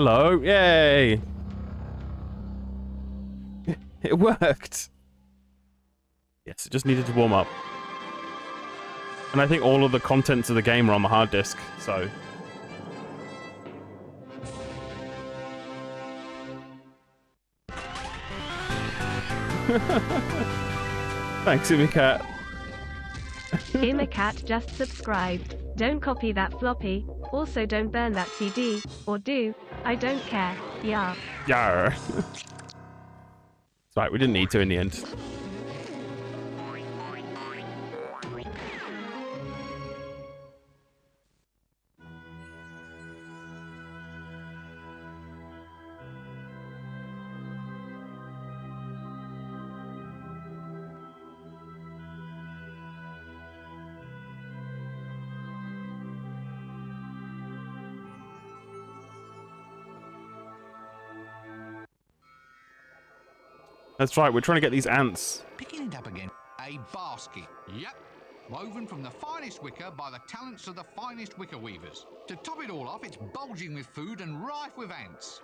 Hello, yay! It worked! Yes, it just needed to warm up. And I think all of the contents of the game are on the hard disk, so... Thanks, Umicat. Umicat just subscribed. Don't copy that floppy. Also don't burn that CD. Or do. I don't care. Yeah. Yarr. It's right, we didn't need to in the end. That's right, we're trying to get these ants. Picking it up again. A basket. Yep. Woven from the finest wicker by the talents of the finest wicker weavers. To top it all off, it's bulging with food and rife with ants.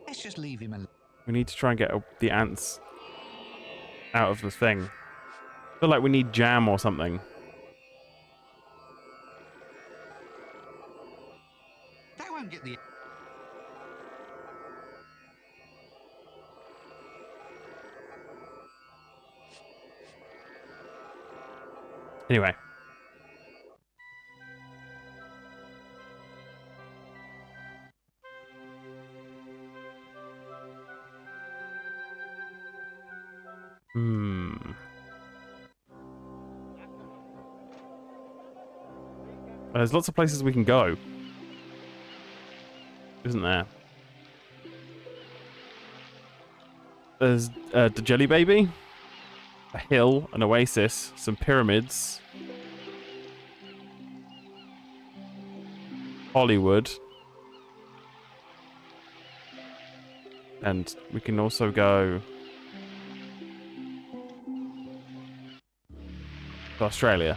Let's just leave him alone. We need to try and get the ants out of the thing. I feel like we need jam or something. They won't get the... Anyway. There's lots of places we can go. Isn't there? There's the Jelly Baby, a hill, an oasis, some pyramids, Hollywood, and we can also go to Australia.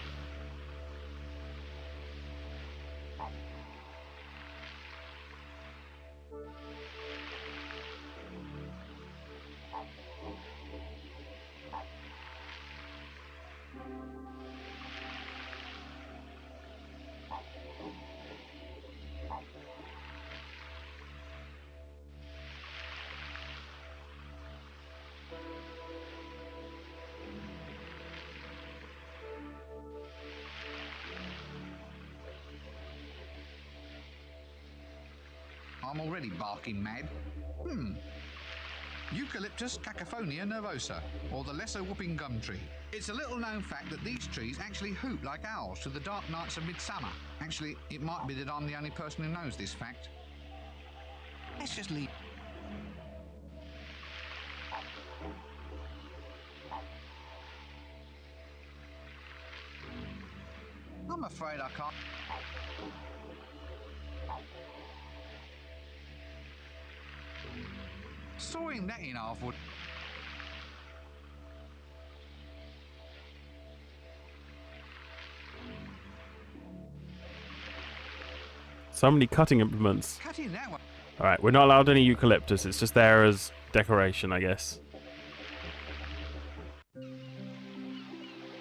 I'm already barking mad. Eucalyptus cacophonia nervosa, or the lesser whooping gum tree. It's a little known fact that these trees actually hoot like owls through the dark nights of midsummer. Actually, it might be that I'm the only person who knows this fact. Let's just leave. I'm afraid I can't. Sawing that in half would... So many cutting implements. Cutting that one. Alright, we're not allowed any eucalyptus. It's just there as decoration, I guess.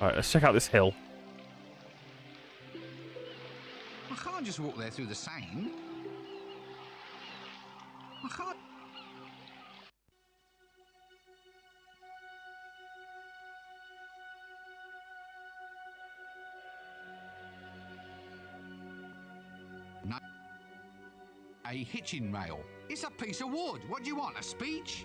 Alright, let's check out this hill. I can't just walk there through the sand. I can't... No. A hitching rail. It's a piece of wood. What do you want, a speech?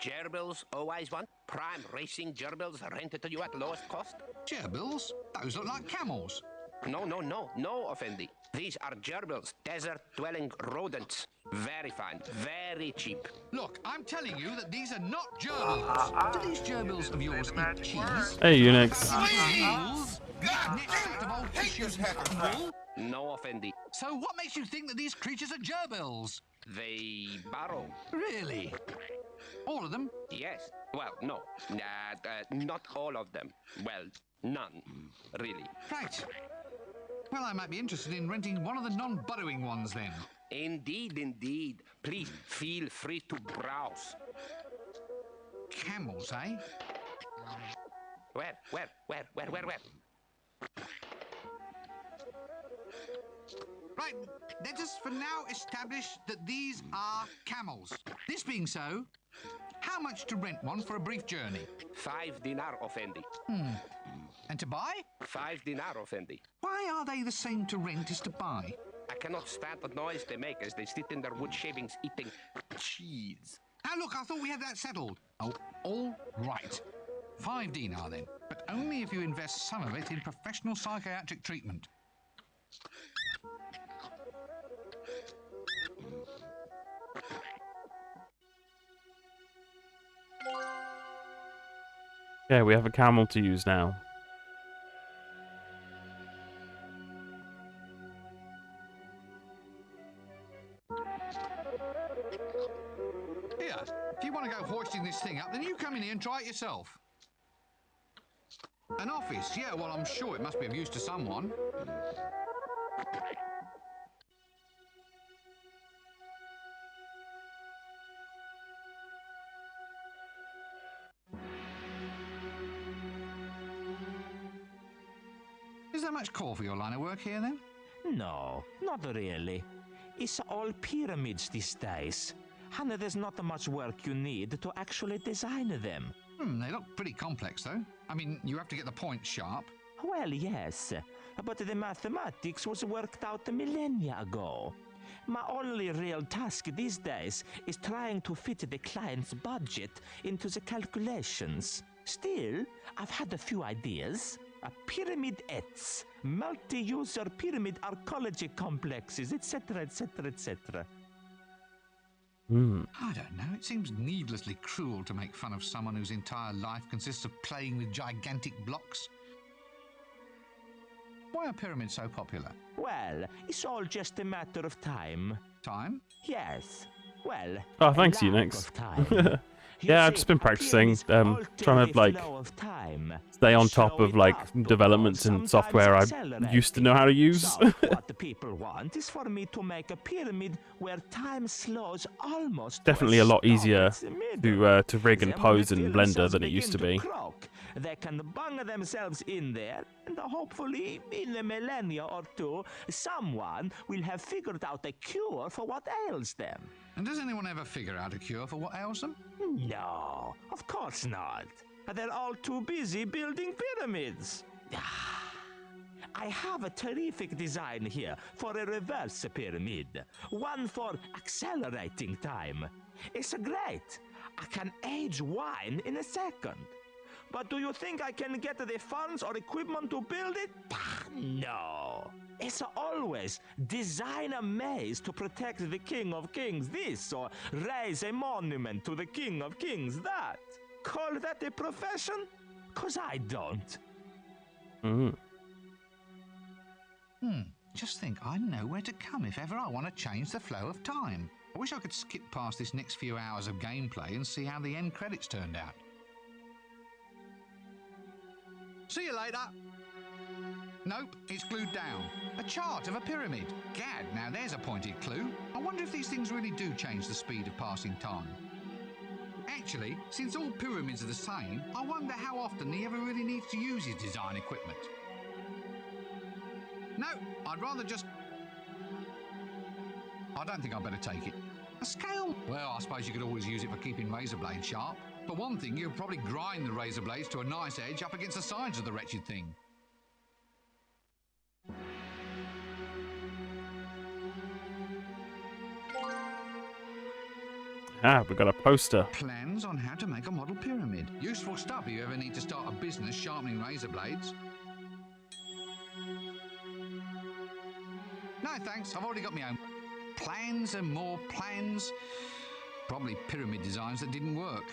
Gerbils always want prime racing gerbils rented to you at lowest cost? Gerbils? Those look like camels. No, Effendi. These are gerbils, desert-dwelling rodents. Very fine, very cheap. Look, I'm telling you that these are not gerbils. Do these gerbils of yours eat cheese? Hey, Unix. Eels? Nets out of old tissues and cotton wool? No offendi. So what makes you think that these creatures are gerbils? They burrow. Really? All of them? Yes. Well, no. Not all of them. Well, none, really. Right. Well, I might be interested in renting one of the non-burrowing ones then. Indeed, indeed. Please, feel free to browse. Camels, eh? Where? Right, let us for now establish that these are camels. This being so, how much to rent one for a brief journey? 5 dinar, offendi. And to buy? 5 dinar, offendi. Why are they the same to rent as to buy? I cannot stand the noise they make as they sit in their wood shavings eating cheese. Now look, I thought we had that settled. Oh, all right. 5 dinar then, but only if you invest some of it in professional psychiatric treatment. Yeah, we have a camel to use now. Here, if you want to go hoisting this thing up, then you come in here and try it yourself. An office? Yeah, well, I'm sure it must be of use to someone. Is there much call for your line of work here, then? No, not really. It's all pyramids these days. And there's not much work you need to actually design them. They look pretty complex, though. I mean, you have to get the points sharp. Well, yes, but the mathematics was worked out a millennia ago. My only real task these days is trying to fit the client's budget into the calculations. Still, I've had a few ideas. Pyramid-ettes, multi-user pyramid archaeology complexes, etc., etc., etc. I don't know. It seems needlessly cruel to make fun of someone whose entire life consists of playing with gigantic blocks. Why are pyramids so popular? Well, it's all just a matter of time. Time? Yes. Well, Oh, thanks, a lack Unix. of time. You Yeah, I've see, just been practicing, pyramids trying alter to, like, the flow of time. stay on Slow top of it like up to developments and sometimes software I accelerate used to it. know how to use. So, what the people want is for me to make a pyramid where time slows almost to Definitely a lot stop easier at the middle. to rig and Then when pose the in pyramids Blender than it begin used to be. croak, they can bung themselves in there, and hopefully, in a millennia or two, someone will have figured out a cure for what ails them. And does anyone ever figure out a cure for what ails them? No, of course not. They're all too busy building pyramids. I have a terrific design here for a reverse pyramid. One for accelerating time. It's great. I can age wine in a second. But do you think I can get the funds or equipment to build it? No. It's always design a maze to protect the King of Kings this, or raise a monument to the King of Kings that. Call that a profession? 'Cause I don't. Just think, I know where to come if ever I want to change the flow of time. I wish I could skip past this next few hours of gameplay and see how the end credits turned out. See you later. Nope, it's glued down. A chart of a pyramid. Gad, now there's a pointed clue. I wonder if these things really do change the speed of passing time. Actually, since all pyramids are the same, I wonder how often he ever really needs to use his design equipment. No, I'd rather just... I don't think I'd better take it. A scale? Well, I suppose you could always use it for keeping razor blades sharp. For one thing, you could probably grind the razor blades to a nice edge up against the sides of the wretched thing. Ah, we got a poster. Plans on how to make a model pyramid. Useful stuff if you ever need to start a business sharpening razor blades. No thanks, I've already got my own. plans and more plans. Probably pyramid designs that didn't work.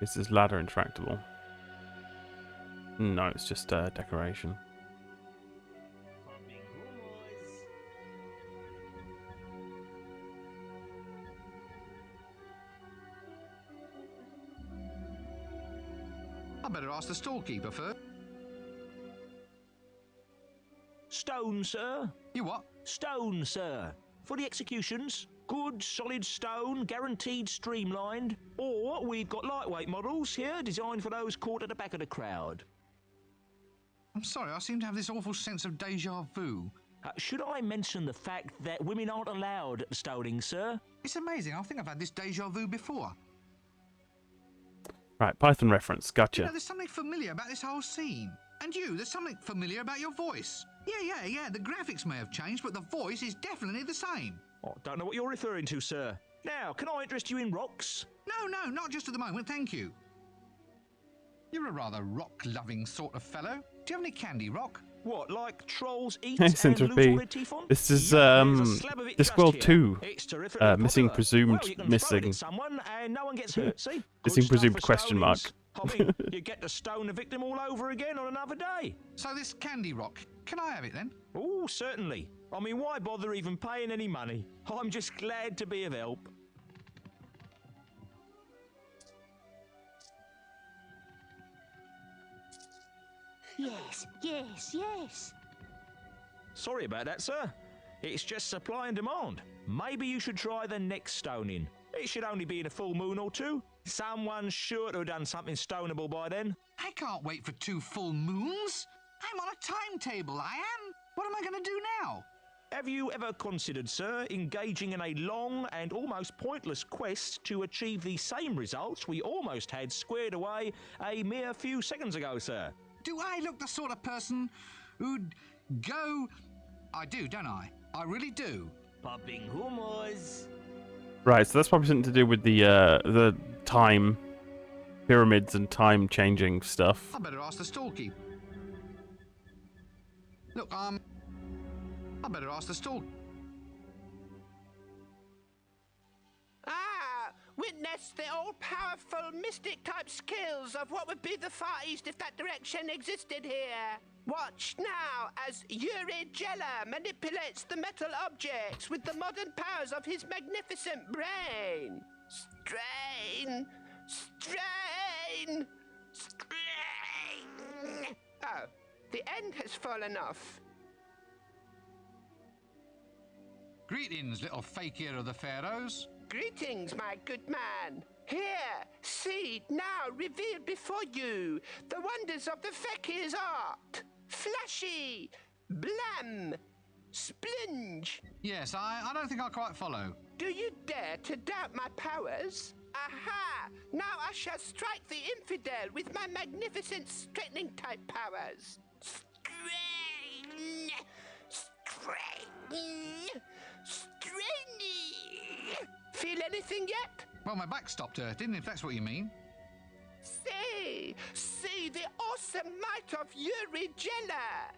Is this ladder intractable? No, it's just decoration. I better ask the storekeeper first. Stone, sir. You what? Stone, sir. For the executions. Good, solid stone, guaranteed streamlined. Or we've got lightweight models here, designed for those caught at the back of the crowd. I'm sorry, I seem to have this awful sense of deja vu. Should I mention the fact that women aren't allowed at the stoning, sir? It's amazing. I think I've had this deja vu before. Right, Python reference. Gotcha. You know, there's something familiar about this whole scene. And you, there's something familiar about your voice. Yeah. The graphics may have changed, but the voice is definitely the same. Oh, don't know what you're referring to, sir. Now, can I interest you in rocks? No, not just at the moment, thank you. You're a rather rock-loving sort of fellow. Do you have any candy, Rock? What, like trolls eat Yes, and lose Entropy. all their teeth on? This is Yeah, there's a slab of it just Discworld here. 2. It's terrifically Missing popular. presumed Well, you can throw it missing. at someone and no one gets hurt, see? Good Missing stuff presumed for question mark. stonings. I mean, you get to stone the victim all over again on another day. So this candy, Rock, can I have it then? Oh, certainly. I mean, why bother even paying any money? I'm just glad to be of help. Yes. Sorry about that, sir. It's just supply and demand. Maybe you should try the next stoning. It should only be in a full moon or two. Someone's sure to have done something stonable by then. I can't wait for 2 full moons. I'm on a timetable, I am. What am I going to do now? Have you ever considered, sir, engaging in a long and almost pointless quest to achieve the same results we almost had squared away a mere few seconds ago, sir? Do I look the sort of person who'd go... I do, don't I? I really do. Popping humors. Right, so that's probably something to do with the time pyramids and time changing stuff. I better ask the storekeeper. Look, I better ask the store. Witness the all-powerful mystic-type skills of what would be the Far East if that direction existed here. Watch now as Yuri Geller manipulates the metal objects with the modern powers of his magnificent brain. Strain! Oh, the end has fallen off. Greetings, little fakir of the pharaohs. Greetings, my good man. Here, see, now revealed before you, the wonders of the fakir's art. Flashy, blam, splunge. Yes, I don't think I quite follow. Do you dare to doubt my powers? Aha! Now I shall strike the infidel with my magnificent straightening-type powers. Strain! Feel anything yet? Well, my back stopped hurting, if that's what you mean. See the awesome might of Yuri Geller.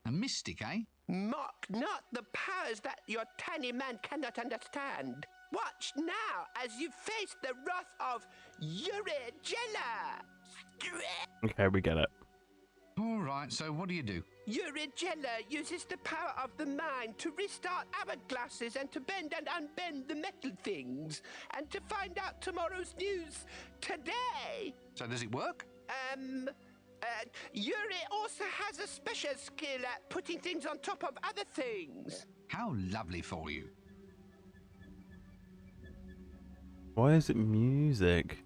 A mystic, eh? Mock not the powers that your tiny man cannot understand. Watch now as you face the wrath of Yuri Geller. Okay, we get it. All right, so what do? Yuri Geller uses the power of the mind to restart hourglasses and to bend and unbend the metal things, and to find out tomorrow's news today. So does it work? Yuri also has a special skill at putting things on top of other things. How lovely for you. Why is it music?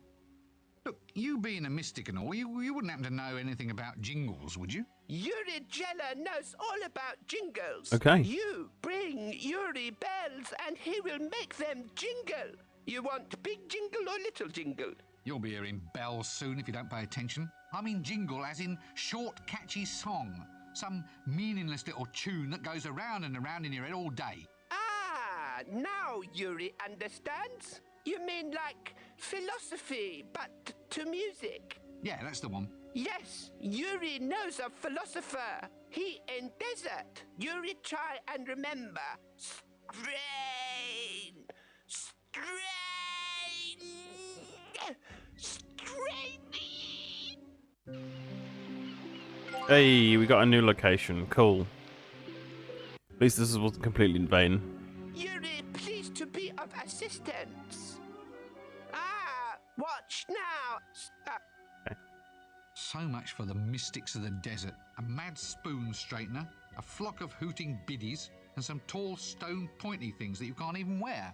Look, you being a mystic and all, you wouldn't happen to know anything about jingles, would you? Yuri Geller knows all about jingles. Okay. You bring Yuri bells and he will make them jingle. You want big jingle or little jingle? You'll be hearing bells soon if you don't pay attention. I mean jingle as in short, catchy song. Some meaningless little tune that goes around and around in your head all day. Ah, now Yuri understands. You mean like philosophy, but to music? Yeah, that's the one. Yes, Yuri knows a philosopher. He in desert. Yuri, try and remember. Strain! Strain! Strain! Hey, we got a new location. Cool. At least this wasn't completely in vain. Yuri, pleased to be of assistance. Watch now. So much for the mystics of the desert. A mad spoon straightener, a flock of hooting biddies, and some tall stone pointy things that you can't even wear.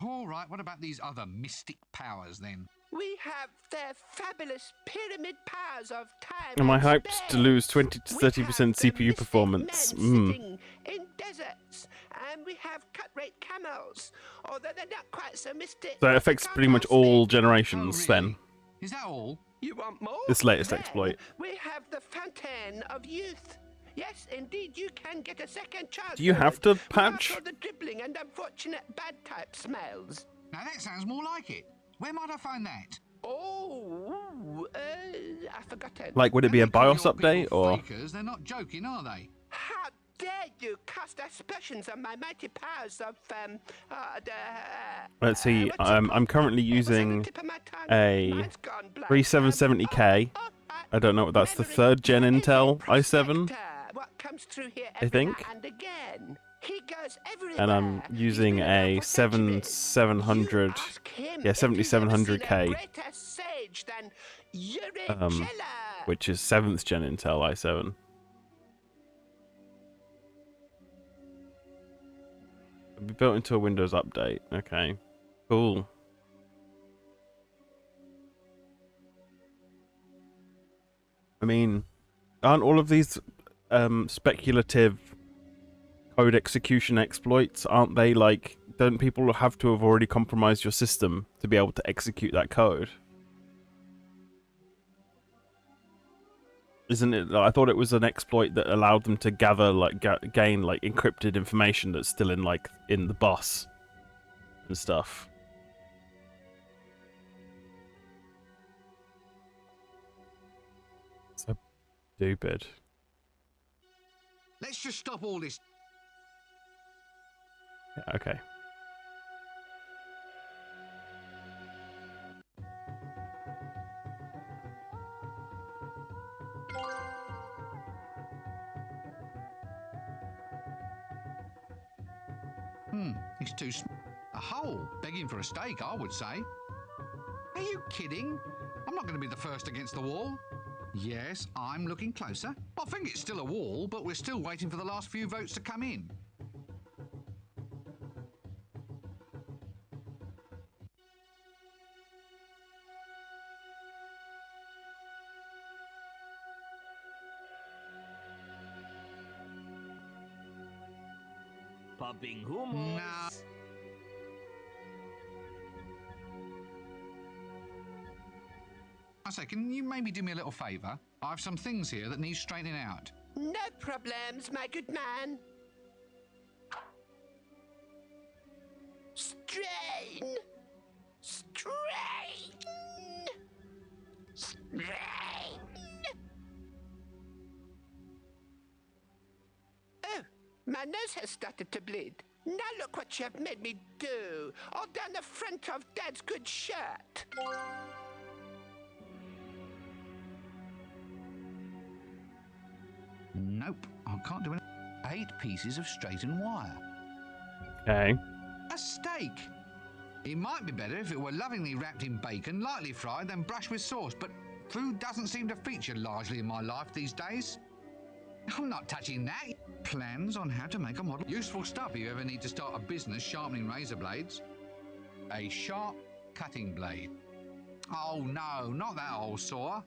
All right, what about these other mystic powers then? We have their fabulous pyramid powers of time. Am I and hyped space. to lose 20 to We 30% have the CPU mystic performance? men sitting in deserts, and we have cut-rate camels, although they're not quite so mystic. So it affects pretty much all generations Oh, really? then. Is that all? You want more? This latest Then exploit. We have the fountain of youth. Yes, indeed, you can get a second chance. Do you have to patch? Without all the dribbling and unfortunate bad type smells. Now that sounds more like it. Where might I find that? Oh, I forgot it. Like, would it be a When they call BIOS your update people or? fakers, they're not joking, are they? How dare you cast aspersions on my mighty powers of, Let's see. what's it I'm called? currently It was on the using tip of my tongue. a Mine's gone blank. 3770K. I don't know what that's the third gen Intel i7, Prospector. What comes through here I every think. now and again. He goes everywhere. And I'm He's using been around a for centuries. 7700. You ask him Yeah, if he's ever seen a 7700K. greater sage than Yuri Geller. Which is 7th gen Intel i7. It'll be built into a Windows update. Okay, cool. I mean, aren't all of these speculative code execution exploits, aren't they like, don't people have to have already compromised your system to be able to execute that code? Isn't it? I thought it was an exploit that allowed them to gather, like, gain, like, encrypted information that's still in, like, in the bus and stuff. So stupid. Let's just stop all this. Yeah, okay. It's too a hole, begging for a steak, I would say. Are you kidding? I'm not going to be the first against the wall. Yes, I'm looking closer. I think it's still a wall, but we're still waiting for the last few votes to come in. Popping hummus. No. I say, can you maybe do me a little favour? I have some things here that need straightening out. No problems, my good man. Strain! Strain! Strain! Oh, my nose has started to bleed. Now look what you have made me do. All down the front of Dad's good shirt. Nope, I can't do it. 8 pieces of straightened wire. Okay. A steak! It might be better if it were lovingly wrapped in bacon, lightly fried, then brushed with sauce, but food doesn't seem to feature largely in my life these days. I'm not touching that. Plans on how to make a model. Useful stuff if you ever need to start a business sharpening razor blades. A sharp cutting blade. Oh no, not that old saw.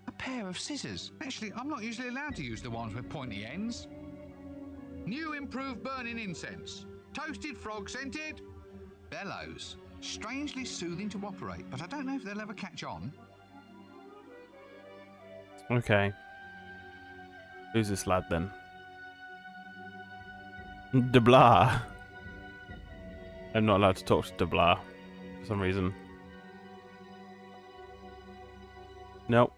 A pair of scissors. Actually, I'm not usually allowed to use the ones with pointy ends. New improved burning incense. Toasted frog scented. Bellows. Strangely soothing to operate, but I don't know if they'll ever catch on. Okay. Who's this lad then? De Blah. I'm not allowed to talk to De Blah for some reason. Nope.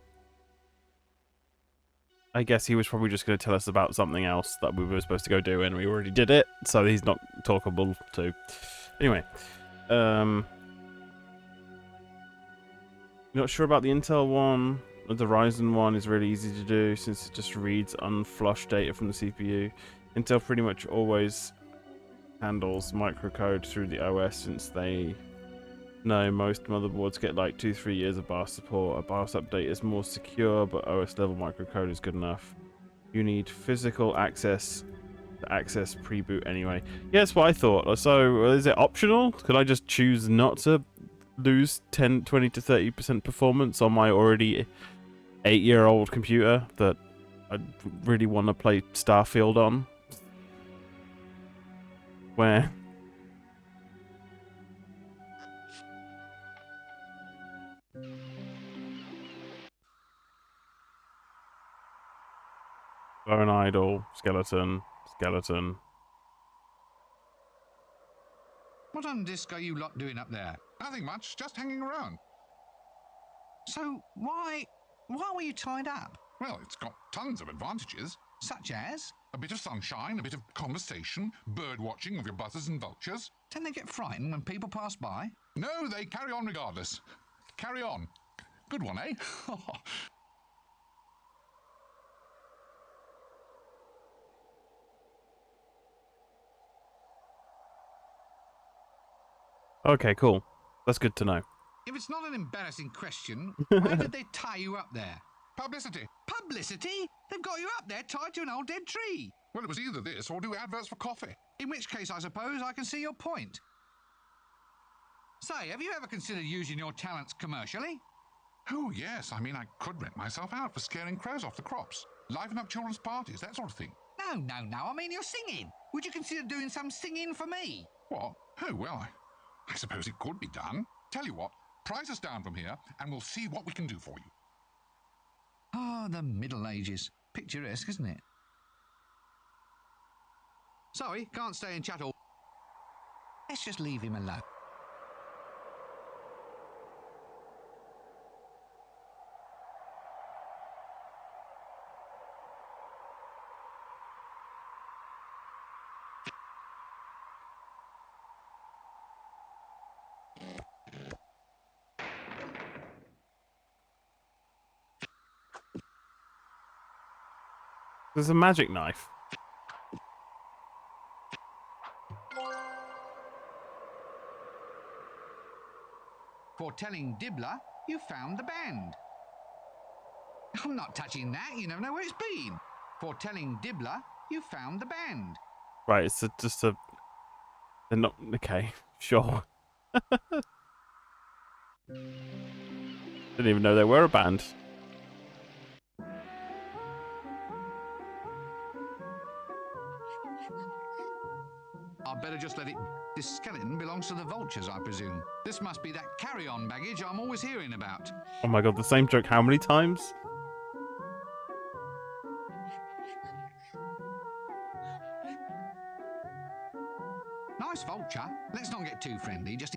I guess he was probably just going to tell us about something else that we were supposed to go do, and we already did it, so he's not talkable to. Anyway, not sure about the Intel one. The Ryzen one is really easy to do since it just reads unflushed data from the CPU. Intel pretty much always handles microcode through the OS since they know most motherboards get like 2-3 years of BIOS support. A BIOS update is more secure, but OS level microcode is good enough. You need physical access to access pre-boot anyway. Yeah, that's what I thought. So is it optional? Could I just choose not to lose 10, 20 to 30% performance on my already 8-year-old computer that I really want to play Starfield on? Where bone idol, skeleton, skeleton. What on disc are you lot doing up there? Nothing much, just hanging around. So why were you tied up? Well, it's got tons of advantages. Such as? A bit of sunshine, a bit of conversation, bird watching with your buzzers and vultures. Don't they get frightened when people pass by? No, they carry on regardless. Carry on. Good one, eh? Okay, cool. That's good to know. If it's not an embarrassing question, why did they tie you up there? Publicity. Publicity? They've got you up there tied to an old dead tree. Well, it was either this or do adverts for coffee. In which case, I suppose I can see your point. Say, have you ever considered using your talents commercially? Oh, yes. I mean, I could rent myself out for scaring crows off the crops. Liven up children's parties, that sort of thing. No. I mean, you're singing. Would you consider doing some singing for me? What? Oh, well, I suppose it could be done. Tell you what, prize us down from here and we'll see what we can do for you. Ah, the Middle Ages. Picturesque, isn't it? Sorry, can't stay and chat all. Let's just leave him alone. There's a magic knife. For telling Dibbler you found the band. I'm not touching that, you never know where it's been. For telling Dibbler you found the band. Right, it's just a... They're not... Okay, sure. Didn't even know they were a band. I'd better just let it... This skeleton belongs to the vultures, I presume. This must be that carry-on baggage I'm always hearing about. Oh my god, the same joke how many times? Nice vulture. Let's not get too friendly, just...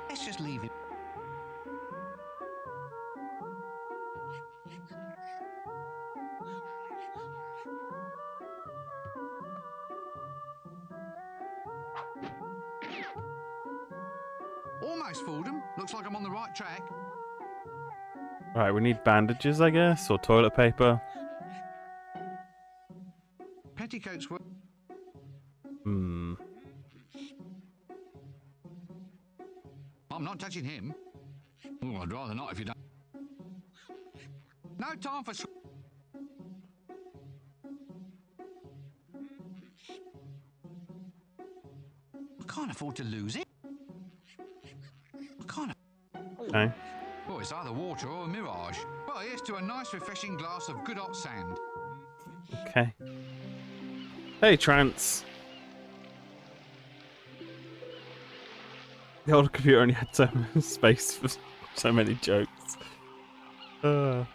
Let's just leave it. Almost fooled him. Looks like I'm on the right track. Right, we need bandages, I guess, or toilet paper. Petticoats were... Hmm. I'm not touching him. Oh, I'd rather not if you don't. No time for... I can't afford to lose it. I can't... Okay. Oh, it's either water or a mirage. Well, here's to a nice refreshing glass of good hot sand. Okay. Hey, Trance. The old computer only had so much space for so many jokes. Only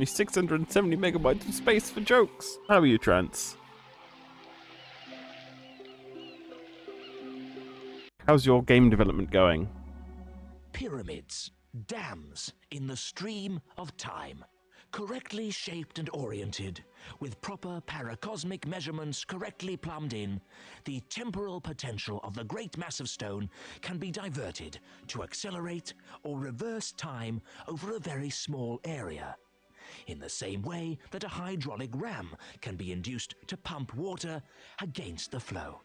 670 megabytes of space for jokes. How are you, Trance? How's your game development going? pyramids, dams in the stream of time, correctly shaped and oriented, with proper paracosmic measurements correctly plumbed in, the temporal potential of the great mass of stone can be diverted to accelerate or reverse time over a very small area, in the same way that a hydraulic ram can be induced to pump water against the flow.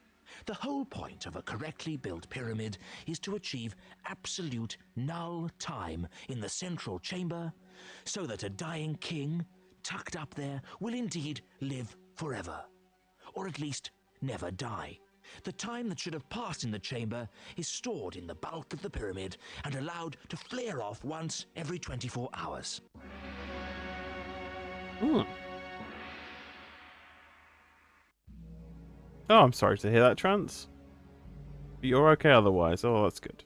The whole point of a correctly built pyramid is to achieve absolute null time in the central chamber, so that a dying king, tucked up there, will indeed live forever, or at least never die. The time that should have passed in the chamber is stored in the bulk of the pyramid and allowed to flare off once every 24 hours. Hmm. Oh, I'm sorry to hear that, Trance. But you're okay otherwise. Oh, that's good.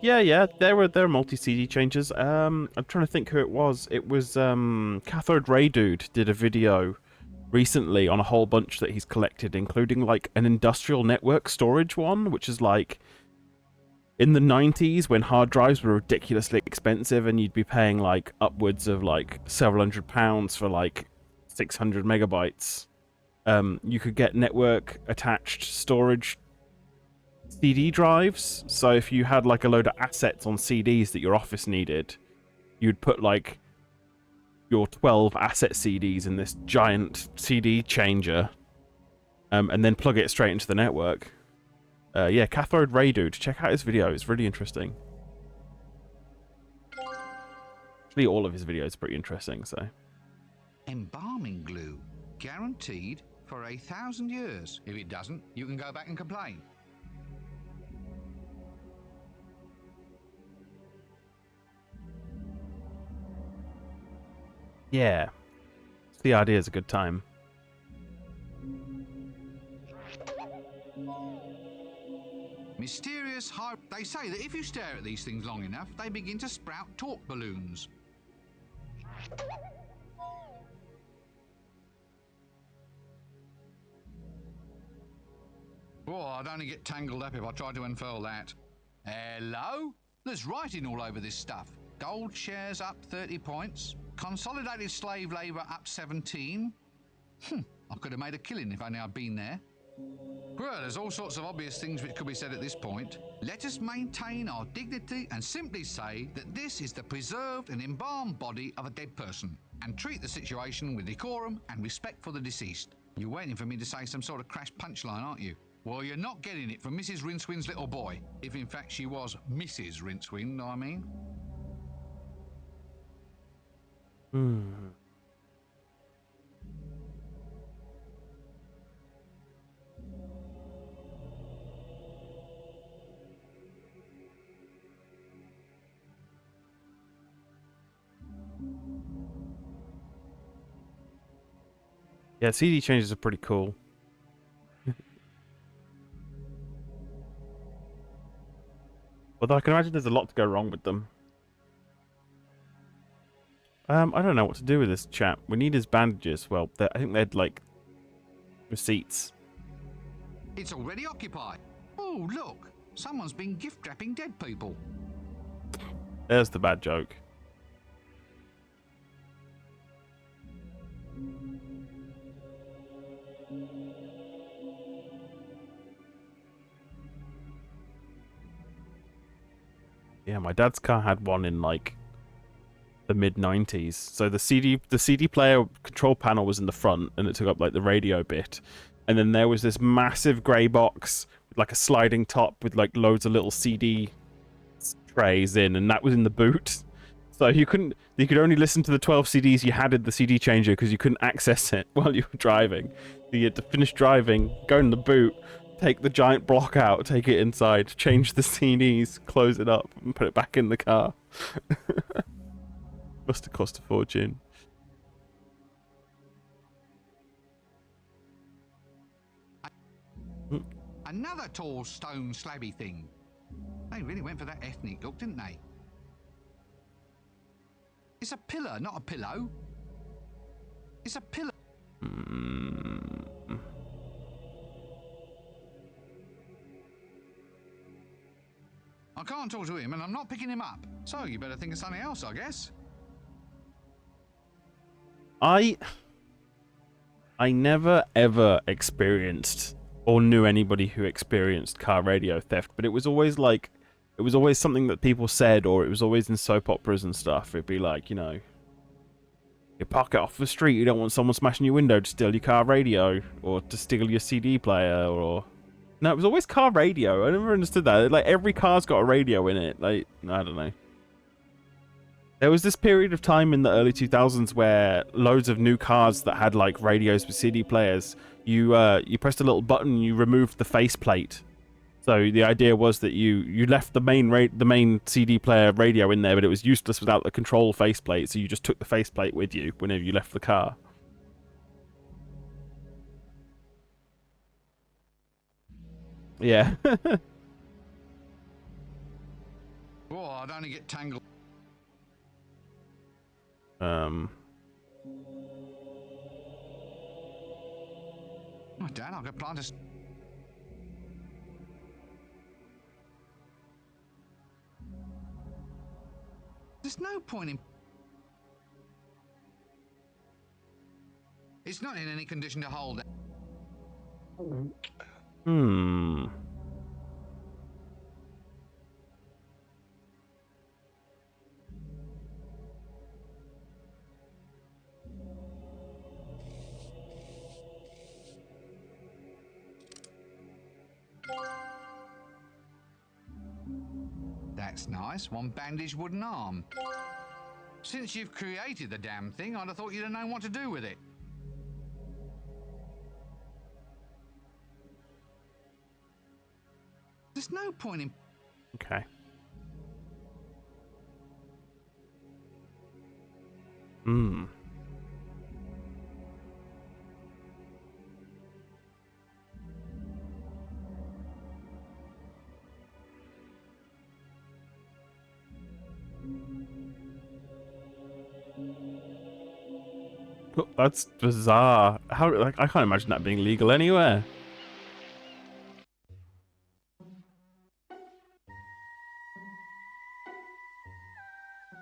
Yeah, there were multi-CD changes. I'm trying to think who it was. It was Cathode Ray Dude did a video recently on a whole bunch that he's collected, including like an industrial network storage one, which is like in the 90s when hard drives were ridiculously expensive and you'd be paying like upwards of like several £100 for like 600 megabytes. You could get network attached storage CD drives. So if you had like a load of assets on CDs that your office needed, you'd put like your 12 asset CDs in this giant CD changer, and then plug it straight into the network. Yeah, Cathode Ray Dude. Check out his video. It's really interesting. Actually, all of his videos are pretty interesting, so. Embalming glue. Guaranteed for 1,000 years. If it doesn't, you can go back and complain. Yeah. The idea is a good time. Mysterious high... They say that if you stare at these things long enough, they begin to sprout talk balloons. Oh, I'd only get tangled up if I tried to unfurl that. Hello? There's writing all over this stuff. Gold shares up 30 points. Consolidated slave labour up 17. I could have made a killing if only I'd been there. Well, there's all sorts of obvious things which could be said at this point. Let us maintain our dignity and simply say that this is the preserved and embalmed body of a dead person, and treat the situation with decorum and respect for the deceased. You're waiting for me to say some sort of crash punchline, aren't you? Well, you're not getting it from Mrs. Rincewind's little boy. If in fact she was Mrs. Rincewind, I mean. Yeah, CD changes are pretty cool. Although I can imagine there's a lot to go wrong with them. I don't know what to do with this chap. We need his bandages. Well, I think they'd like receipts. It's already occupied. Oh, look. Someone's been gift wrapping dead people. There's the bad joke. Yeah, my dad's car had one in like the mid-90s. So the CD player control panel was in the front and it took up like the radio bit. And then there was this massive grey box with like a sliding top with like loads of little CD trays in, and that was in the boot. So you could only listen to the 12 CDs you had in the CD changer because you couldn't access it while you were driving. So you had to finish driving, go in the boot, take the giant block out, take it inside, change the CDs, close it up, and put it back in the car. Must have cost a fortune. Another tall stone slabby thing. They really went for that ethnic look, didn't they? It's a pillar, not a pillow. It's a pillar. I can't talk to him, and I'm not picking him up. So you better think of something else, I guess. I never ever experienced or knew anybody who experienced car radio theft, but it was always something that people said, or it was always in soap operas and stuff. It'd be like, you know, you park it off the street, you don't want someone smashing your window to steal your car radio, or to steal your CD player, or... No, it was always car radio. I never understood that. Like, every car's got a radio in it. Like, I don't know. There was this period of time in the early 2000s where loads of new cars that had, like, radios with CD players, you pressed a little button and you removed the faceplate. So the idea was that you left the main CD player radio in there, but it was useless without the control faceplate, so you just took the faceplate with you whenever you left the car. Yeah. Oh, I'd only get tangled. Oh, Dad, I'll go plant a... There's no point in... It's not in any condition to hold it. That's nice. One bandaged wooden arm. Since you've created the damn thing, I'd have thought you'd have known what to do with it. There's no point in... okay. That's bizarre. How, like, I can't imagine that being legal anywhere.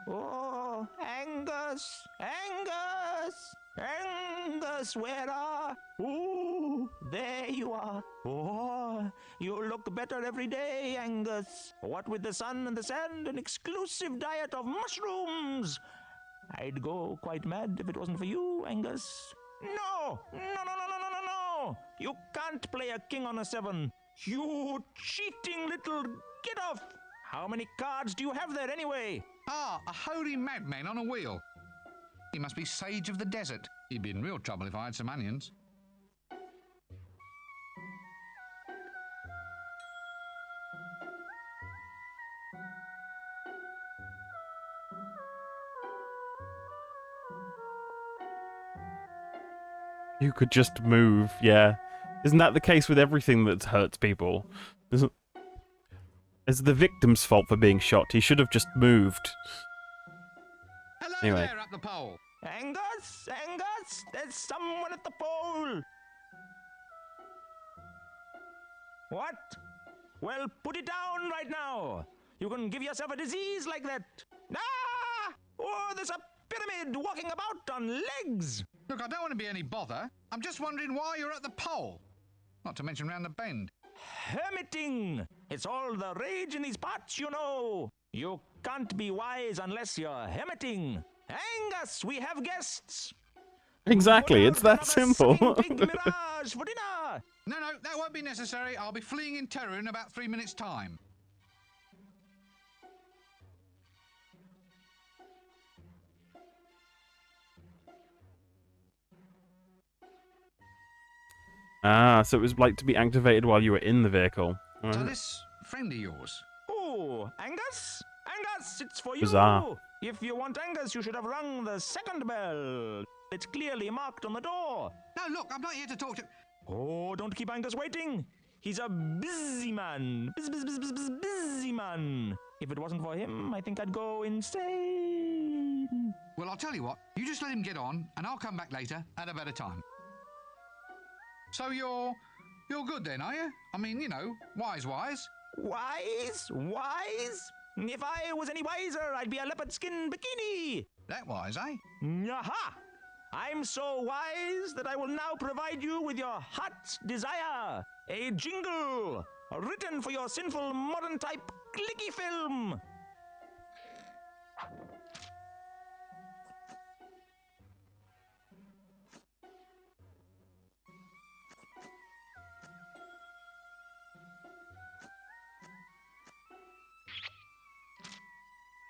Oh, Angus! Angus! Angus, where are... Ooh, there you are. Oh, you look better every day, Angus. What with the sun and the sand, an exclusive diet of mushrooms. I'd go quite mad if it wasn't for you, Angus. No! No, no, no, no, no, no, no! You can't play a king on a 7. You cheating little... Get off! How many cards do you have there, anyway? Ah, a holy madman on a wheel. He must be sage of the desert. He'd be in real trouble if I had some onions. You could just move, yeah. Isn't that the case with everything that hurts people? It's the victim's fault for being shot. He should have just moved. Hello Anyway. there up the pole. Angus! Angus! There's someone at the pole! What? Well, put it down right now. You can give yourself a disease like that. Ah! Oh, there's a pyramid walking about on legs. Look, I don't want to be any bother. I'm just wondering why you're at the pole. Not to mention round the bend. Hermiting! It's all the rage in these parts, you know. You can't be wise unless you're hermiting. Angus, we have guests. Exactly, it's that Another simple. sucking pig mirage for dinner. No, that won't be necessary. I'll be fleeing in terror in about 3 minutes' time. Ah, so it was like to be activated while you were in the vehicle. So Alright. this friend of yours, Oh, Angus? Angus, it's for you. Bizarre. If you want Angus, you should have rung the second bell. It's clearly marked on the door. no, look, I'm not here to talk to... Oh, don't keep Angus waiting. He's a busy man. Busy man. If it wasn't for him, I think I'd go insane. Well, I'll tell you what. You just let him get on, and I'll come back later at a better time. So you're good then, are you? I mean, you know, wise. Wise? Wise? If I was any wiser, I'd be a leopard skin bikini. That wise, eh? Aha! I'm so wise that I will now provide you with your heart's desire. A jingle written for your sinful modern type clicky film.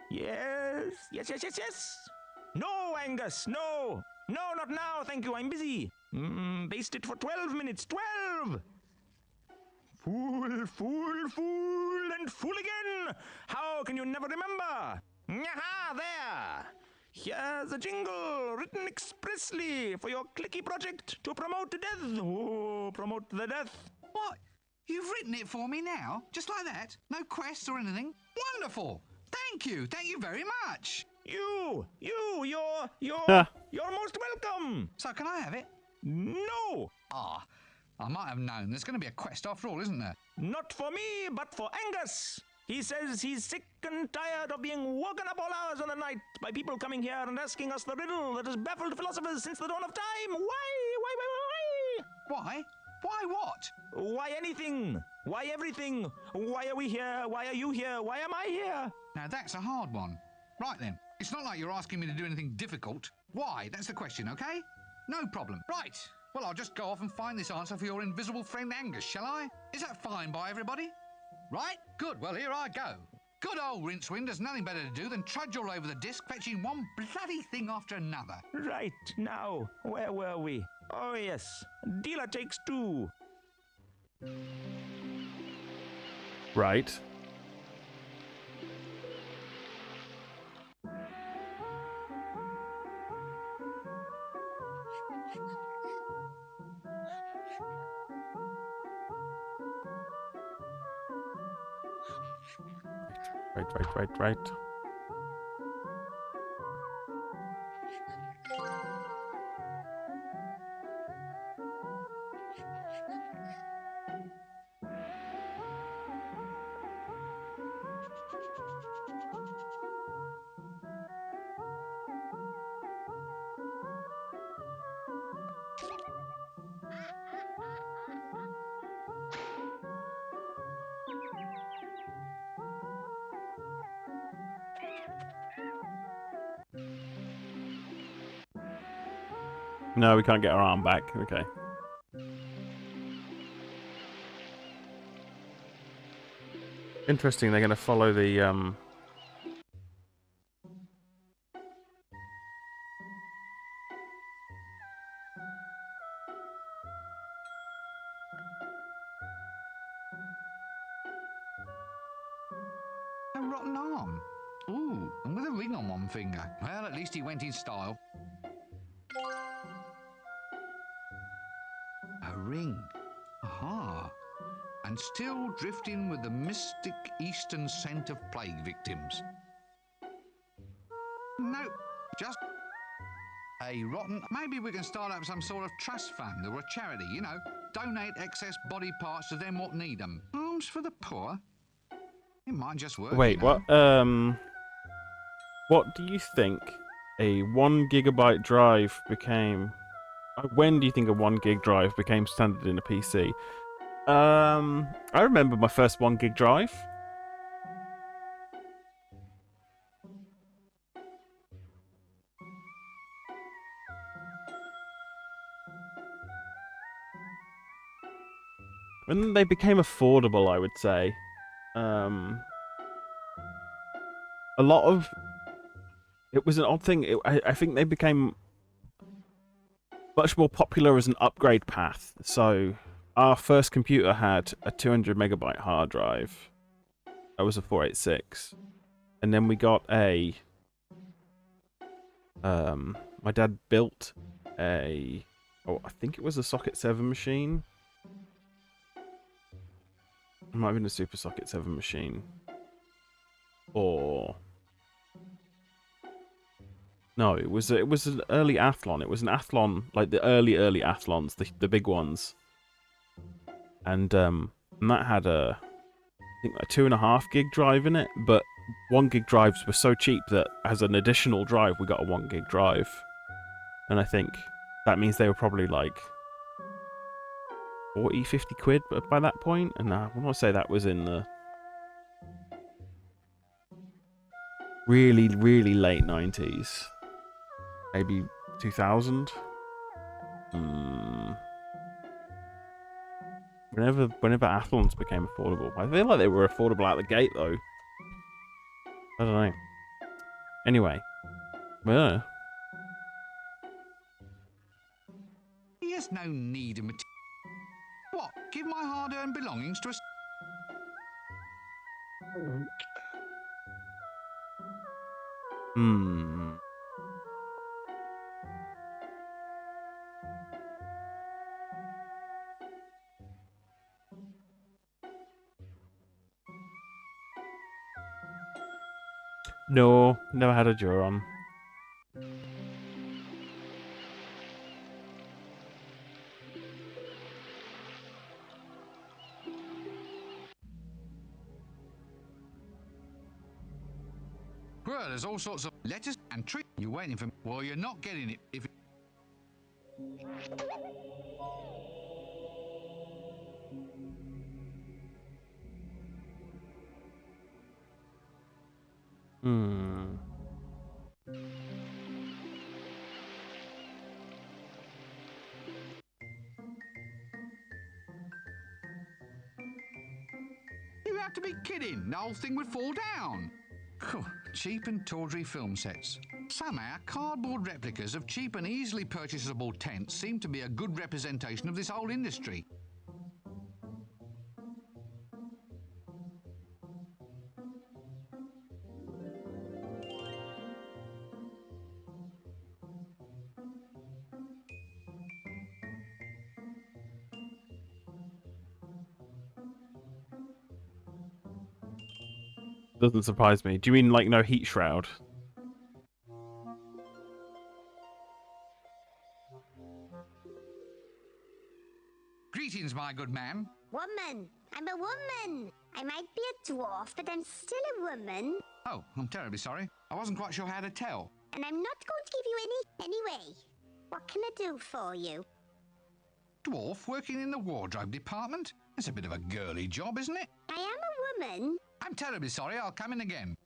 Yes. No, Angus, no. No, not now, thank you, I'm busy. Baste it for 12 minutes, 12! Fool, and fool again! How can you never remember? Aha, there! Here's a jingle written expressly for your clicky project to promote death. Oh, promote the death. What? You've written it for me now? Just like that? No quests or anything? Wonderful! Thank you very much! You're most welcome. So can I have it? No, Ah, I might have known. There's going to be a quest after all, isn't there? not for me, but for Angus. He says he's sick and tired of being woken up all hours of the night by people coming here and asking us the riddle that has baffled philosophers since the dawn of time. Why? Why? Why what? Why anything? Why everything? Why are we here? Why are you here? Why am I here? Now that's a hard one. Right then, it's not like you're asking me to do anything difficult. Why? That's the question, okay? No problem. Right. Well, I'll just go off and find this answer for your invisible friend Angus, shall I? Is that fine by everybody? Right? Good. Well, here I go. Good old Rincewind has nothing better to do than trudge all over the disc, fetching one bloody thing after another. Right, now, where were we? Oh, yes. Dealer takes 2. Right. Right. No, we can't get our arm back. Okay. Interesting, they're going to follow the, A rotten arm. Ooh, and with a ring on one finger. Well, at least he went in style. A ring. Aha. And still drifting with the mystic eastern scent of plague victims. Nope, just a rotten... Maybe we can start up some sort of trust fund or a charity, you know. Donate excess body parts to them what need them. Arms for the poor? It might just work. Wait, you know. what do you think a 1 gigabyte drive became? When do you think a 1 gig drive became standard in a PC? I remember my first 1 gig drive. When they became affordable, I would say. A lot of... It was an odd thing. I think they became much more popular as an upgrade path. So, our first computer had a 200 megabyte hard drive. That was a 486. And then we got a... my dad built a... Oh, I think it was a Socket 7 machine. It might have been a Super Socket 7 machine. Or... No, it was an early Athlon. It was an Athlon, like the early Athlons, the big ones. And that had a think like 2.5 gig drive in it, but 1 gig drives were so cheap that as an additional drive, we got a 1 gig drive. And I think that means they were probably like 40, 50 quid by that point. And I want to say that was in the really, really late 90s. Maybe 2000. Whenever Athlons became affordable. I feel like they were affordable out the gate, though. I don't know. Anyway. Yeah. He has no need of material. What? Give my hard-earned belongings to a... No, never had a Duron. Well, there's all sorts of letters and treats. You're waiting for... Well, you're not getting it if... You have to be kidding. The whole thing would fall down. Cheap and tawdry film sets. Somehow, cardboard replicas of cheap and easily purchasable tents seem to be a good representation of this whole industry. Doesn't surprise me. Do you mean like no heat shroud? Greetings, my good man. Woman. I'm a woman. I might be a dwarf, but I'm still a woman. Oh, I'm terribly sorry. I wasn't quite sure how to tell. And I'm not going to give you any anyway. What can I do for you? Dwarf working in the wardrobe department? That's a bit of a girly job, isn't it? I am a woman. I'm terribly sorry. I'll come in again.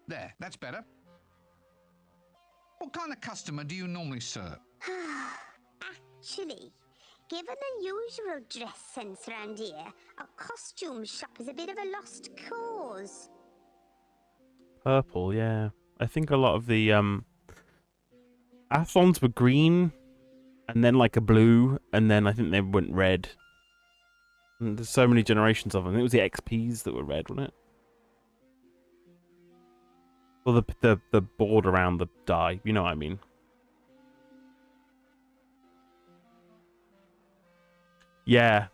There, that's better. What kind of customer do you normally serve? Actually, given the usual dress sense around here, a costume shop is a bit of a lost cause. Purple, yeah. I think a lot of the Athlons were green, and then like a blue, and then I think they went red. And there's so many generations of them. I think it was the XPs that were red, wasn't it? Well, the board around the die, you know what I mean. Yeah.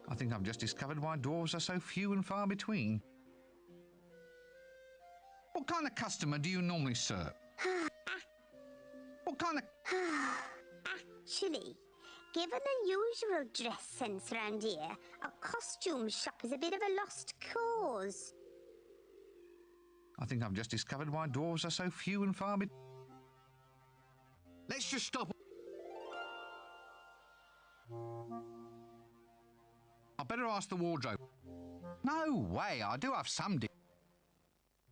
I think I've just discovered why dwarves are so few and far between. What kind of customer do you normally serve? What kind of... Actually, given the usual dress sense around here, a costume shop is a bit of a lost cause. I think I've just discovered why dwarves are so few and far between. Let's just stop. I better ask the wardrobe. No way, I do have some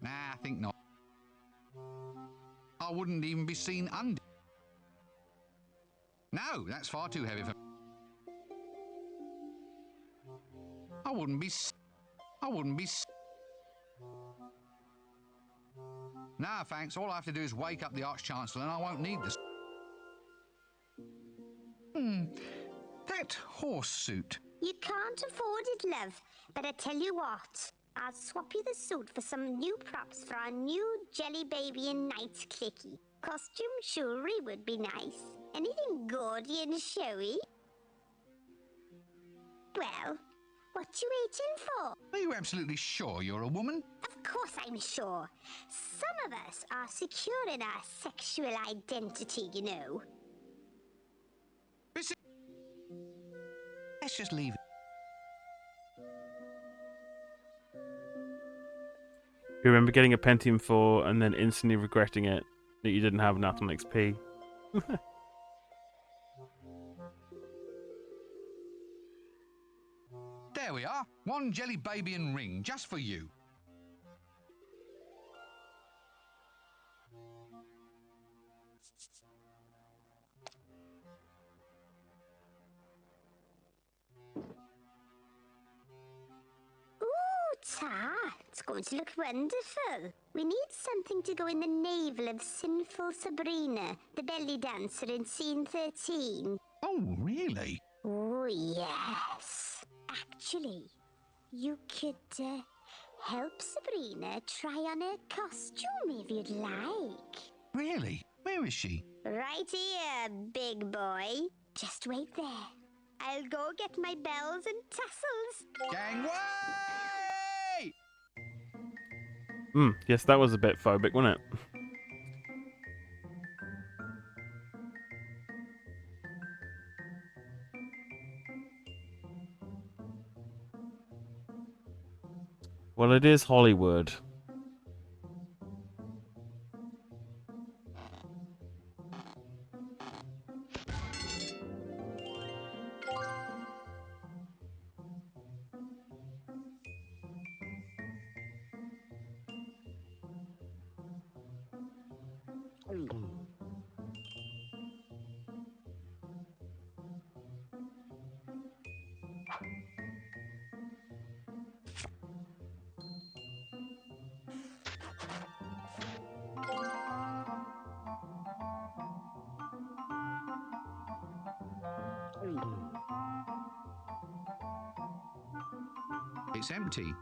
Nah, I think not. I wouldn't even be seen under. No, that's far too heavy for... I wouldn't be... Nah, thanks. All I have to do is wake up the Arch-Chancellor and I won't need this. That horse suit. You can't afford it, love. But I tell you what, I'll swap you the suit for some new props for our new jelly baby and night clicky. Costume jewelry would be nice. Anything gaudy and showy? Well, what you waiting for? Are you absolutely sure you're a woman? Of course I'm sure. Some of us are secure in our sexual identity, you know. Let's just leave it. You remember getting a Pentium 4 and then instantly regretting it that you didn't have an Atom XP? There we are. One jelly baby and ring, just for you. It's going to look wonderful. We need something to go in the navel of sinful Sabrina, the belly dancer in scene 13. Oh, really? Oh, yes. Actually, you could help Sabrina try on her costume if you'd like. Really? Where is she? Right here, big boy. Just wait there. I'll go get my bells and tassels. Gangway! Yes, that was a bit phobic, wasn't it? Well, it is Hollywood. It's empty.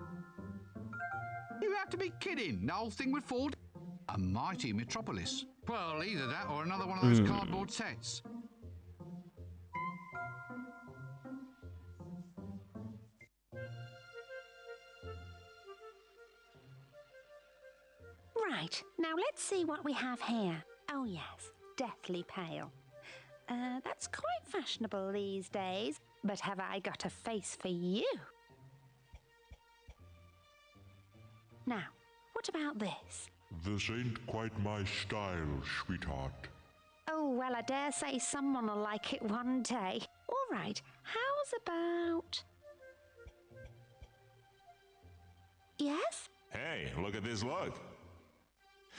You have to be kidding. The whole thing would fall. A mighty metropolis. Well, either that or another one of those cardboard sets. Right, now let's see what we have here. Oh yes, deathly pale. That's quite fashionable these days, but have I got a face for you? Now, what about this? This ain't quite my style, sweetheart. Oh, well, I dare say someone will like it one day. All right, how's about... Yes? Hey, look at this look.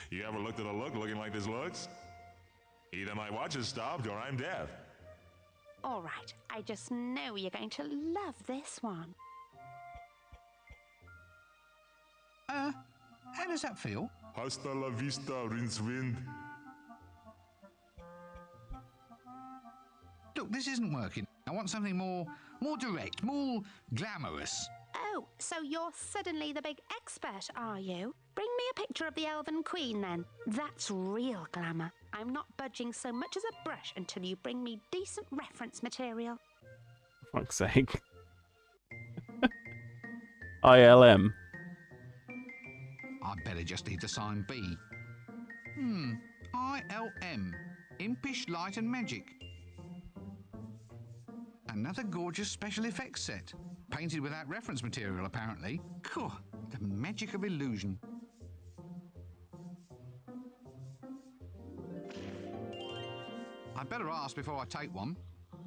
You ever looked at a look looking like this looks? Either my watch has stopped or I'm deaf. All right, I just know you're going to love this one. How does that feel? Hasta la vista, Rincewind. Look, this isn't working. I want something more direct, more glamorous. Oh, so you're suddenly the big expert, are you? Bring me a picture of the Elven Queen, then. That's real glamour. I'm not budging so much as a brush until you bring me decent reference material. For fuck's sake. ILM. I better just need to sign B. ILM. Impish Light and Magic. Another gorgeous special effects set. Painted without reference material, apparently. Cool. The magic of illusion. I'd better ask before I take one.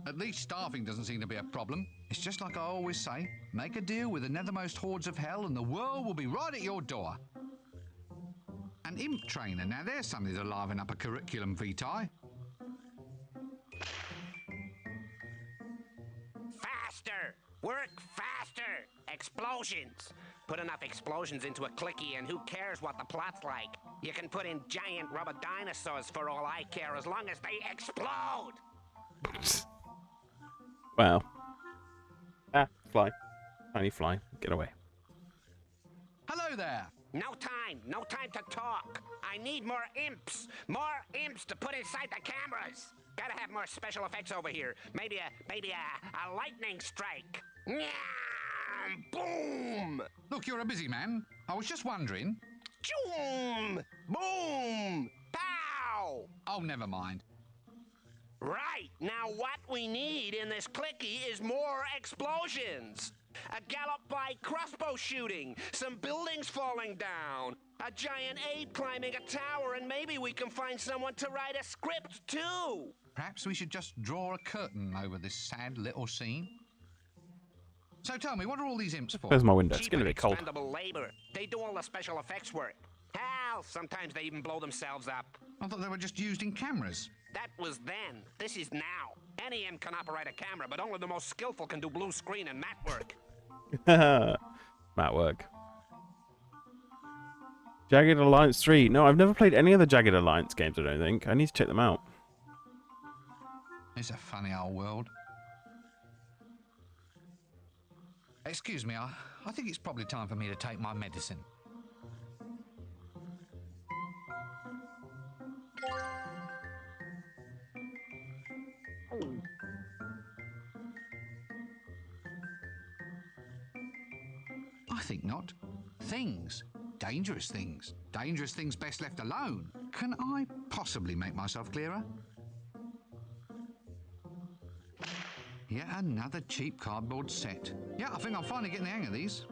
At least staffing doesn't seem to be a problem. It's just like I always say, make a deal with the nethermost hordes of hell and the world will be right at your door. An imp trainer, now there's something to liven up a curriculum vitae. Faster! Work faster! Explosions! Put enough explosions into a clicky and who cares what the plot's like? You can put in giant rubber dinosaurs for all I care as long as they explode! Wow. Fly. Tiny fly. Get away. Hello there! No time to talk. I need more imps to put inside the cameras. Gotta have more special effects over here. Maybe a lightning strike. Boom! Look, you're a busy man. I was just wondering. Choom! Boom! Pow! Oh, never mind. Right, now what we need in this clicky is more explosions. A gallop by crossbow shooting, some buildings falling down, a giant ape climbing a tower, and maybe we can find someone to write a script too. Perhaps we should just draw a curtain over this sad little scene. So tell me, what are all these imps for? There's my window. It's Cheap going to and be cold. expendable labor. They do all the special effects work. Hell, sometimes they even blow themselves up. I thought they were just used in cameras. That was then. This is now. Any imp can operate a camera, but only the most skillful can do blue screen and matte work. Matte work. Jagged Alliance 3. No, I've never played any of the Jagged Alliance games, I don't think. I need to check them out. It's a funny old world. Excuse me, I think it's probably time for me to take my medicine. I think not. Things. Dangerous things. Dangerous things best left alone. Can I possibly make myself clearer? Yet another cheap cardboard set. Yeah, I think I'm finally getting the hang of these.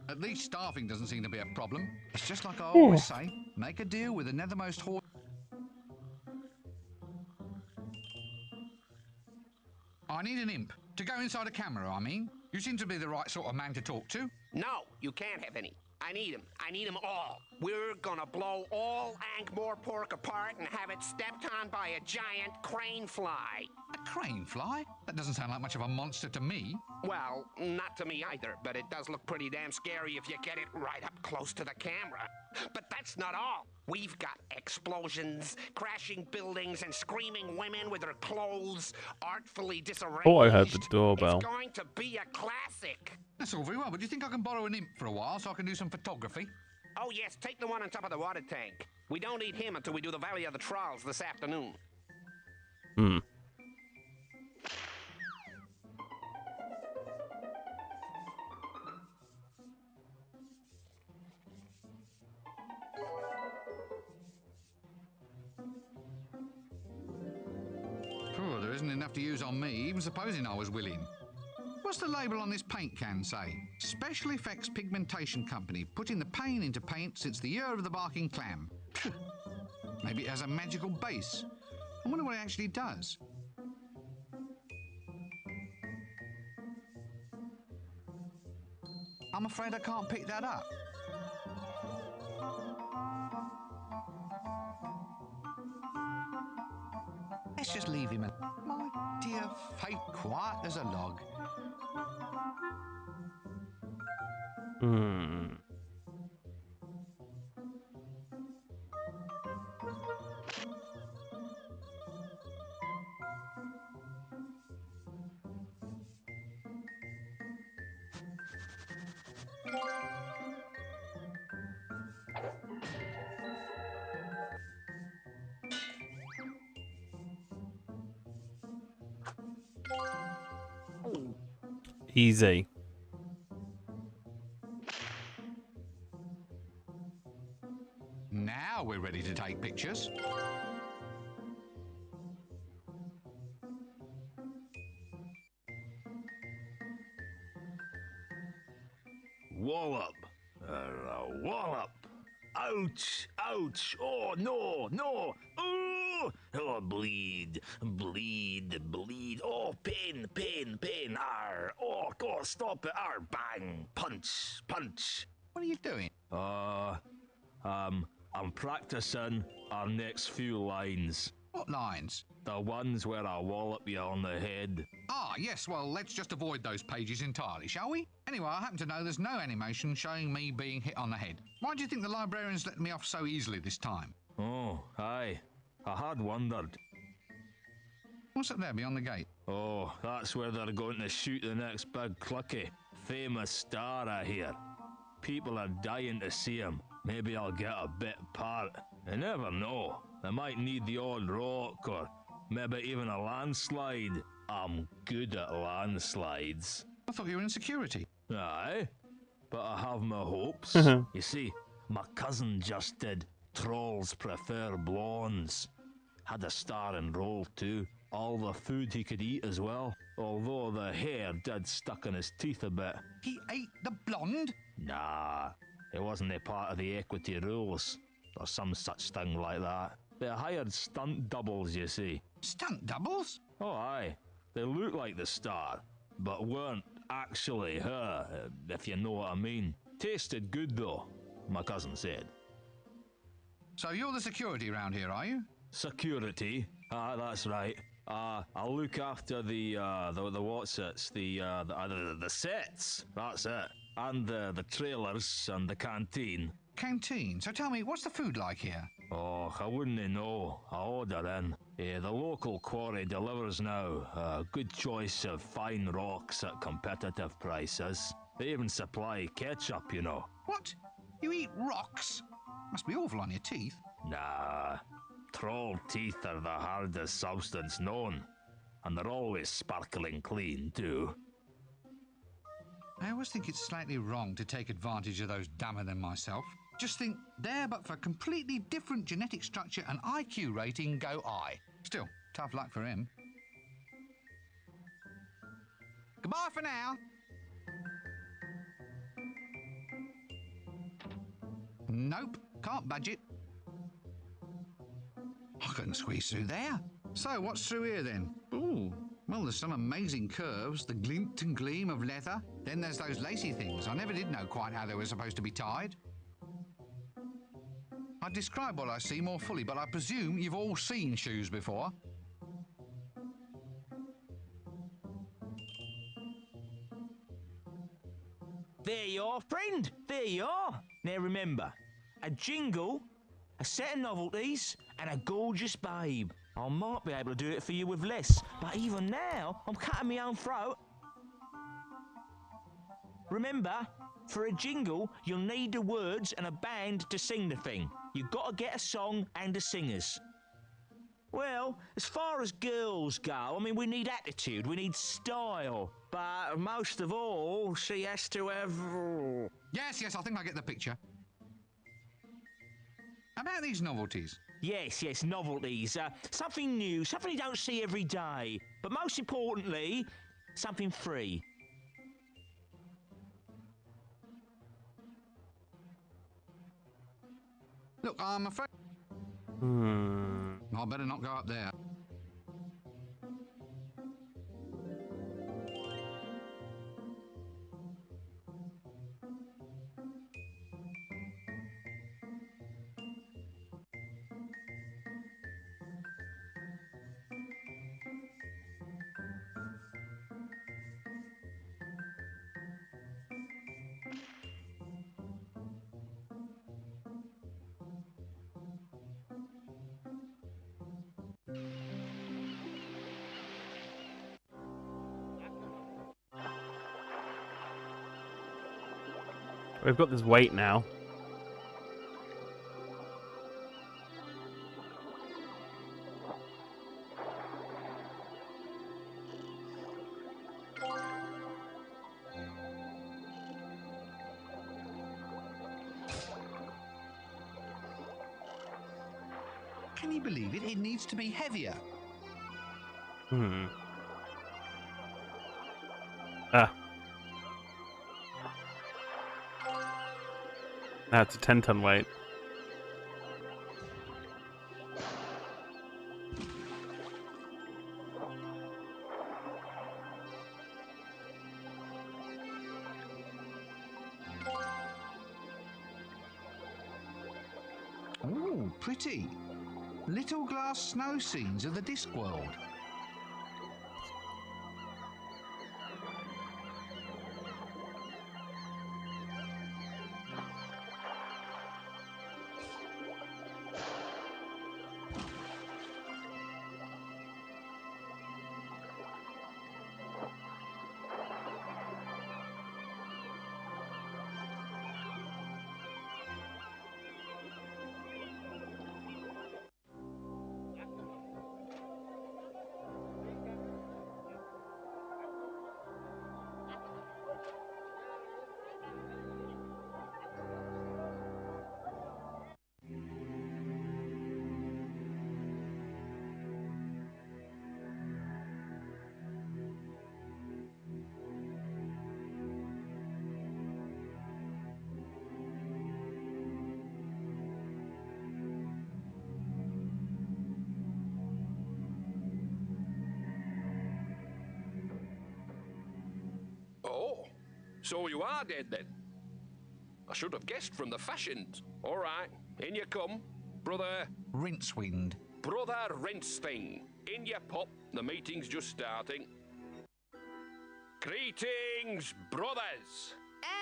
At least staffing doesn't seem to be a problem. It's just like I always say, make a deal with the nethermost horse. I need an imp. To go inside a camera, I mean. You seem to be the right sort of man to talk to. No, you can't have any. I need them. I need them all. We're gonna blow all Ankh-Morpork apart and have it stepped on by a giant crane fly. A crane fly? That doesn't sound like much of a monster to me. Well, not to me either, but it does look pretty damn scary if you get it right up close to the camera. But that's not all. We've got explosions, crashing buildings, and screaming women with their clothes artfully disarranged. Oh, I heard the doorbell. It's going to be a classic. That's all very well, but do you think I can borrow an imp for a while so I can do some photography? Oh, yes, take the one on top of the water tank. We don't need him until we do the Valley of the Trolls this afternoon. Hmm. Oh, there isn't enough to use on me, even supposing I was willing. What's the label on this paint can say? Special Effects Pigmentation Company, putting the pain into paint since the year of the barking clam. Maybe it has a magical base. I wonder what it actually does. I'm afraid I can't pick that up. Let's just leave him. My dear fate, quiet as a log. Hmm. Easy. Now we're ready to take pictures. Wallop. Wallop. Ouch. Ouch. Oh, no. No. Oh, oh, bleed. Bleed. Bleed. Oh, pain. Pain. Pain. Arr. Oh, God, stop it. Arr. Bang. Punch. Punch. What are you doing? I'm practicing our next few lines. What lines? The ones where I wallop you on the head. Ah, yes, well, let's just avoid those pages entirely, shall we? Anyway, I happen to know there's no animation showing me being hit on the head. Why do you think the librarians let me off so easily this time? Oh, aye. I had wondered. What's up there beyond the gate? Oh, that's where they're going to shoot the next big clicky. Famous star, I hear. People are dying to see him. Maybe I'll get a bit part. You never know. They might need the odd rock or maybe even a landslide. I'm good at landslides. I thought you were in security. Aye, but I have my hopes. You see, my cousin just did Trolls Prefer Blondes. Had a star in role too. all the food he could eat as well, although the hair did stuck in his teeth a bit. He ate the blonde? Nah, it wasn't a part of the equity rules, or some such thing like that. They hired stunt doubles, you see. Stunt doubles? Oh, aye. They looked like the star, but weren't actually her, if you know what I mean. Tasted good, though, my cousin said. So you're the security around here, are you? Security? Ah, that's right. I'll look after the what's-its, the sets, that's it. And the trailers and the canteen. Canteen? So tell me, what's the food like here? Oh, I wouldn't know. I order in. The local quarry delivers now. A good choice of fine rocks at competitive prices. They even supply ketchup, you know. What? You eat rocks? Must be awful on your teeth. Nah. Troll teeth are the hardest substance known. And they're always sparkling clean, too. I always think it's slightly wrong to take advantage of those dumber than myself. Just think, there but for completely different genetic structure and IQ rating go I. Still, tough luck for him. Goodbye for now. Nope, can't budget. I couldn't squeeze through there. So, what's through here then? Ooh, well, there's some amazing curves, the glint and gleam of leather. Then there's those lacy things. I never did know quite how they were supposed to be tied. I'd describe what I see more fully, but I presume you've all seen shoes before. There you are, friend. There you are. Now remember, a jingle, a set of novelties, and a gorgeous babe. I might be able to do it for you with less, but even now, I'm cutting my own throat. Remember, for a jingle, you'll need the words and a band to sing the thing. You've got to get a song and the singers. Well, as far as girls go, I mean, we need attitude, we need style. But most of all, she has to have... Yes, I think I get the picture. About these novelties. Yes, novelties. Something new, something you don't see every day. But most importantly, something free. Look, I'm afraid... I better not go up there. We've got this weight now. Can you believe it? It needs to be heavier. That's a 10-ton weight. Ooh, pretty. Little glass snow scenes of the Discworld. So you are dead then? I should have guessed from the fashions. All right, in you come, brother. Rincewind. Brother Rincething. In you pop. The meeting's just starting. Greetings, brothers.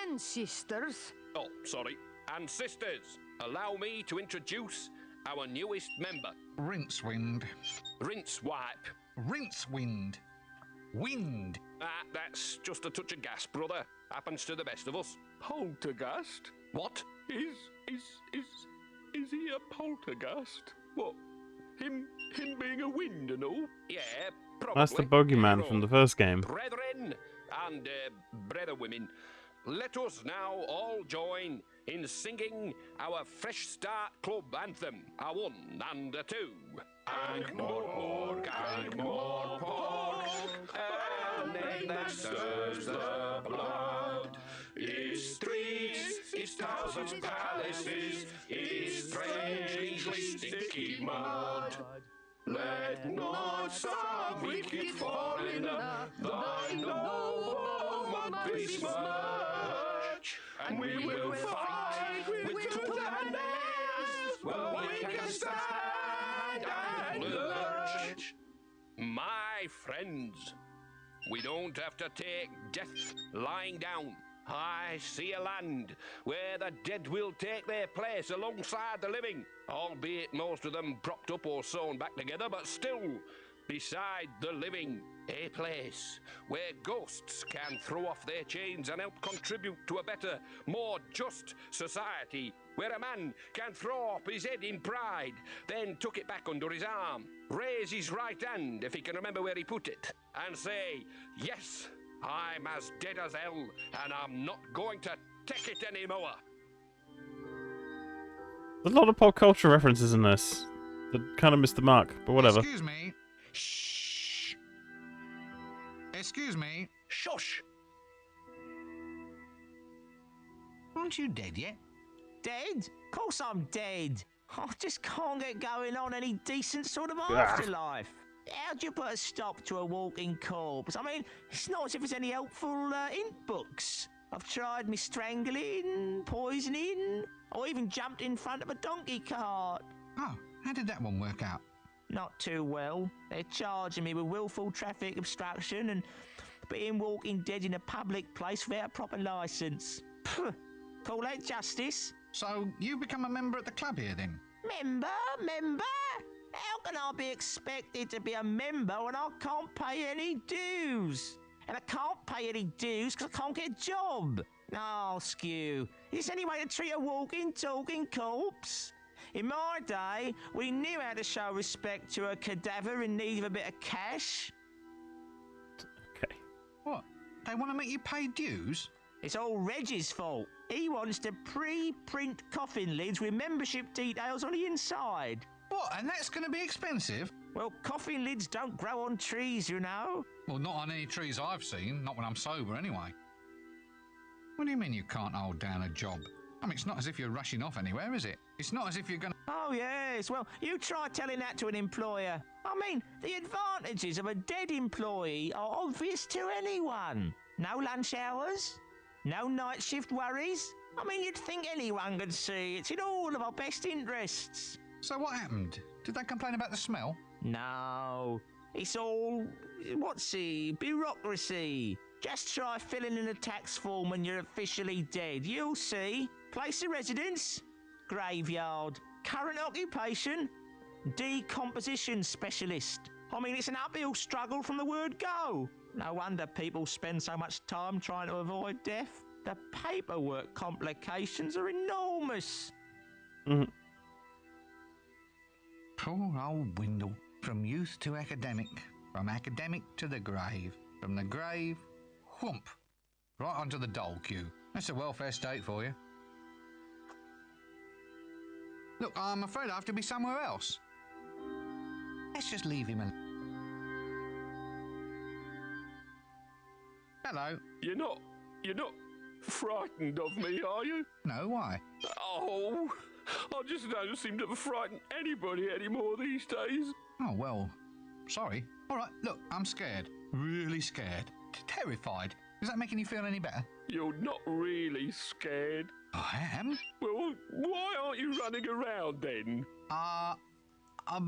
And sisters. Oh, sorry. And sisters. Allow me to introduce our newest member. Rincewind. Rincewipe. Rincewind. Wind. That's just a touch of gas, brother. Happens to the best of us. Poltergeist? What? Is he a poltergeist? What? Him being a wind and all? Yeah, probably. That's the bogeyman from the first game. Brethren and brother women, let us now all join in singing our Fresh Start Club anthem. A 1 and a 2. Ankh-Morpork, Ankh-Morpork, and then that stirs the blood. Its streets, its towers, its palaces, its strangely sticky mud. Let not some wicked foreigner thy noble mud besmirch, and we will fight with tooth and nails, well we can stand and lurch. My friends, we don't have to take death lying down. I see a land where the dead will take their place alongside the living, albeit most of them propped up or sewn back together, but still, beside the living, a place where ghosts can throw off their chains and help contribute to a better, more just society, where a man can throw up his head in pride, then tuck it back under his arm, raise his right hand if he can remember where he put it, and say, yes, I'm as dead as hell, and I'm not going to take it anymore. There's a lot of pop culture references in this that kind of missed the mark, but whatever. Excuse me. Shh. Excuse me. Shush. Aren't you dead yet? Dead? Of course I'm dead. I just can't get going on any decent sort of afterlife. How'd you put a stop to a walking corpse? I mean, it's not as if there's any helpful ink books. I've tried me strangling, poisoning, or even jumped in front of a donkey cart. Oh, how did that one work out? Not too well. They're charging me with willful traffic obstruction and being walking dead in a public place without a proper licence. Call that justice? So, you become a member at the club here then? Member? How can I be expected to be a member when I can't pay any dues? And I can't pay any dues because I can't get a job. Oh, skew. Is there any way to treat a walking, talking corpse? In my day, we knew how to show respect to a cadaver in need of a bit of cash. Okay. What? They want to make you pay dues? It's all Reggie's fault. He wants to pre-print coffin lids with membership details on the inside. What? And that's going to be expensive? Well, coffin lids don't grow on trees, you know. Well, not on any trees I've seen. Not when I'm sober, anyway. What do you mean you can't hold down a job? I mean, it's not as if you're rushing off anywhere, is it? It's not as if you're going to... Oh, yes. Well, you try telling that to an employer. I mean, the advantages of a dead employee are obvious to anyone. No lunch hours, no night shift worries. I mean, you'd think anyone could see it's in all of our best interests. So what happened? Did they complain about the smell? No. It's all... bureaucracy. Just try filling in a tax form when you're officially dead. You'll see. Place of residence? Graveyard. Current occupation? Decomposition specialist. I mean, it's an uphill struggle from the word go. No wonder people spend so much time trying to avoid death. The paperwork complications are enormous. Mm-hmm. Poor old Windle. From youth to academic. From academic to the grave. From the grave, whoomp. Right onto the dole queue. That's a welfare state for you. Look, I'm afraid I have to be somewhere else. Let's just leave him alone. Hello. You're not frightened of me, are you? No, why? Oh, I just don't seem to frighten anybody anymore these days. Oh, well, sorry. All right, look, I'm scared. Really scared. Terrified. Is that making you feel any better? You're not really scared. I am? Well, why aren't you running around then?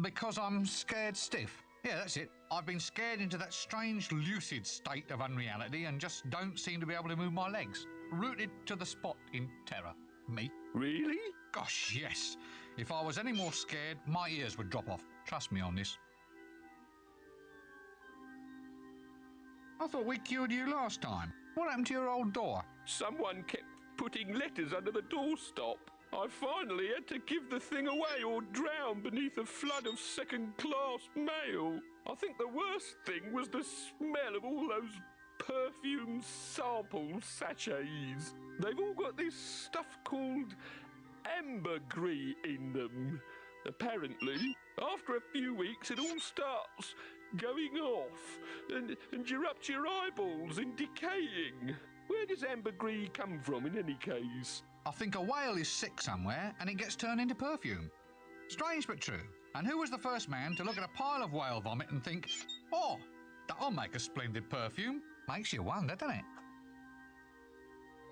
Because I'm scared stiff. Yeah, that's it. I've been scared into that strange lucid state of unreality and just don't seem to be able to move my legs. Rooted to the spot in terror. Me? Really? Gosh, yes. If I was any more scared, my ears would drop off. Trust me on this. I thought we cured you last time. What happened to your old door? Someone kept putting letters under the doorstop. I finally had to give the thing away or drown beneath a flood of second-class mail. I think the worst thing was the smell of all those perfume sample sachets. They've all got this stuff called ambergris in them. Apparently, after a few weeks, it all starts going off, and you up your eyeballs and decaying. Where does ambergris come from in any case? I think a whale is sick somewhere and it gets turned into perfume. Strange but true. And who was the first man to look at a pile of whale vomit and think, oh, that'll make a splendid perfume? Makes you wonder, doesn't it?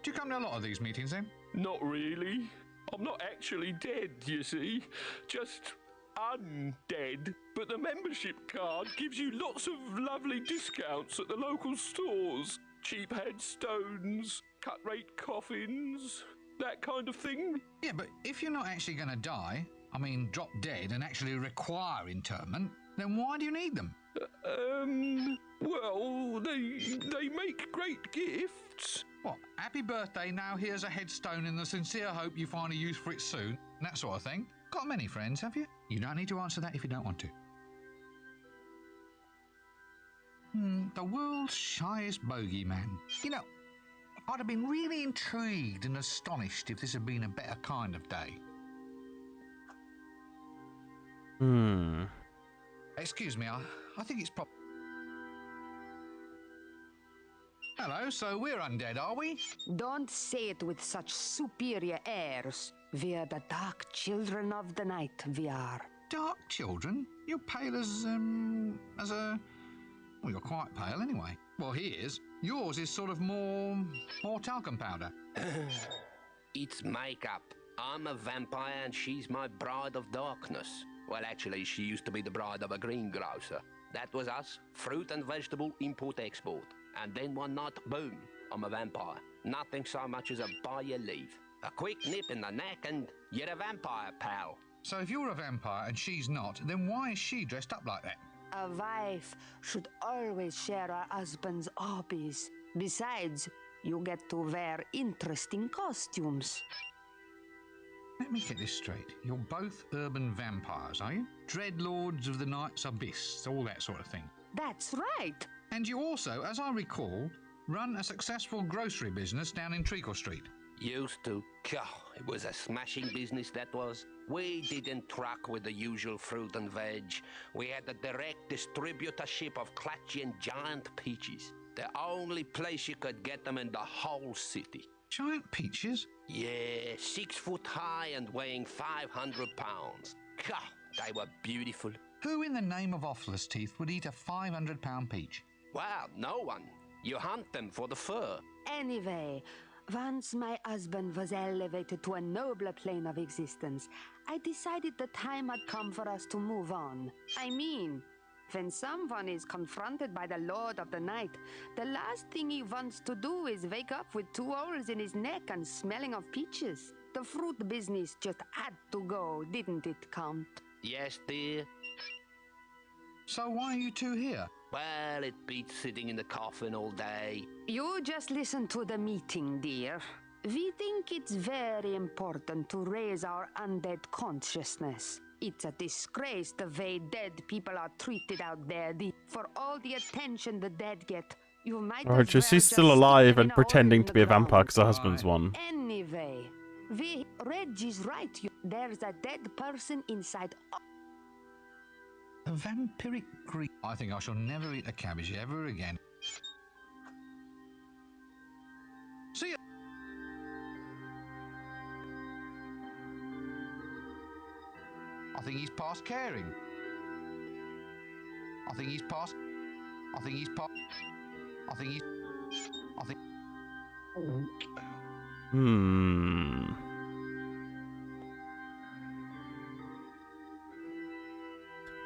Do you come to a lot of these meetings then? Not really. I'm not actually dead, you see. Just undead. But the membership card gives you lots of lovely discounts at the local stores. Cheap headstones, cut-rate coffins, that kind of thing. Yeah, but if you're not actually going to die, I mean drop dead and actually require interment, then why do you need them? Well, they make great gifts. What, happy birthday, now here's a headstone in the sincere hope you find a use for it soon, and that sort of thing. Got many friends, have you? You don't need to answer that if you don't want to. The world's shyest bogeyman. You know, I'd have been really intrigued and astonished if this had been a better kind of day. Excuse me, I think it's proper. Hello, so we're undead, are we? Don't say it with such superior airs. We're the dark children of the night, we are. Dark children? You're pale as a... Well, you're quite pale anyway. Well, he is. Yours is sort of more talcum powder. It's makeup. I'm a vampire and she's my bride of darkness. Well, actually, she used to be the bride of a greengrocer. That was us, fruit and vegetable import-export. And then one night, boom, I'm a vampire. Nothing so much as a by your leave. A quick nip in the neck and you're a vampire, pal. So if you're a vampire and she's not, then why is she dressed up like that? A wife should always share her husband's hobbies. Besides, you get to wear interesting costumes. Let me get this straight. You're both urban vampires, are you? Dreadlords of the night's abyss, all that sort of thing. That's right. And you also, as I recall, run a successful grocery business down in Treacle Street. Used to. It was a smashing business, that was. We didn't truck with the usual fruit and veg. We had a direct distributorship of clutchy and giant peaches. The only place you could get them in the whole city. Giant peaches? Yeah, 6 foot high and weighing 500 pounds. They were beautiful. Who in the name of Offless Teeth would eat a 500-pound peach? Well, no one. You hunt them for the fur. Anyway, once my husband was elevated to a nobler plane of existence, I decided the time had come for us to move on. I mean, when someone is confronted by the Lord of the Night, the last thing he wants to do is wake up with 2 holes in his neck and smelling of peaches. The fruit business just had to go, didn't it, Count? Yes, dear. So why are you two here? Well, it beats sitting in the coffin all day. You just listen to the meeting, dear. We think it's very important to raise our undead consciousness. It's a disgrace the way dead people are treated out there. For all the attention the dead get, you might Or just she's still alive and pretending to be a vampire because her husband's one. Anyway, Reggie's right. There's a dead person inside. A vampiric green. I think I shall never eat a cabbage ever again. See ya. I think he's past caring. I think he's I think.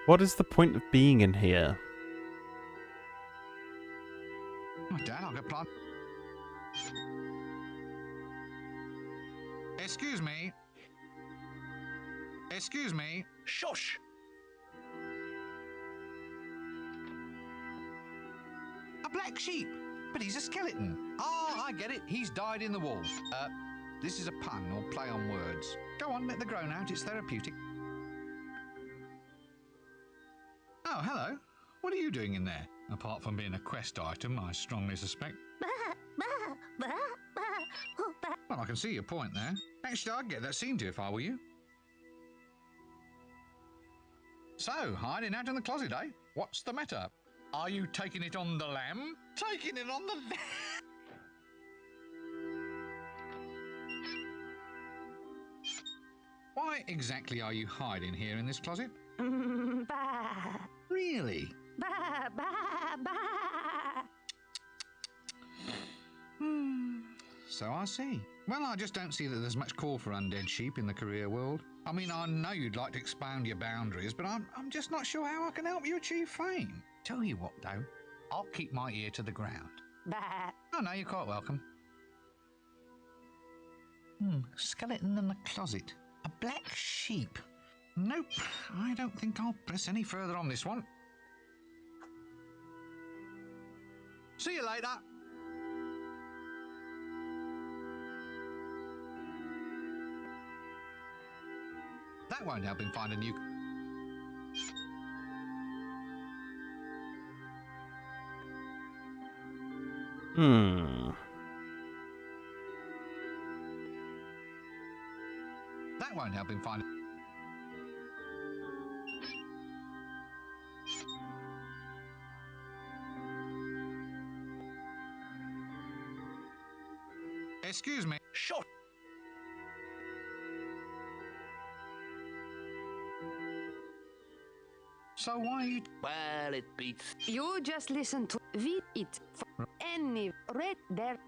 What is the point of being in here? Oh, Dad, I'll go plant. Excuse me. Excuse me. Shush! A black sheep. But he's a skeleton. Ah, I get it. He's died in the wall. This is a pun or play on words. Go on, let the groan out. It's therapeutic. Oh, hello. What are you doing in there? Apart from being a quest item, I strongly suspect. Well, I can see your point there. Actually, I'd get that seen to if I were you. So, hiding out in the closet, eh? What's the matter? Are you taking it on the lamb? Taking it on the lamb? Why exactly are you hiding here in this closet? Really? So I see. Well, I just don't see that there's much call for undead sheep in the career world. I mean, I know you'd like to expand your boundaries, but I'm just not sure how I can help you achieve fame. Tell you what, though, I'll keep my ear to the ground. Oh, no, you're quite welcome. Skeleton in the closet. A black sheep. Nope, I don't think I'll press any further on this one. See you later. That won't help him find a new... That won't help him find... Excuse me. Shut. So why are you... Well, it beats. You just listen to it for any red there.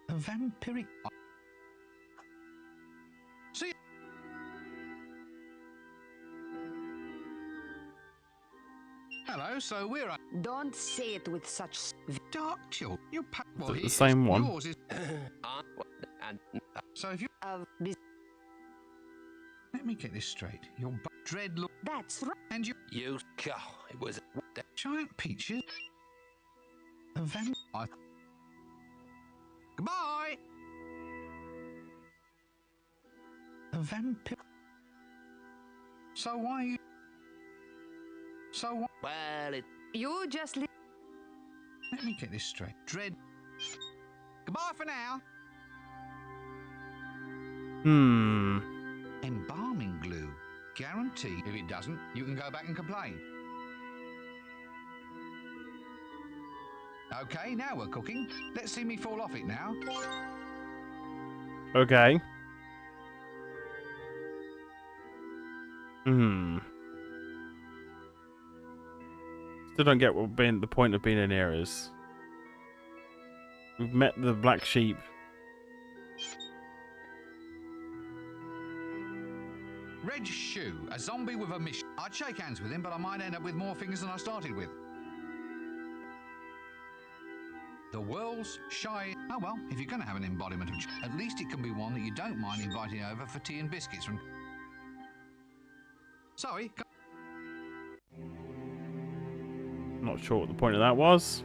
A vampiric... See... Hello, so we're... Don't say it with such Dark chill. You pack... Is it the same one? Yours is... So if you... Let me get this straight. Your dread look... That's right. And you... You... It was... Giant peaches... A vampire... Goodbye! A vampire... So why are you... So what? Well, it... You just Let me get this straight. Dread... Goodbye for now! Embalming glue. Guarantee. If it doesn't, you can go back and complain. Okay, now we're cooking. Let's see me fall off it now. Okay. Still don't get what the point of being in here is. We've met the black sheep. Red Shoe, a zombie with a mission. I'd shake hands with him, but I might end up with more fingers than I started with. The world's shy... Oh well, if you're going to have an embodiment of... At least it can be one that you don't mind inviting over for tea and biscuits from... Sorry. Not sure what the point of that was.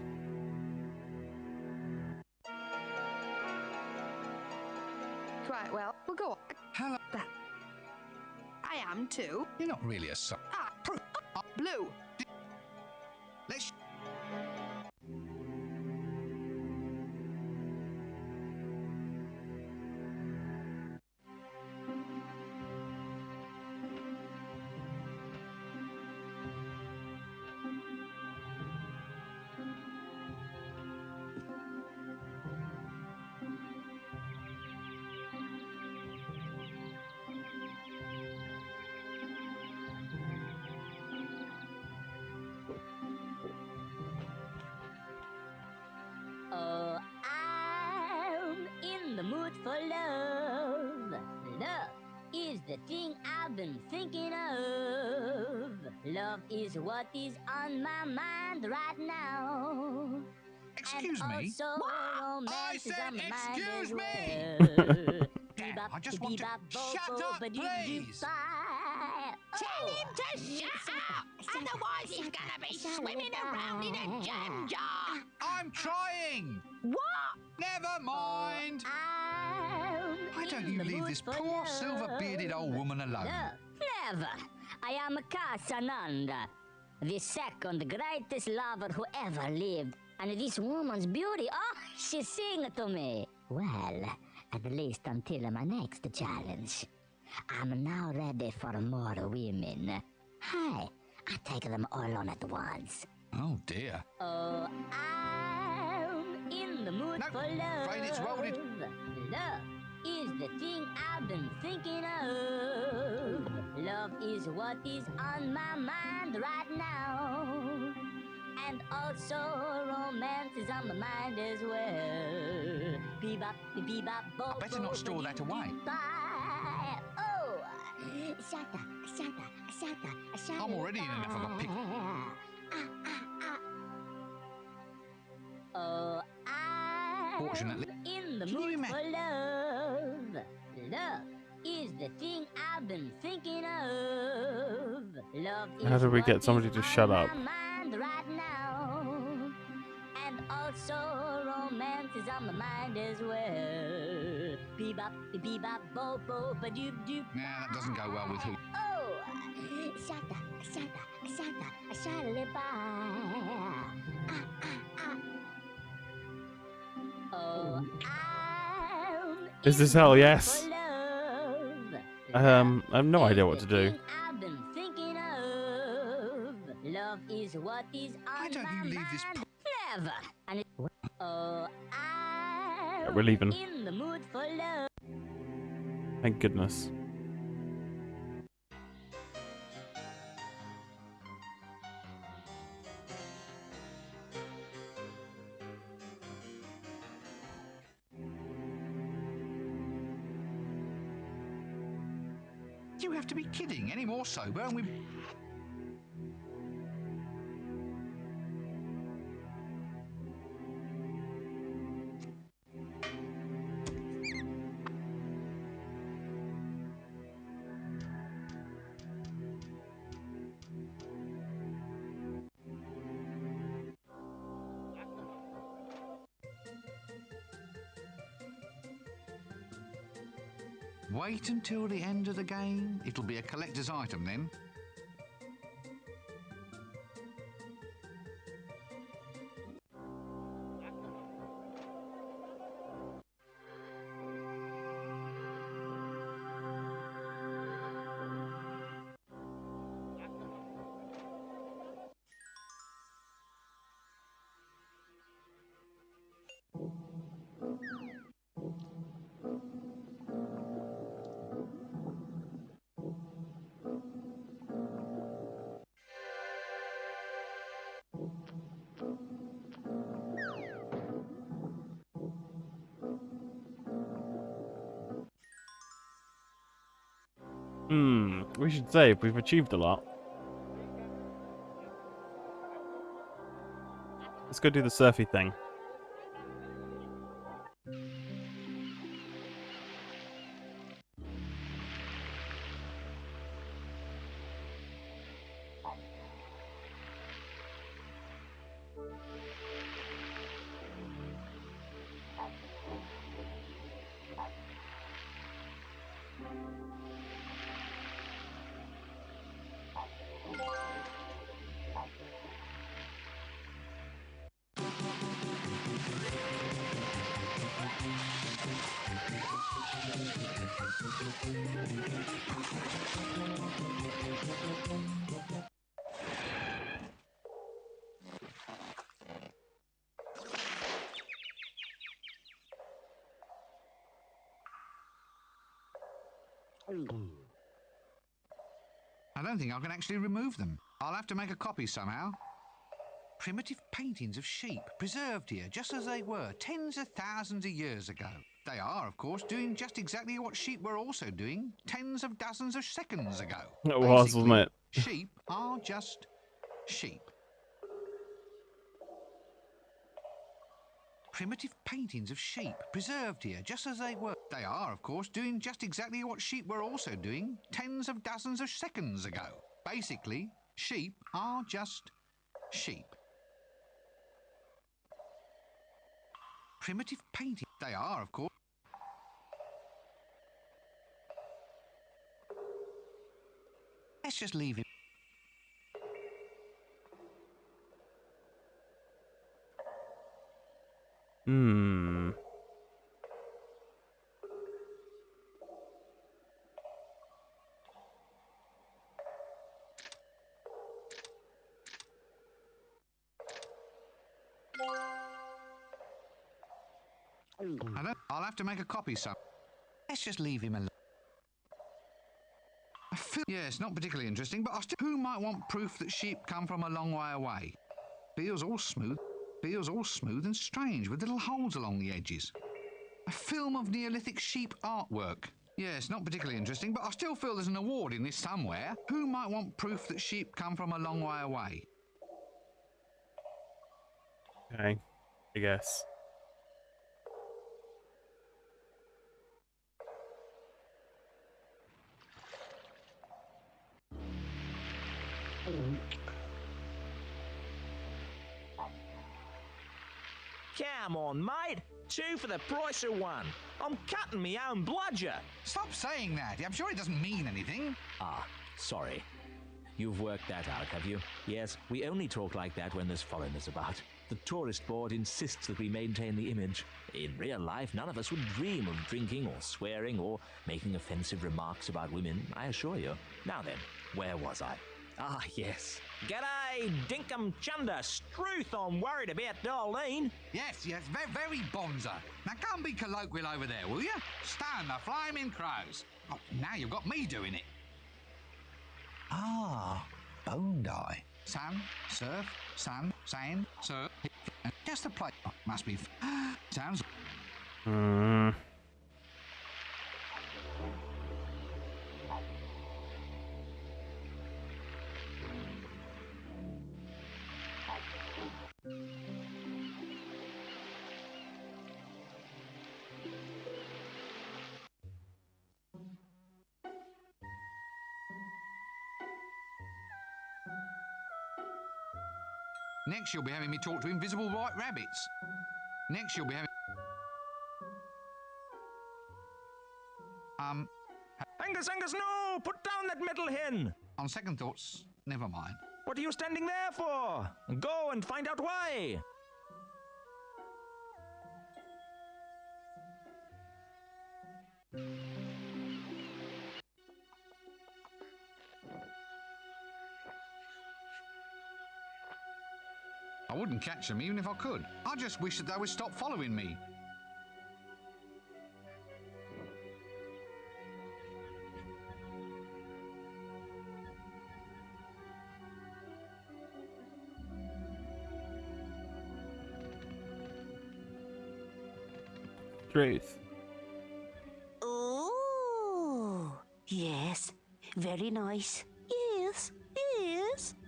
Right, well, we'll go on. Hello. I am too. You're not really a son. Blue. Let's... the mood for love. Love is the thing I've been thinking of. Love is what is on my mind right now. Excuse me? What? I said excuse me! Well. Damn, I just want to... Shut up, please! Tell him to shut up! Otherwise he's gonna be swimming around in a jam jar! I'm trying! What? Never mind! Why don't you leave this poor silver-bearded old woman alone? Never! I am Casananda, the second greatest lover who ever lived. And this woman's beauty, oh, she sing to me. Well, at least until my next challenge. I'm now ready for more women. Hey, I take them all on at once. Oh, dear. Oh, I'm in the mood for love. Afraid it's loaded. Love is the thing I've been thinking of. Love is what is on my mind right now. And also romance is on my mind as well. Bebop, bebop, bo, I better not store that away. Oh, shut I'm already in enough of a pickle. Oh, I'm Fortunately, in the can you mood imagine? for love. Love is the thing I've been thinking of. Love is How do we what get somebody is to on shut up? my mind right now. And also romance is on my mind as well. Bebop, bebop, bo, bo, ba doop doop. Nah, that doesn't go well with who. Oh, shut Oh, Is this hell? for Yes. love. I have no idea what to do. I've been thinking of. Love is what is on Why don't my you leave this mind. Never. And oh, I'm We're leaving. in the mood for love. Thank goodness. You have to be kidding. Any more sober and we... Wait until the end of the game. It'll be a collector's item then. We should save. We've achieved a lot. Let's go do the surfy thing. I don't think I can actually remove them. I'll have to make a copy somehow. Primitive paintings of sheep preserved here just as they were tens of thousands of years ago. They are, of course, doing just exactly what sheep were also doing tens of dozens of seconds ago. It was, wasn't it? Sheep are just sheep. Primitive paintings of sheep preserved here just as they were. They are, of course, doing just exactly what sheep were also doing tens of dozens of seconds ago. Basically, sheep are just sheep. Primitive painting. They are, of course. Let's just leave it. Hmm. I'll have to make a copy, so let's just leave him alone. Yes, not particularly interesting, but who might want proof that sheep come from a long way away? Feels all smooth and strange with little holes along the edges. A film of Neolithic sheep artwork. Yes, not particularly interesting, but I still feel there's an award in this somewhere. Who might want proof that sheep come from a long way away? Okay, I guess. Come on, mate. 2 for the price of 1. I'm cutting me own bludger. Stop saying that. I'm sure it doesn't mean anything. Ah, sorry. You've worked that out, have you? Yes, we only talk like that when there's foreigners about. The tourist board insists that we maintain the image. In real life, none of us would dream of drinking or swearing or making offensive remarks about women, I assure you. Now then, where was I? Ah, yes. G'day, Dinkum Chunder. Struth, I'm worried about Darlene. Yes, very bonza. Now go and be colloquial over there, will you? Stand the flaming crows. Oh, now you've got me doing it. Ah, Bondi. Sun, surf, sun, sand, surf. Just a place. Must be. Sounds. Next, you'll be having me talk to invisible white rabbits. Next, you'll be having... Angus, no! Put down that metal hen! On second thoughts, never mind. What are you standing there for? Go and find out why! I wouldn't catch them even if I could. I just wish that they would stop following me. Truth. Oh, yes. Very nice. Yes.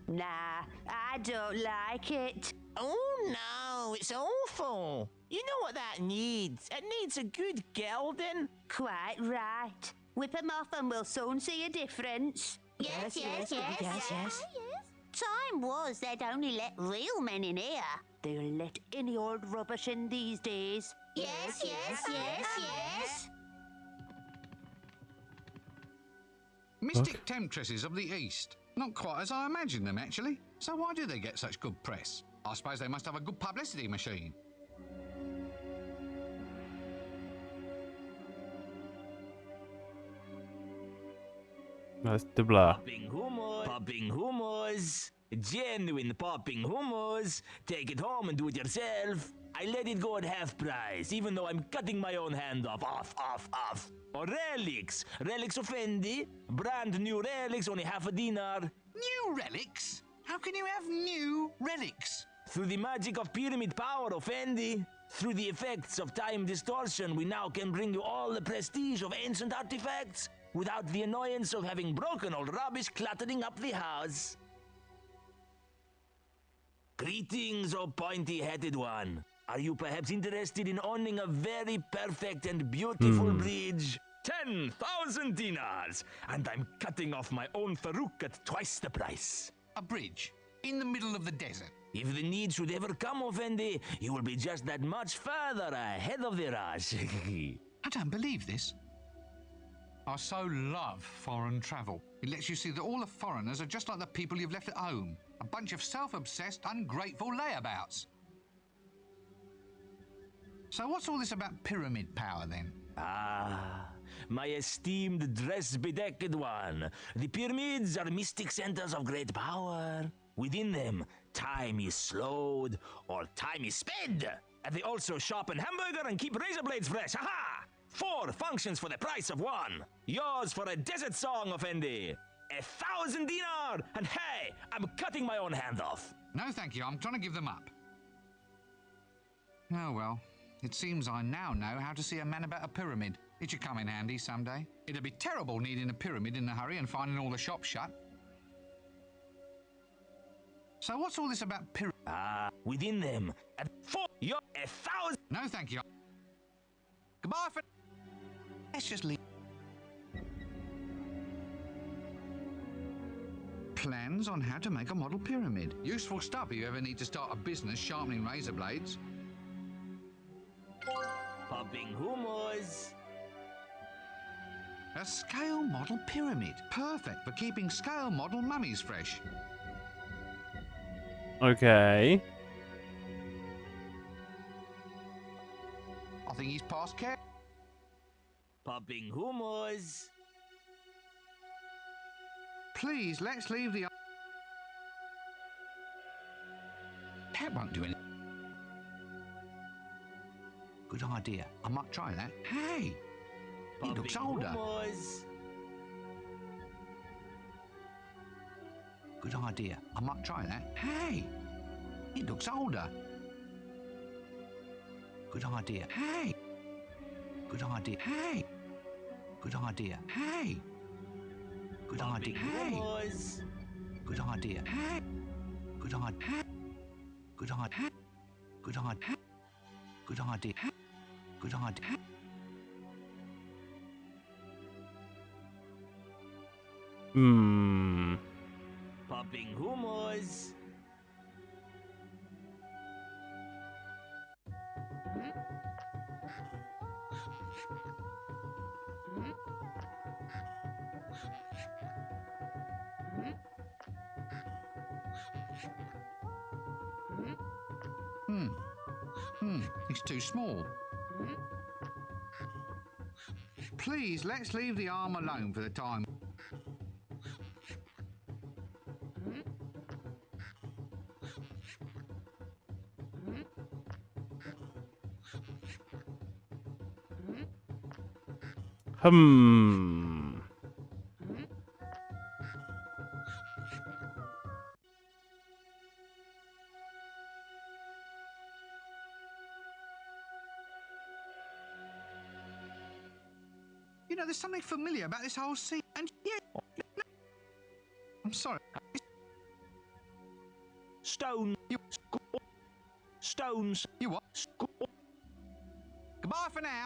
Nah, I don't like it. Oh no, it's awful. You know what that needs? It needs a good gelding. Quite right. Whip 'em off and we'll soon see a difference. Yes. Time was they'd only let real men in here. They'll let any old rubbish in these days. Yes. Mystic temptresses of the East. Not quite as I imagined them, actually. So why do they get such good press? I suppose they must have a good publicity machine. That's the blah. Popping hummus. Genuine popping hummus. Take it home and do it yourself. I let it go at half price, even though I'm cutting my own hand off. Off. Or relics. Relics of Fendi. Brand new relics, only half a dinar. New relics? How can you have new relics? Through the magic of pyramid power, Effendi. Through the effects of time distortion, we now can bring you all the prestige of ancient artifacts without the annoyance of having broken old rubbish cluttering up the house. Greetings, O pointy-headed one. Are you perhaps interested in owning a very perfect and beautiful bridge? 10,000 dinars, and I'm cutting off my own Farouk at twice the price. A bridge? In the middle of the desert? If the need should ever come, Effendi, you will be just that much further ahead of the rush. I don't believe this. I so love foreign travel. It lets you see that all the foreigners are just like the people you've left at home. A bunch of self-obsessed, ungrateful layabouts. So what's all this about pyramid power, then? Ah, my esteemed dress-bedecked one. The pyramids are mystic centers of great power. Within them, time is slowed or time is sped. And they also sharpen hamburger and keep razor blades fresh. Aha! 4 functions for the price of 1. Yours for a desert song, Effendi. 1,000 dinar! And hey, I'm cutting my own hand off. No, thank you. I'm trying to give them up. Oh, well. It seems I now know how to see a man about a pyramid. It should come in handy someday. It'd be terrible needing a pyramid in a hurry and finding all the shops shut. So what's all this about pyramid? Ah, within them, at 4, you're 1,000. No, thank you. Goodbye for... Let's just leave. Plans on how to make a model pyramid. Useful stuff if you ever need to start a business sharpening razor blades. Popping hummus. A scale model pyramid. Perfect for keeping scale model mummies fresh. Okay. I think he's past care. Popping hummus. Please, let's leave the... That won't do anything. Good idea. I might try that. Hey! He looks older. Hummus. Good idea. I might try that. Hey! He looks older. Good idea. Hey! Good idea. Hey! Good idea. Hey! Good idea. Hey! Hummus. Good idea. Hey! Good idea. Good idea. Good idea. Good idea. Good idea. Popping hummus. It's too small. Please, let's leave the arm alone for the time. You know, there's something familiar about this whole scene. And yeah, I'm sorry. Stone. Stones. You what? Goodbye for now.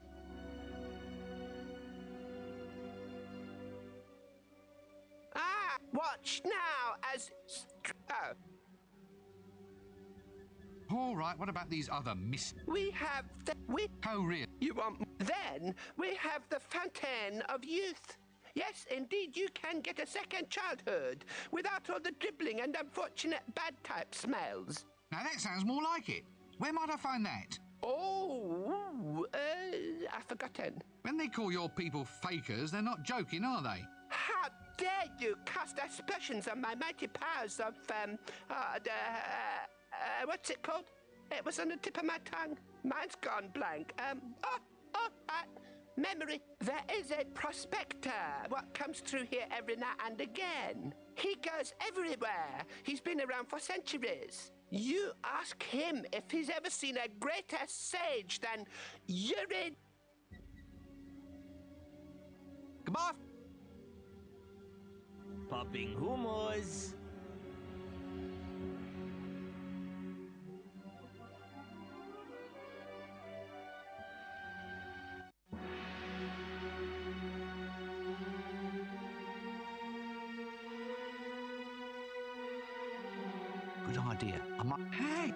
Ah, watch now as... Oh. All right, what about these other miss... We have the... Oh, really? You want... Then we have the fountain of youth. Yes, indeed, you can get a second childhood without all the dribbling and unfortunate bad type smells. Now that sounds more like it. Where might I find that? Oh, I've forgotten. When they call your people fakers, they're not joking, are they? How dare you cast aspersions on my mighty powers of, what's it called? It was on the tip of my tongue. Mine's gone blank. Memory. There is a prospector what comes through here every now and again. He goes everywhere. He's been around for centuries. You ask him if he's ever seen a greater sage than Yuri. Goodbye. Popping hummus. Good idea. I might. Hey!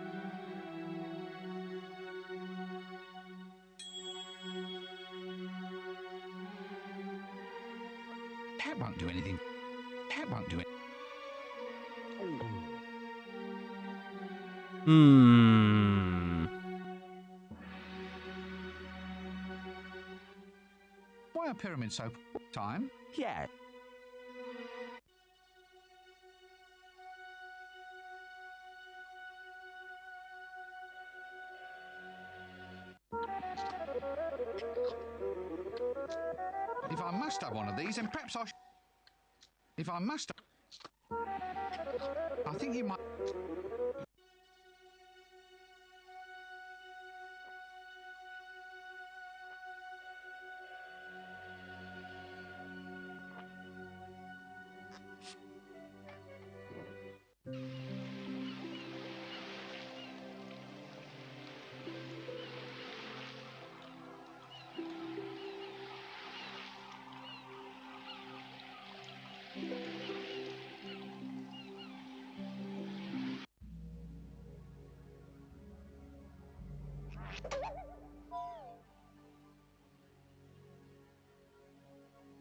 That won't do anything. That won't do it. Why a pyramid so time? Yeah. If I must have one of these, then perhaps I should. If I must have. I think you might.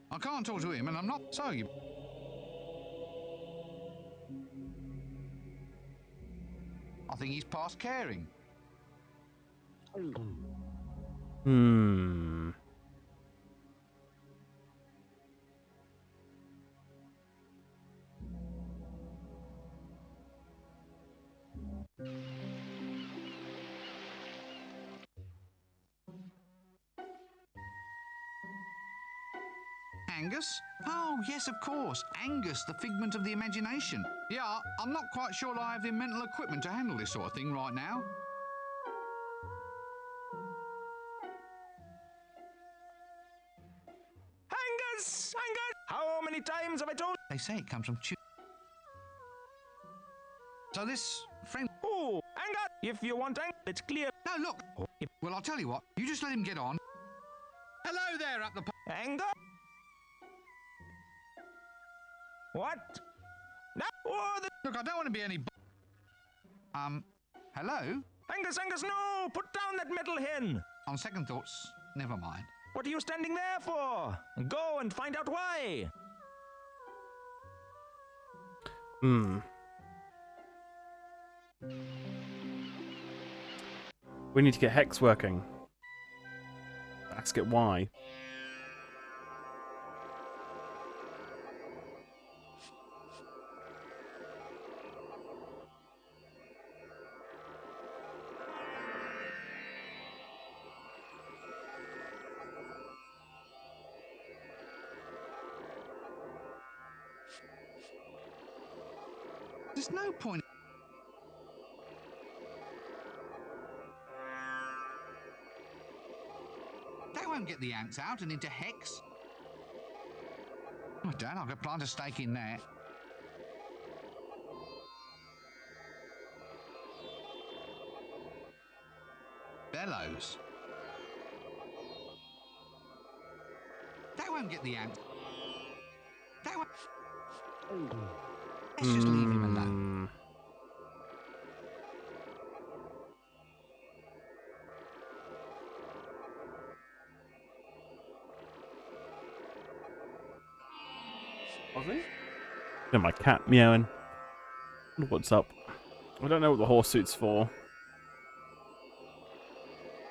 I can't talk to him, and I'm not. So you. I think he's past caring. Angus? Oh, yes, of course. Angus, the figment of the imagination. Yeah, I'm not quite sure I have the mental equipment to handle this sort of thing right now. Angus! Angus! How many times have I told? They say it comes from So this friend... Oh, Angus! If you want Angus, it's clear. No, look! Well, I'll tell you what. You just let him get on. Hello there up the... Angus! What? No! Oh, Look, I don't want to be any... hello? Angus, Angus, no! Put down that metal hen! On second thoughts, never mind. What are you standing there for? Go and find out why! We need to get Hex working. Ask it why. There's no point. They won't get the ants out and into Hex. Oh, Dan, I've got to plant a stake in there. Bellows. They won't get the ants. They won't... Let's just leave him alone. Was he? Yeah, my cat meowing. What's up? I don't know what the horse suit's for.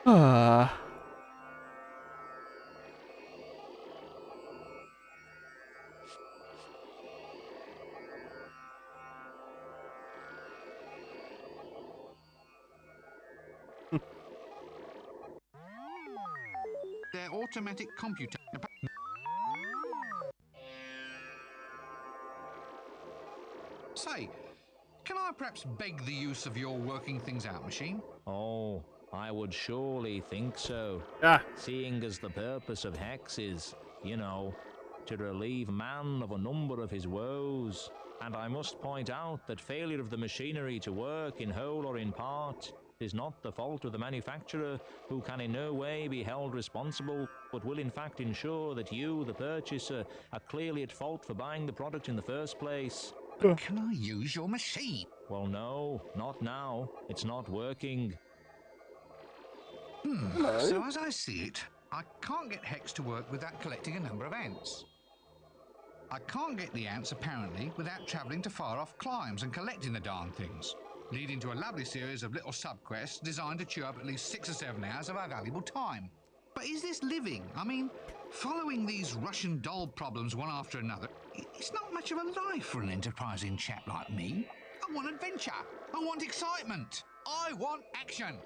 Ah. Their automatic computer. Say, can I perhaps beg the use of your working things out machine? Oh, I would surely think so. Seeing as the purpose of Hex is, you know, to relieve man of a number of his woes. And I must point out that failure of the machinery to work in whole or in part is not the fault of the manufacturer, who can in no way be held responsible, but will in fact ensure that you, the purchaser, are clearly at fault for buying the product in the first place. But can I use your machine? Well, no, not now. It's not working. So as I see it, I can't get Hex to work without collecting a number of ants. I can't get the ants, apparently, without travelling to far-off climes and collecting the darn things, leading to a lovely series of little sub-quests designed to chew up at least 6 or 7 hours of our valuable time. But is this living? I mean, following these Russian doll problems one after another, it's not much of a life for an enterprising chap like me. I want adventure. I want excitement. I want action.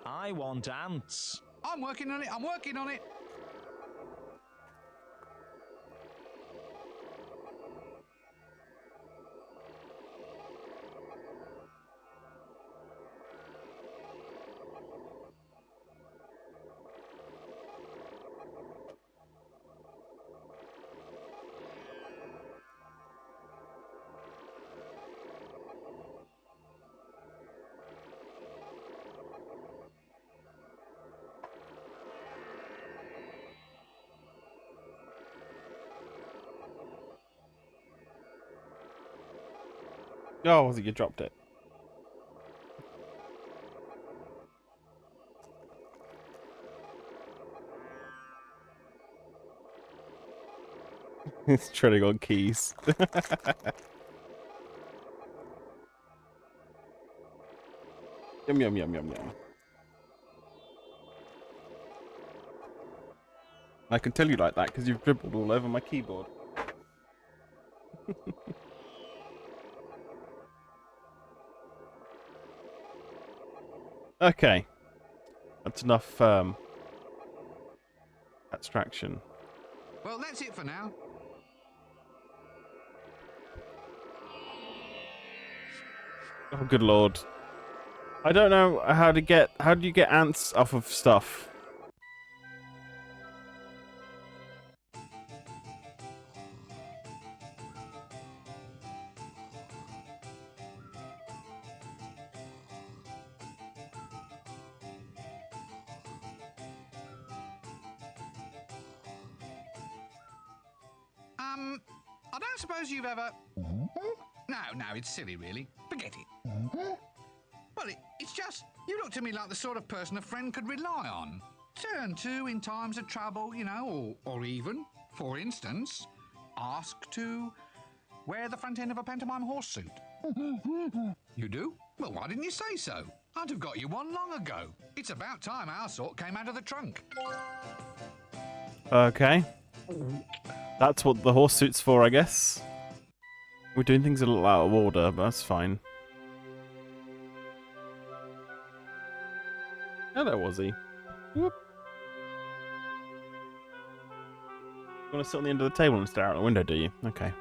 I want ants. I'm working on it. I'm working on it. Oh, was it you dropped it? It's treading on keys. Yum yum yum yum yum. I can tell you like that because you've dribbled all over my keyboard. Okay, that's enough abstraction. Well, that's it for now. Oh, good lord! I don't know how to get. How do you get ants off of stuff? I don't suppose you've ever... No, it's silly, really. Forget it. Well, it's just, you look to me like the sort of person a friend could rely on. Turn to in times of trouble, you know, or even, for instance, ask to wear the front end of a pantomime horse suit. You do? Well, why didn't you say so? I'd have got you one long ago. It's about time our sort came out of the trunk. Okay. That's what the horse suit's for, I guess. We're doing things a little out of order, but that's fine. Hello, Ozzy. Whoop. You want to sit on the end of the table and stare out the window, do you? Okay.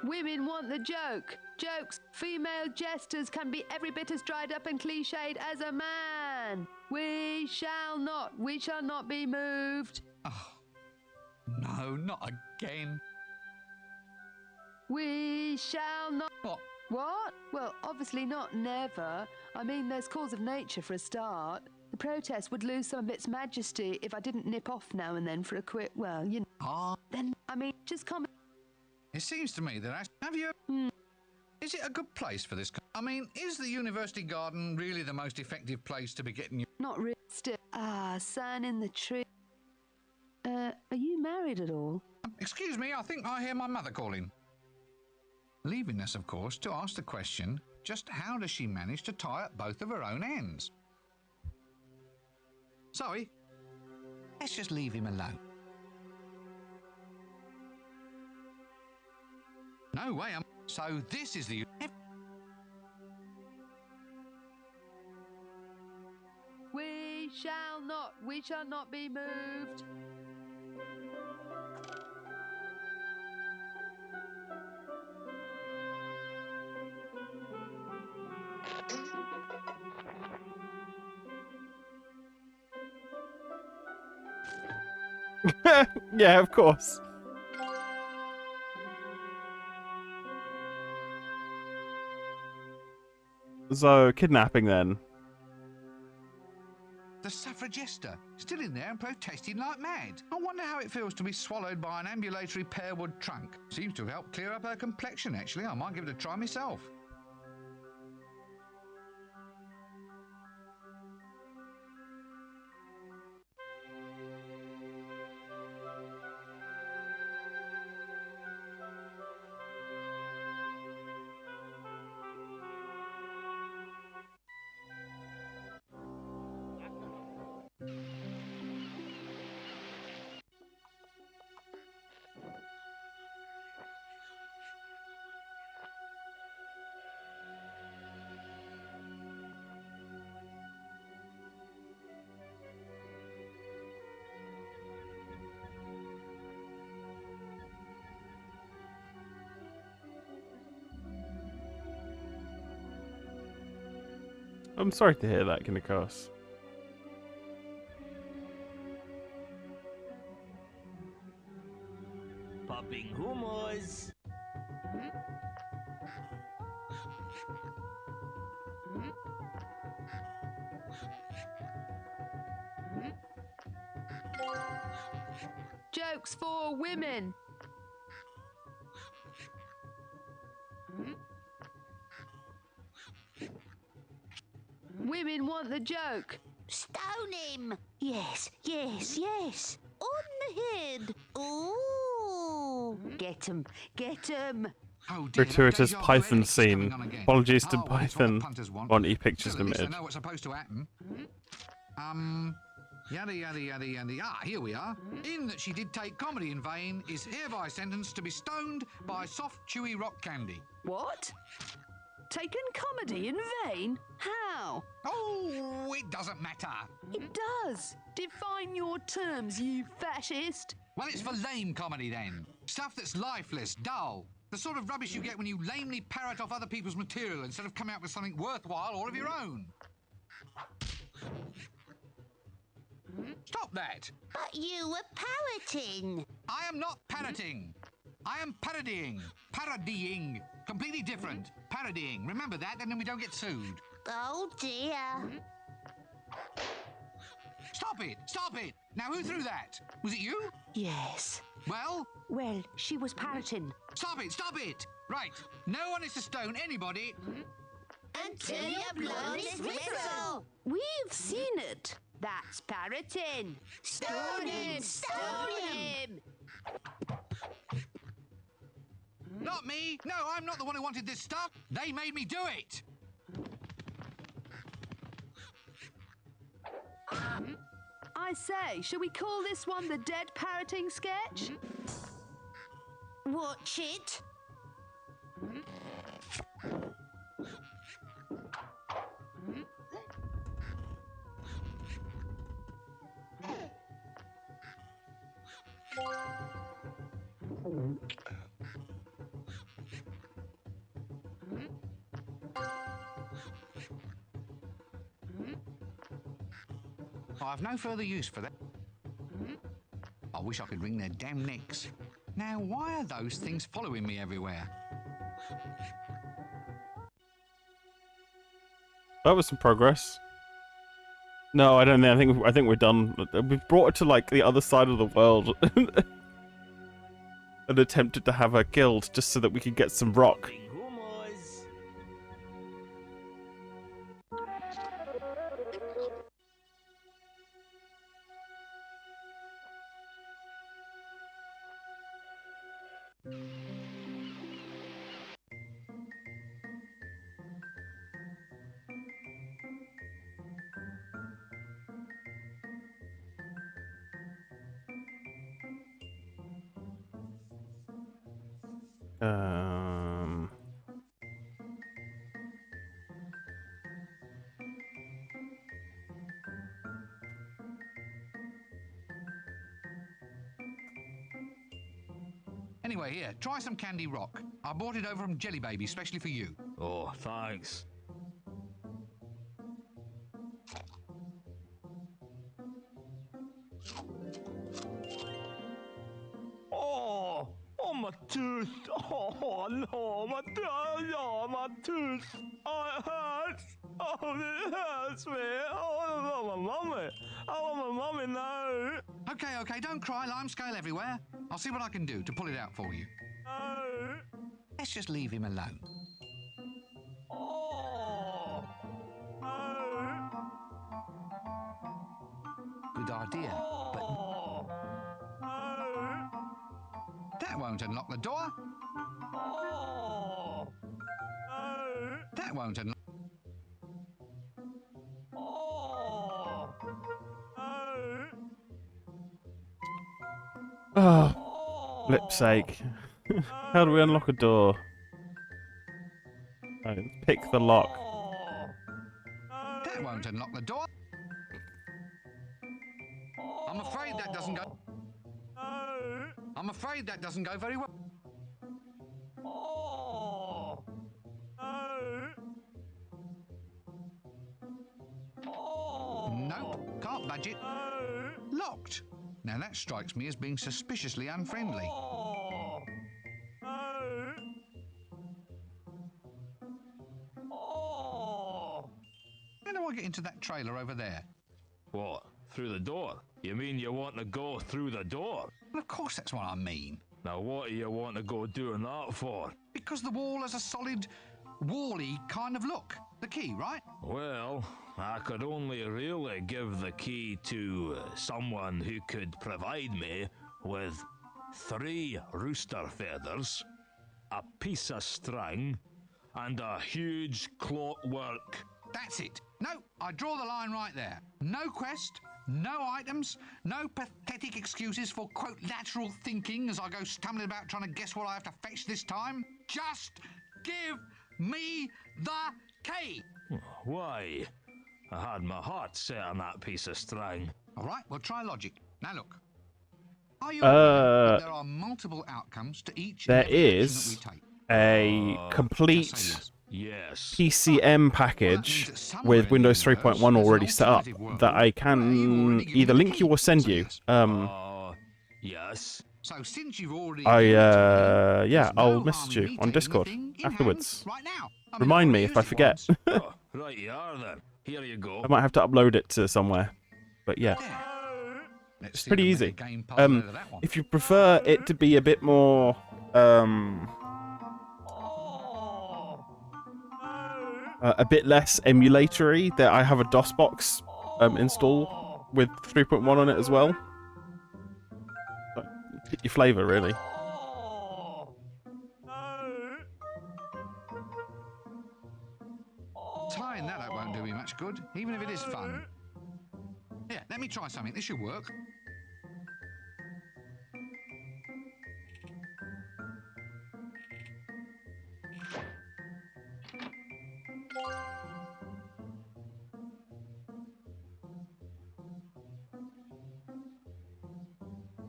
Women want the joke. Jokes, female jesters can be every bit as dried up and cliched as a man. We shall not be moved. Oh, no, not again. We shall not. What? What? Well, obviously not never. I mean, there's cause of nature for a start. The protest would lose some of its majesty if I didn't nip off now and then for a quick, well, you know. Then, I mean, just come. It seems to me that have you... Is it a good place for this? I mean, is the university garden really the most effective place to be getting you... Not really. Still. Sun in the tree. Are you married at all? Excuse me, I think I hear my mother calling. Leaving us, of course, to ask the question, just how does she manage to tie up both of her own ends? Sorry. Let's just leave him alone. No way, so this is the... We shall not. We shall not be moved. Yeah, of course. So, kidnapping then. The suffragista, still in there and protesting like mad. I wonder how it feels to be swallowed by an ambulatory pearwood trunk. Seems to have helped clear up her complexion, actually. I might give it a try myself. I'm sorry to hear that, Kinnikos. Popping hummus. Jokes for women. Women want the joke. Stone him! Yes, yes, yes! On the head! Ooh! Get 'em! Get 'em! Oh dear, Gratuitous that deja vu Python edit's coming scene. on again. Apologies to Oh, well, it's what the Python punters want. on ePictures Still, at least they Limited. know what's supposed to happen. Yada yada yada yada. Ah, here we are. In that she did take comedy in vain is hereby sentenced to be stoned by soft, chewy rock candy. What? Taken comedy in vain? How? Oh, it doesn't matter. It does. Define your terms, you fascist. Well, it's for lame comedy then. Stuff that's lifeless, dull. The sort of rubbish you get when you lamely parrot off other people's material instead of coming up with something worthwhile or of your own. Stop that! But you were parroting. I am not parroting. I am parodying. Parodying. Completely different. Parodying. Remember that, and then we don't get sued. Oh dear. Stop it! Stop it! Now who threw that? Was it you? Yes. Well? Well, she was parroting. Stop it! Stop it! Right. No one is to stone anybody. Until you blow this whistle. We've seen it. That's parroting. Stone him! Stone him! Not me. No, I'm not the one who wanted this stuff. They made me do it. I say, shall we call this one the dead parroting sketch? Watch it. I've no further use for that. I wish I could wring their damn necks. Now, why are those things following me everywhere? That was some progress. No, I don't think. I think we're done. We've brought her to like the other side of the world and attempted to have her killed just so that we could get some rock. Anyway, here, try some Candy Rock. I bought it over from Jelly Baby, especially for you. Oh, thanks. Oh, my tooth. Oh, no, my tooth. Oh, my tooth. Oh, it hurts. Oh, it hurts me. Oh, my mummy. Oh, my mummy now. Okay, don't cry. Lime scale everywhere. I'll see what I can do to pull it out for you. No. Let's just leave him alone. Oh. No. Good idea, but Oh. No. that won't unlock the door. Oh. No. That won't unlock. Oh. No. Oh, flip's sake. How do we unlock a door? Right, pick the lock. That won't unlock the door. I'm afraid that doesn't go. I'm afraid that doesn't go very well. Oh. No. Oh. Nope, can't budge it. No. Locked. Now that strikes me as being suspiciously unfriendly. Oh. No. Oh. How do I get into that trailer over there? What? Through the door? You mean you want to go through the door? Well, of course that's what I mean. Now what do you want to go doing that for? Because the wall has a solid, wall-y kind of look. The key, right? Well, I could only really give the key to someone who could provide me with 3 rooster feathers, a piece of string, and a huge clockwork. That's it. No, I draw the line right there. No quest, no items, no pathetic excuses for, quote, lateral thinking as I go stumbling about trying to guess what I have to fetch this time. Just give me the key. Why? I had my heart set on that piece of string. All right, we'll try logic. Now look. Are you aware that there are multiple outcomes to each There and every action is that we take? a complete Yes. PCM package with Windows 3.1 already set up that I can either link you or send you. Yes. So since you've already Yeah, I'll message you on Discord afterwards. right now. Remind me if I forget. Oh, right you are then. Here you go. I might have to upload it to somewhere. But yeah. It's pretty easy. If you prefer it to be a bit more a bit less emulatory, that I have a DOSBox install with 3.1 on it as well. But pick your flavor, really. Tying that up won't do me much good, even if it is fun. Yeah, let me try something. This should work.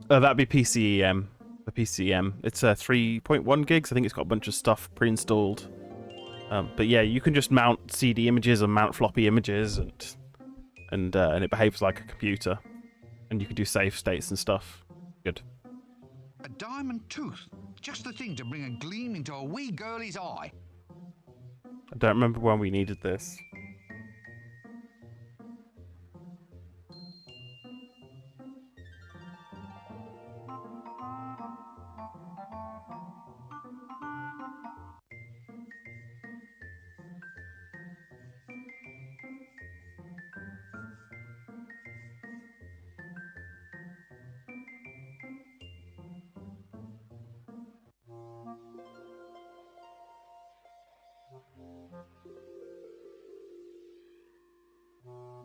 That'd be PCEM. The PCM. It's 3.1 gigs. I think it's got a bunch of stuff pre-installed. But yeah, you can just mount CD images and mount floppy images, and it behaves like a computer. And you can do save states and stuff. Good. A diamond tooth. Just the thing to bring a gleam into a wee girlie's eye. I don't remember when we needed this.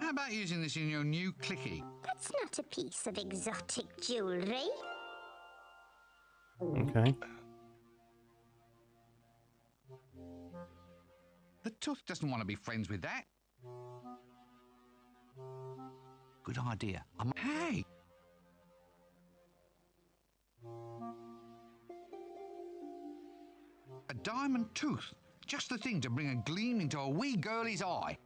How about using this in your new clicky? That's not a piece of exotic jewelry. Okay. The tooth doesn't want to be friends with that. Good idea. Hey! A diamond tooth. Just the thing to bring a gleam into a wee girlie's eye.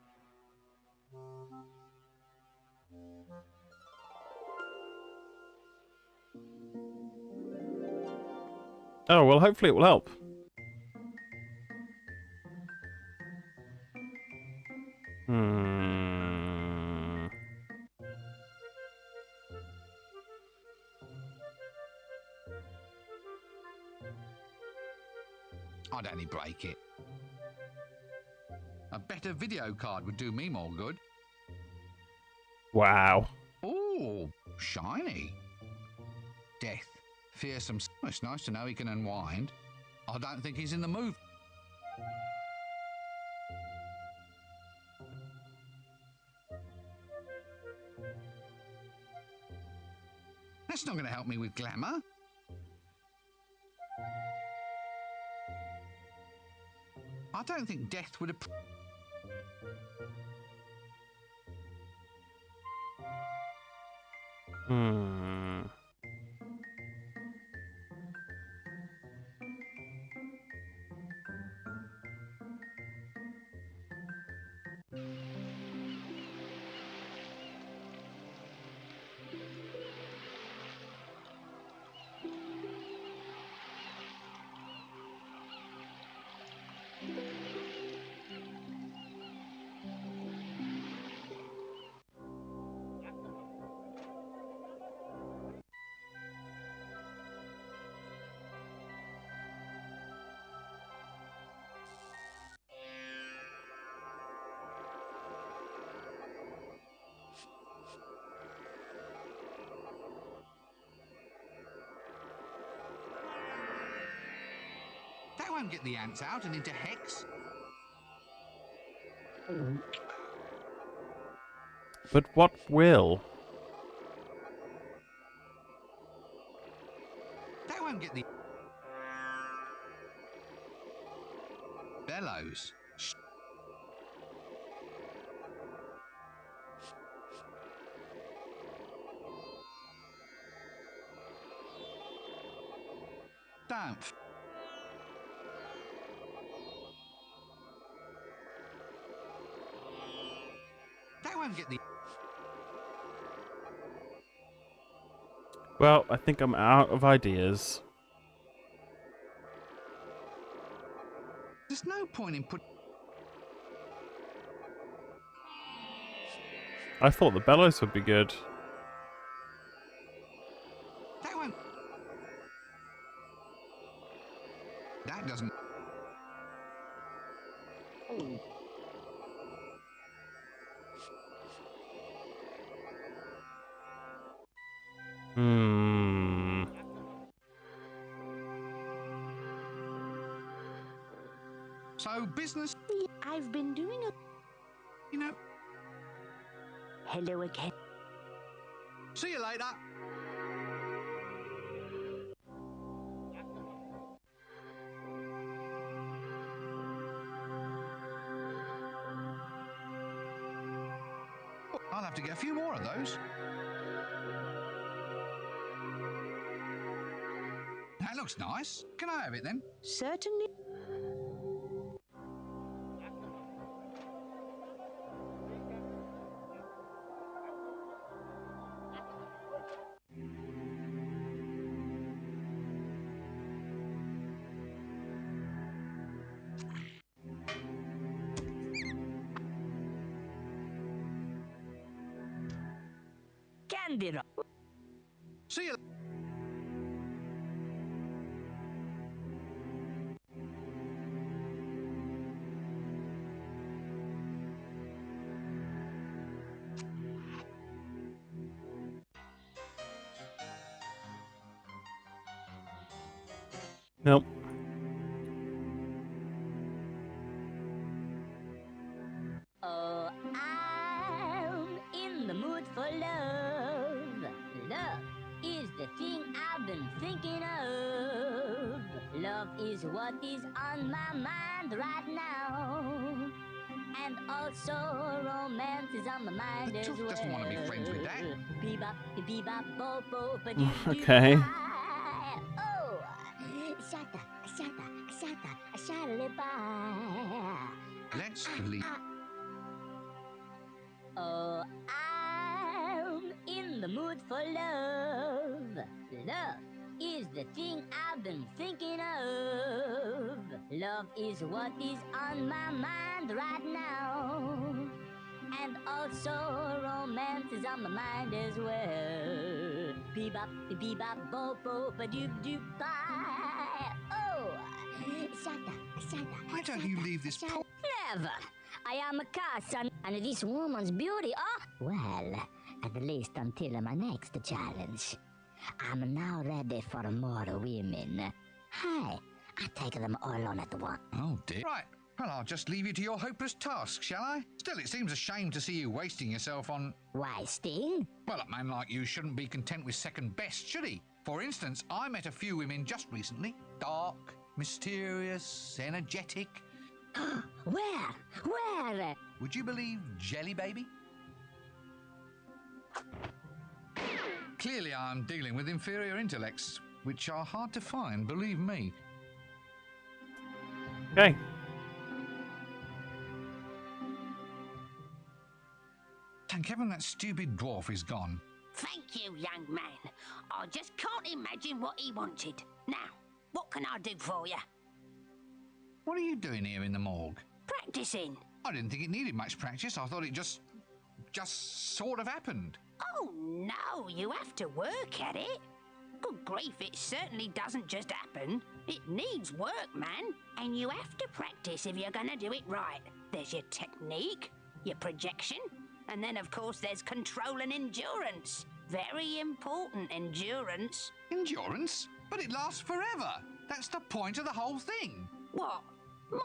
Oh, well, hopefully it will help. I'd only break it. A better video card would do me more good. Wow. Oh, shiny. Death. Fearsome. It's nice to know he can unwind. I don't think he's in the mood. That's not going to help me with glamour. I don't think Death would have... That won't get the ants out and into Hex. But what will? That won't get the... Bellows. Don't. That won't get the... Well, I think I'm out of ideas. There's no point in put... I thought the bellows would be good. That won't... That doesn't... So, business... I've been doing a... You know... Hello again. See you later. I'll have to get a few more of those. That looks nice. Can I have it then? Certainly. Candy. See you. Nope. Oh, I'm in the mood for love. Love is the thing I've been thinking of. Love is what is on my mind right now. And also romance is on my mind The as tooth well. doesn't want to be friends with that. Bebop, bebop, bo, bo, ba-dee-doo. Okay. Oh, shata, shata, shata, shall by. Let's leave. Oh, I'm in the mood for love. Love is the thing I've been thinking of. Love is what is on my mind right now. And also romance is on my mind as well. Bebop, bebop, bo, bo, ba, doop, doop, bye. Oh, shut up. Why don't you leave this po- Never. I am a cousin, and this woman's beauty, oh, well, at least until my next challenge. I'm now ready for more women. Hey, I take them all on at once. Oh dear. Right. Well, I'll just leave you to your hopeless task, shall I? Still, it seems a shame to see you wasting yourself on... Wasting? Well, a man like you shouldn't be content with second best, should he? For instance, I met a few women just recently. Dark, mysterious, energetic. Where? Would you believe Jelly Baby? Clearly, I'm dealing with inferior intellects, which are hard to find, believe me. Okay. Thank heaven that stupid dwarf is gone. Thank you, young man. I just can't imagine what he wanted. Now, what can I do for you? What are you doing here in the morgue? Practicing. I didn't think it needed much practice. I thought it just sort of happened. Oh, no, you have to work at it. Good grief, it certainly doesn't just happen. It needs work, man. And you have to practice if you're going to do it right. There's your technique, your projection, and then, of course, there's control and endurance. Very important endurance. Endurance? But it lasts forever. That's the point of the whole thing. What?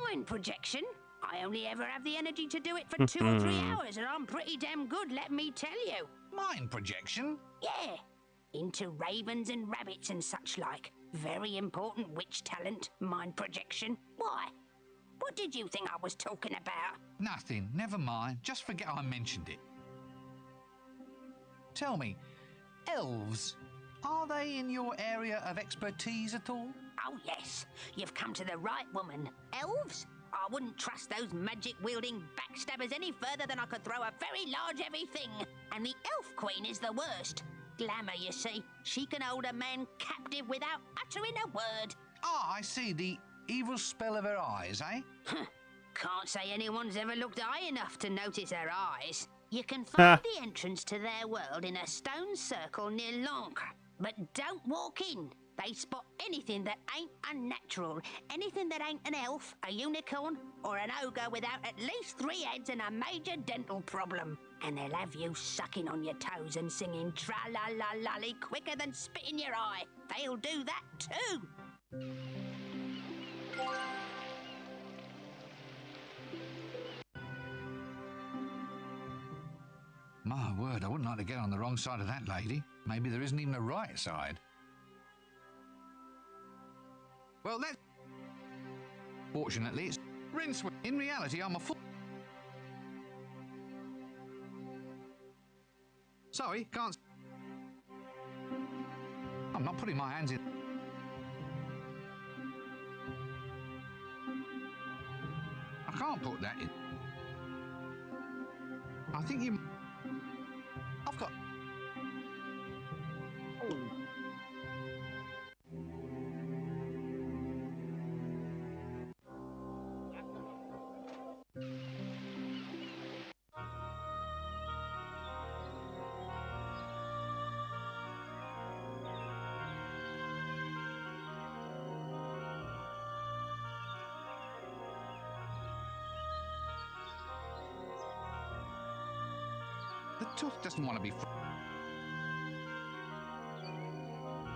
Mind projection? I only ever have the energy to do it for 2 or 3 hours, and I'm pretty damn good, let me tell you. Mind projection? Yeah. Into ravens and rabbits and such like. Very important witch talent, mind projection. Why? What did you think I was talking about? Nothing. Never mind. Just forget I mentioned it. Tell me, elves, are they in your area of expertise at all? Oh, yes. You've come to the right woman. Elves? I wouldn't trust those magic-wielding backstabbers any further than I could throw a very large heavy thing. And the elf queen is the worst. Glamour, you see. She can hold a man captive without uttering a word. Ah, I see. The evil spell of her eyes, eh? Can't say anyone's ever looked high enough to notice her eyes. You can find the entrance to their world in a stone circle near Lancre. But don't walk in. They spot anything that ain't unnatural. Anything that ain't an elf, a unicorn, or an ogre without at least 3 heads and a major dental problem. And they'll have you sucking on your toes and singing tra-la-la-lolly quicker than spit in your eye. They'll do that too. My word, I wouldn't like to get on the wrong side of that lady. Maybe there isn't even a right side. Well, let's... Fortunately, it's Rincewind. In reality, I'm a fool. Sorry, can't... I'm not putting my hands in... I can't put that in. I think you... I've got... The tooth doesn't want to be...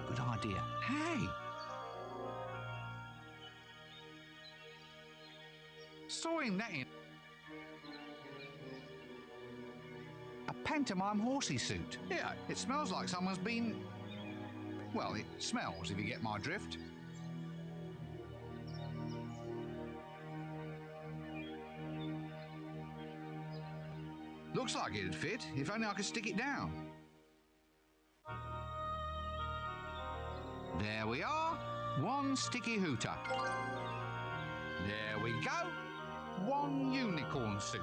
Good idea. Hey! Sawing that in... A pantomime horsey suit. Yeah, it smells like someone's been... Well, it smells, if you get my drift. Looks like it'd fit, if only I could stick it down. There we are. One sticky hooter. There we go. One unicorn suit.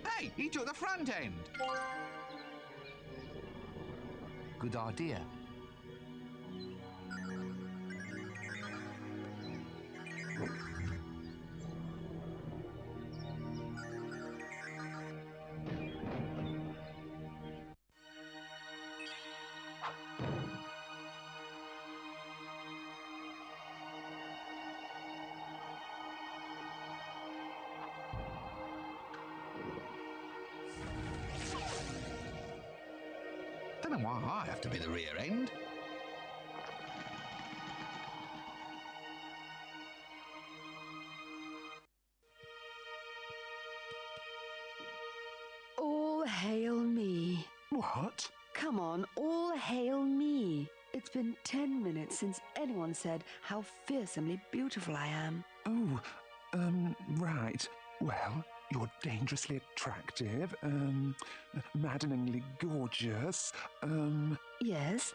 Hey, he took the front end. Good idea. Don't know why I have to be the rear end. All hail me. What? Come on, all hail me. It's been 10 minutes since anyone said how fearsomely beautiful I am. Oh, right. Well, you're dangerously attractive, maddeningly gorgeous, Yes?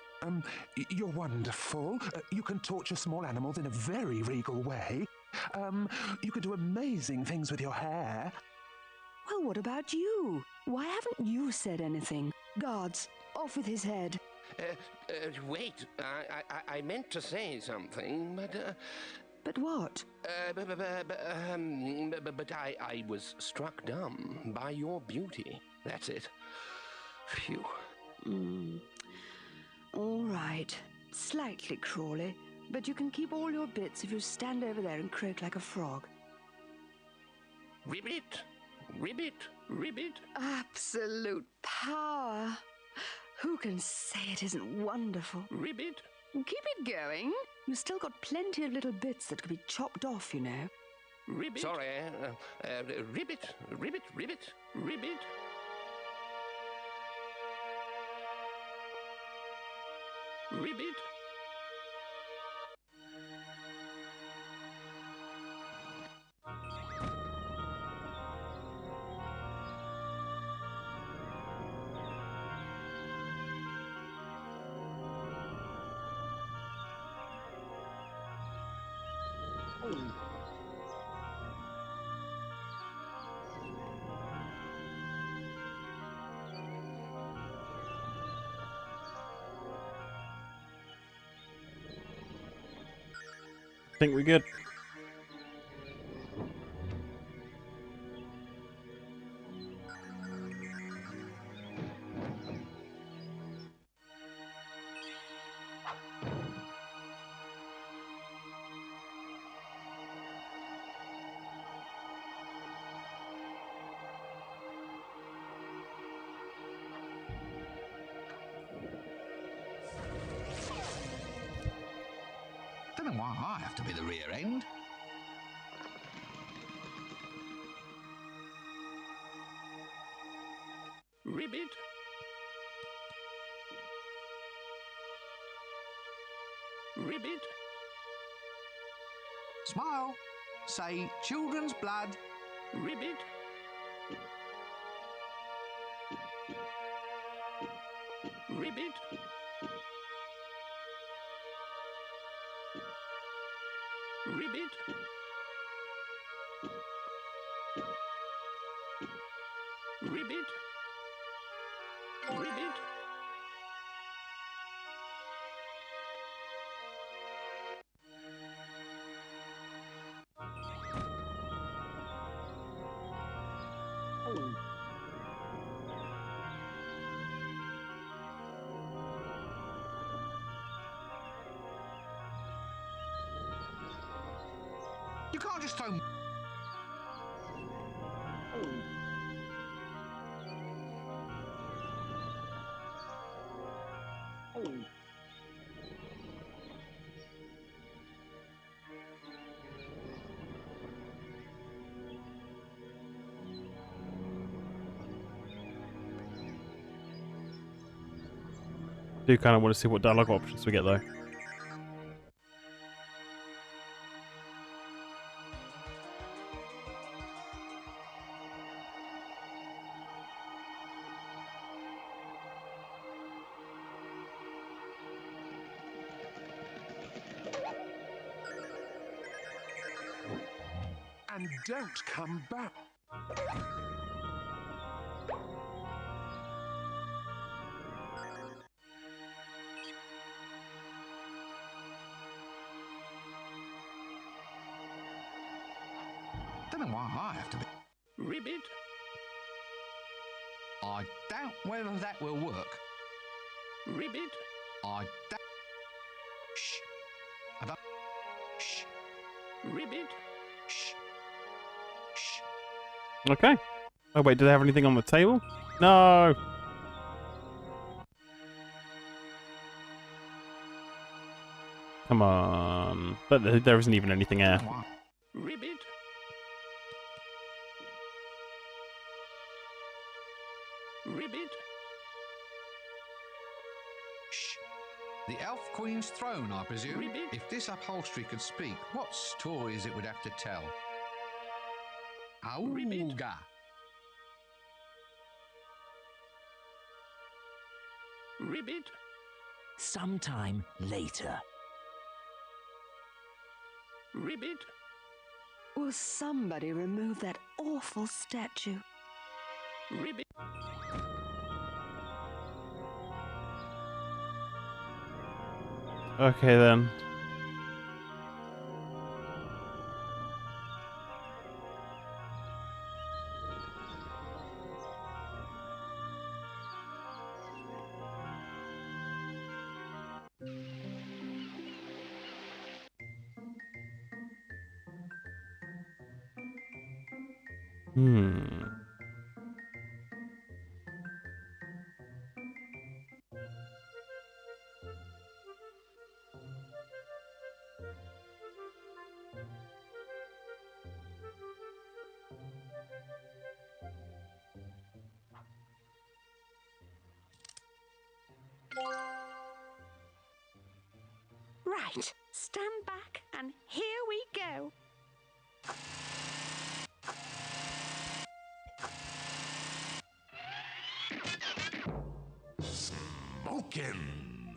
You're wonderful. You can torture small animals in a very regal way. You can do amazing things with your hair. Well, what about you? Why haven't you said anything? Guards, off with his head. Wait, I meant to say something, but... But what? But I was struck dumb by your beauty. That's it. Phew. All right. Slightly crawly, but you can keep all your bits if you stand over there and croak like a frog. Ribbit! Ribbit! Ribbit! Absolute power! Who can say it isn't wonderful? Ribbit! Keep it going. You've still got plenty of little bits that could be chopped off, you know. Ribbit! Sorry, ribbit! Ribbit! Ribbit! Ribbit! Ribbit! I think we're good. Don't know why I have to be the rear end. Ribbit! Ribbit! Smile. Say children's blood. Ribbit! Ribbit! Ribbit! Ribbit! Ribbit! You can't just throw... Do kind of want to see what dialogue options we get though. and don't come back. Don't know why I have to be. Ribbit. I doubt whether that will work. Ribbit. I doubt. Shh. I don't. Shh. Ribbit. Shh. Shh. Okay. Oh wait, do they have anything on the table? No. Come on. But there isn't even anything there. Ribbit. Ribbit. Shh. The Elf Queen's throne, I presume. Ribbit. If this upholstery could speak, what stories it would have to tell? Auga. Ribbit. Sometime later. Ribbit. Will somebody remove that awful statue? Ribbit. Okay then. Right, stand back and here we go. Smokin'.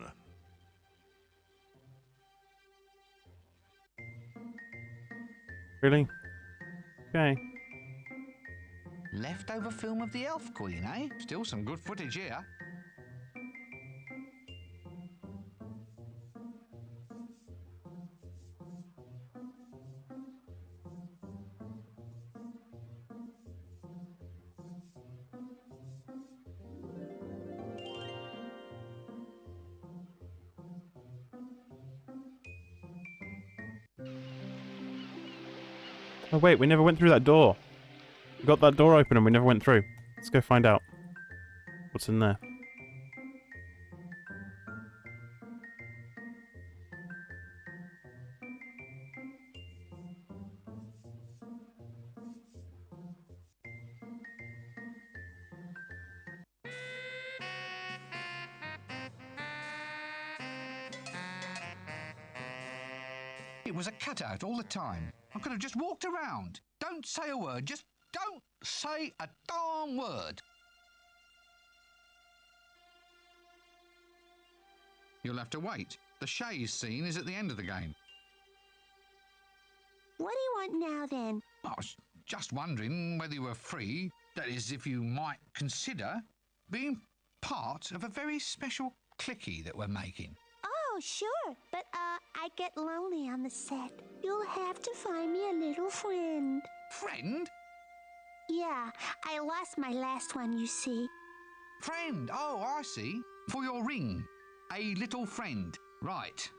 Really? Okay. Leftover film of the Elf Queen, eh? Still some good footage here. Oh wait, we never went through that door. We got that door open and we never went through. Let's go find out what's in there. It was a cutout all the time. I could have just walked around. Don't say a word. Just don't say a darn word. You'll have to wait. The chaise scene is at the end of the game. What do you want now, then? I was just wondering whether you were free, that is, if you might consider being part of a very special clicky that we're making. Oh, sure, but I get lonely on the set. You'll have to find me a little friend. Friend? Yeah, I lost my last one, you see. Friend, oh, I see. For your ring. A little friend. Right.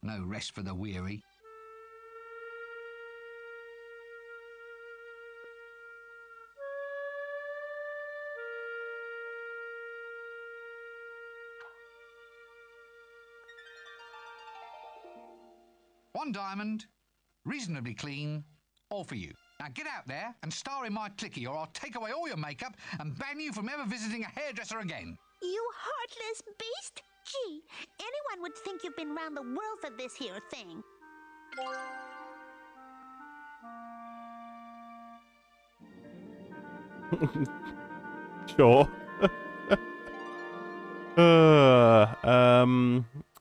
No rest for the weary. One diamond, reasonably clean, all for you. Now get out there and star in my clicky or I'll take away all your makeup and ban you from ever visiting a hairdresser again. You heartless beast! Gee, anyone would think you've been round the world for this here thing. Sure.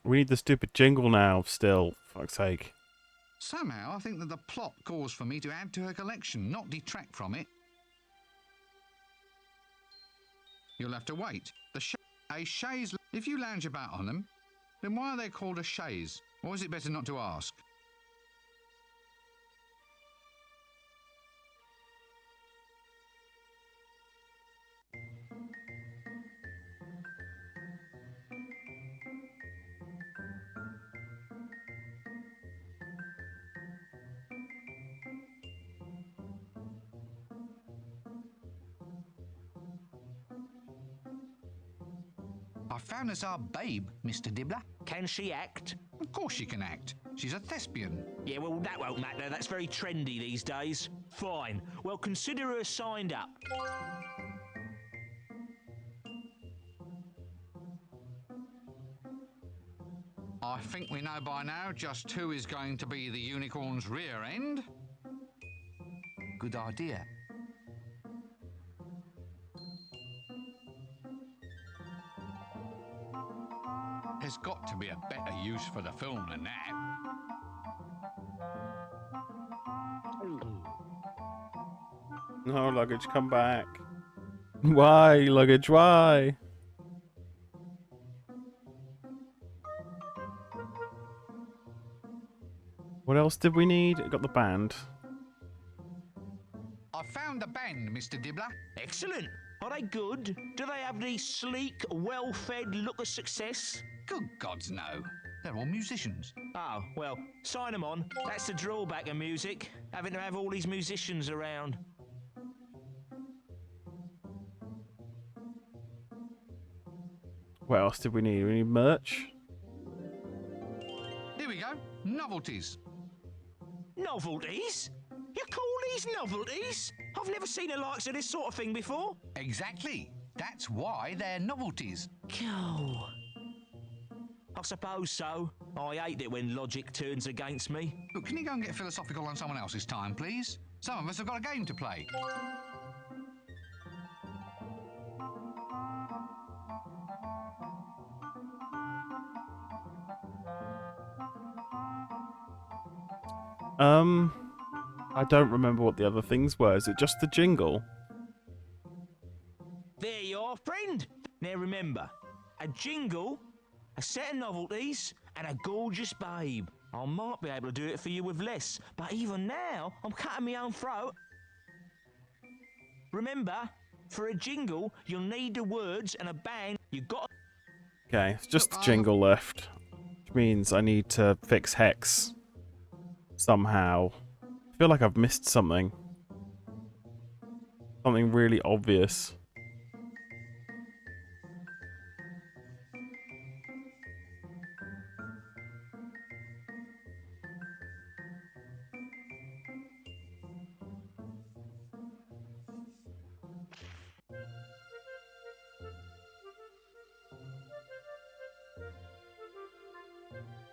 We need the stupid jingle now, still. Fuck's sake. Somehow, I think that the plot calls for me to add to her collection, not detract from it. You'll have to wait. A chaise... If you lounge about on them, then why are they called a chaise? Or is it better not to ask? I found us our babe, Mr. Dibbler. Can she act? Of course she can act. She's a thespian. Yeah, well, that won't matter. That's very trendy these days. Fine. Well, consider her signed up. I think we know by now just who is going to be the unicorn's rear end. Good idea. There's got to be a better use for the film than that. No, luggage, come back. Why, luggage, why? What else did we need? Got the band. I found the band, Mr. Dibbler. Excellent. Are they good? Do they have the sleek, well-fed look of success? Good gods, no. They're all musicians. Oh, well, sign them on. That's the drawback of music, having to have all these musicians around. What else did we need? We need merch. Here we go. Novelties. Novelties? You call these novelties? I've never seen the likes of this sort of thing before. Exactly. That's why they're novelties. Go. I suppose so. I hate it when logic turns against me. Look, can you go and get philosophical on someone else's time, please? Some of us have got a game to play. I don't remember what the other things were. Is it just the jingle? There you are, friend. Now remember, a jingle, a set of novelties, and a gorgeous babe. I might be able to do it for you with less, but even now, I'm cutting my own throat. Remember, for a jingle, you'll need the words and a bang. You got. Okay, it's just the jingle left, which means I need to fix Hex somehow. I feel like I've missed something. Something really obvious.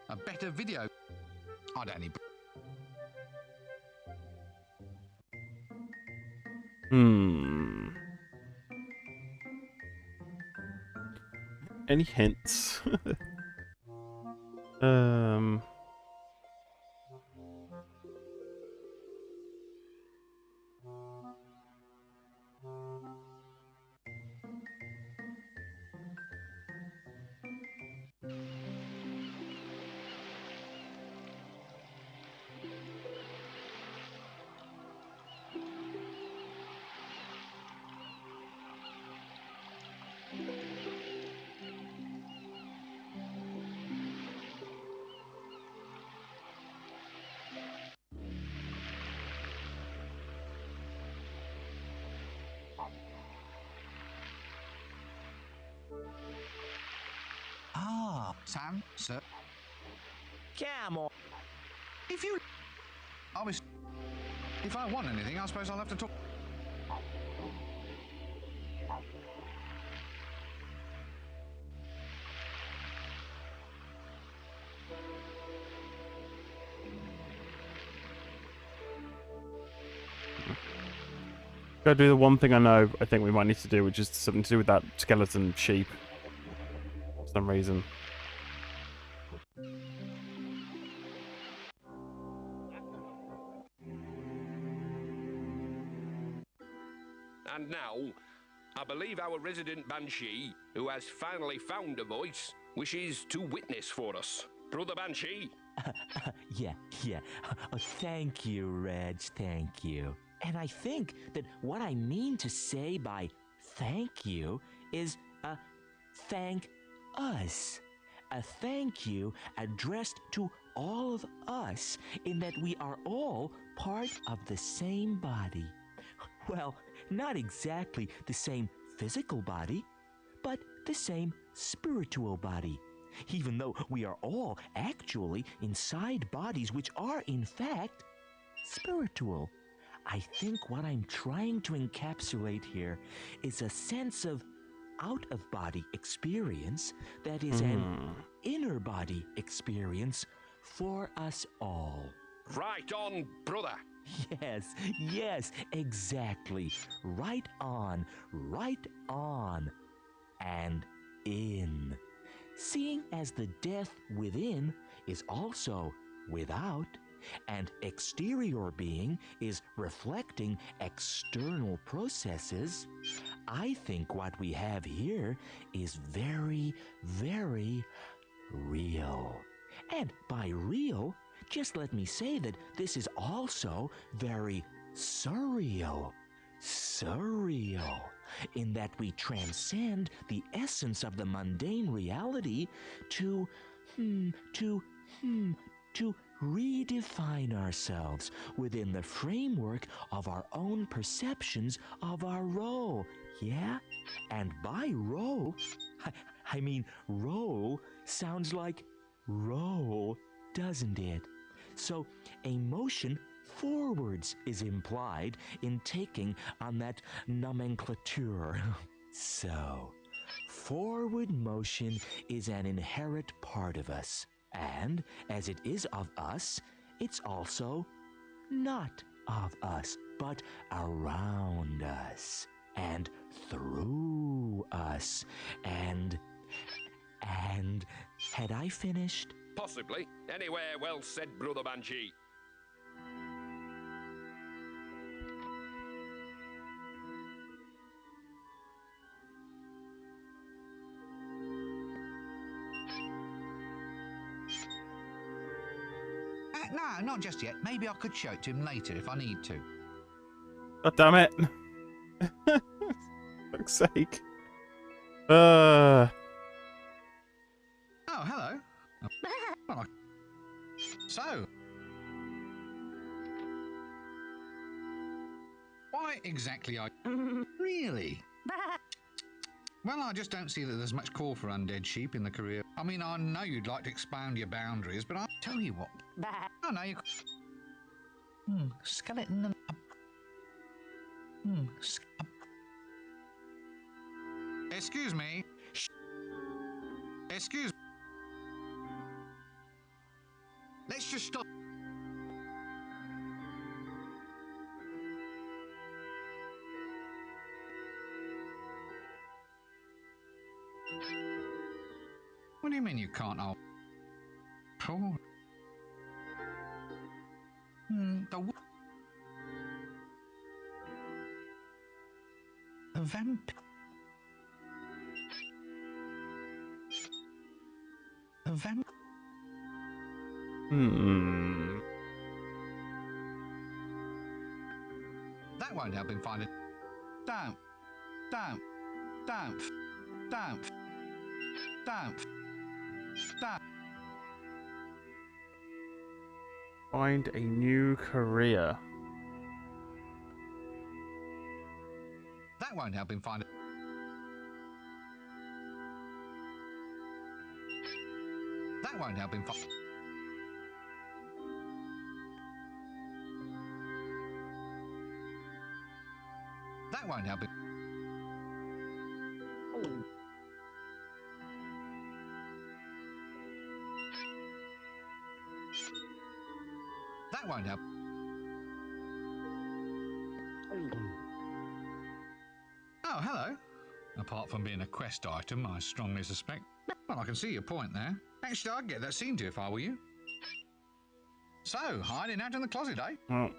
A better video. I don't need. Any hints? Ah, Sam, sir. Come on. If you... If I want anything, I suppose I'll have to talk... Gotta do the one thing I know I think we might need to do, which is something to do with that skeleton sheep. For some reason. And now, I believe our resident Banshee, who has finally found a voice, wishes to witness for us. Brother Banshee? Yeah. Thank you, Reg, thank you. And I think that what I mean to say by thank you is thank us. A thank you addressed to all of us, in that we are all part of the same body. Well, not exactly the same physical body, but the same spiritual body. Even though we are all actually inside bodies which are, in fact, spiritual. I think what I'm trying to encapsulate here is a sense of out-of-body experience that is an inner-body experience for us all. Right on, brother. Yes, exactly. Right on, and in. Seeing as the death within is also without, and exterior being is reflecting external processes, I think what we have here is very, very real. And by real, just let me say that this is also very surreal. Surreal, in that we transcend the essence of the mundane reality to redefine ourselves within the framework of our own perceptions of our role. Yeah? And by role, I mean role sounds like roll, doesn't it? So a motion forwards is implied in taking on that nomenclature. So, forward motion is an inherent part of us. And as it is of us, it's also not of us, but around us, and through us, and had I finished? Possibly. Anywhere well said, Brother Banshee. No, not just yet. Maybe I could show it to him later if I need to. God damn it. Fuck's sake. Oh, hello. So, why exactly are really? Well, I just don't see that there's much call for undead sheep in the career. I mean, I know you'd like to expand your boundaries, but I'll tell you what. I know you. Skeleton and. Excuse me. Excuse me. Let's just stop. What do you mean you can't? Oh. The vamp. The vamp. That won't help him find it. Don't. find a new career. That won't help him find it. That won't help him find. That won't help him. That won't help. Oh, hello. Apart from being a quest item, I strongly suspect. Well, I can see your point there. Actually, I'd get that seen to if I were you. So, hiding out in the closet, eh? Oh.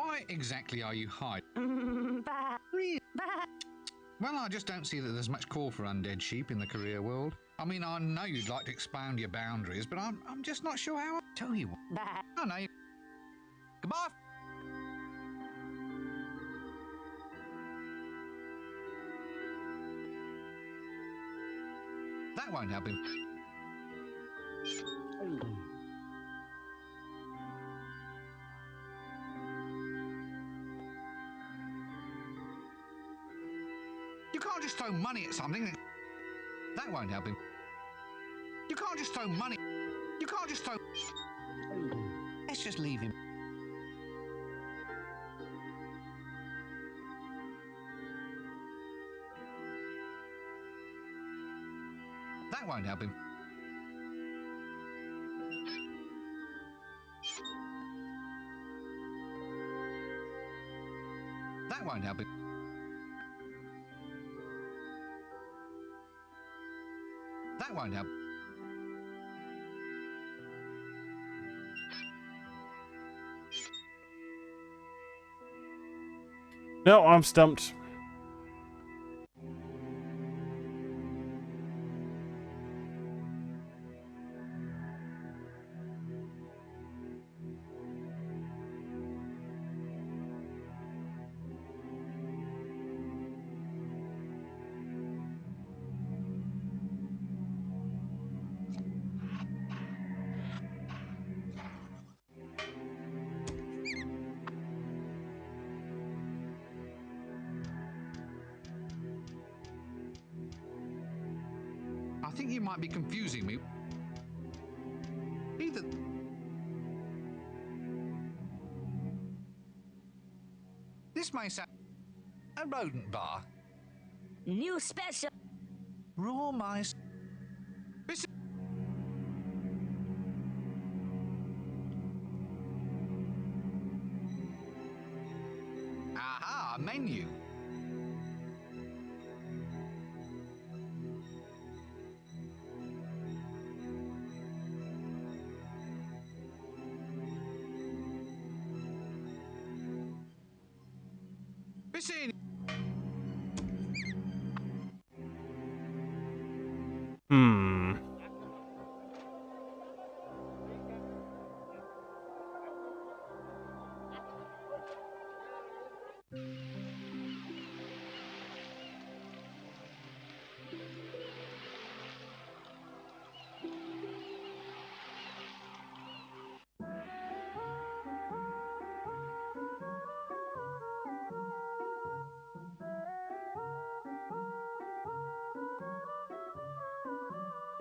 Why exactly are you hiding? Well, I just don't see that there's much call for undead sheep in the career world. I mean, I know you'd like to expand your boundaries, but I'm just not sure how. Tell you what. I know. Goodbye. That won't help him. You can't just throw money at something. That won't help him. You can't just throw money. You can't just throw. Let's just leave him. That won't help him. That won't help him. That won't help. No, I'm stumped. I think you might be confusing me. Either. This may sound a rodent bar. New special. Raw mice. This. Aha, menu. Listen.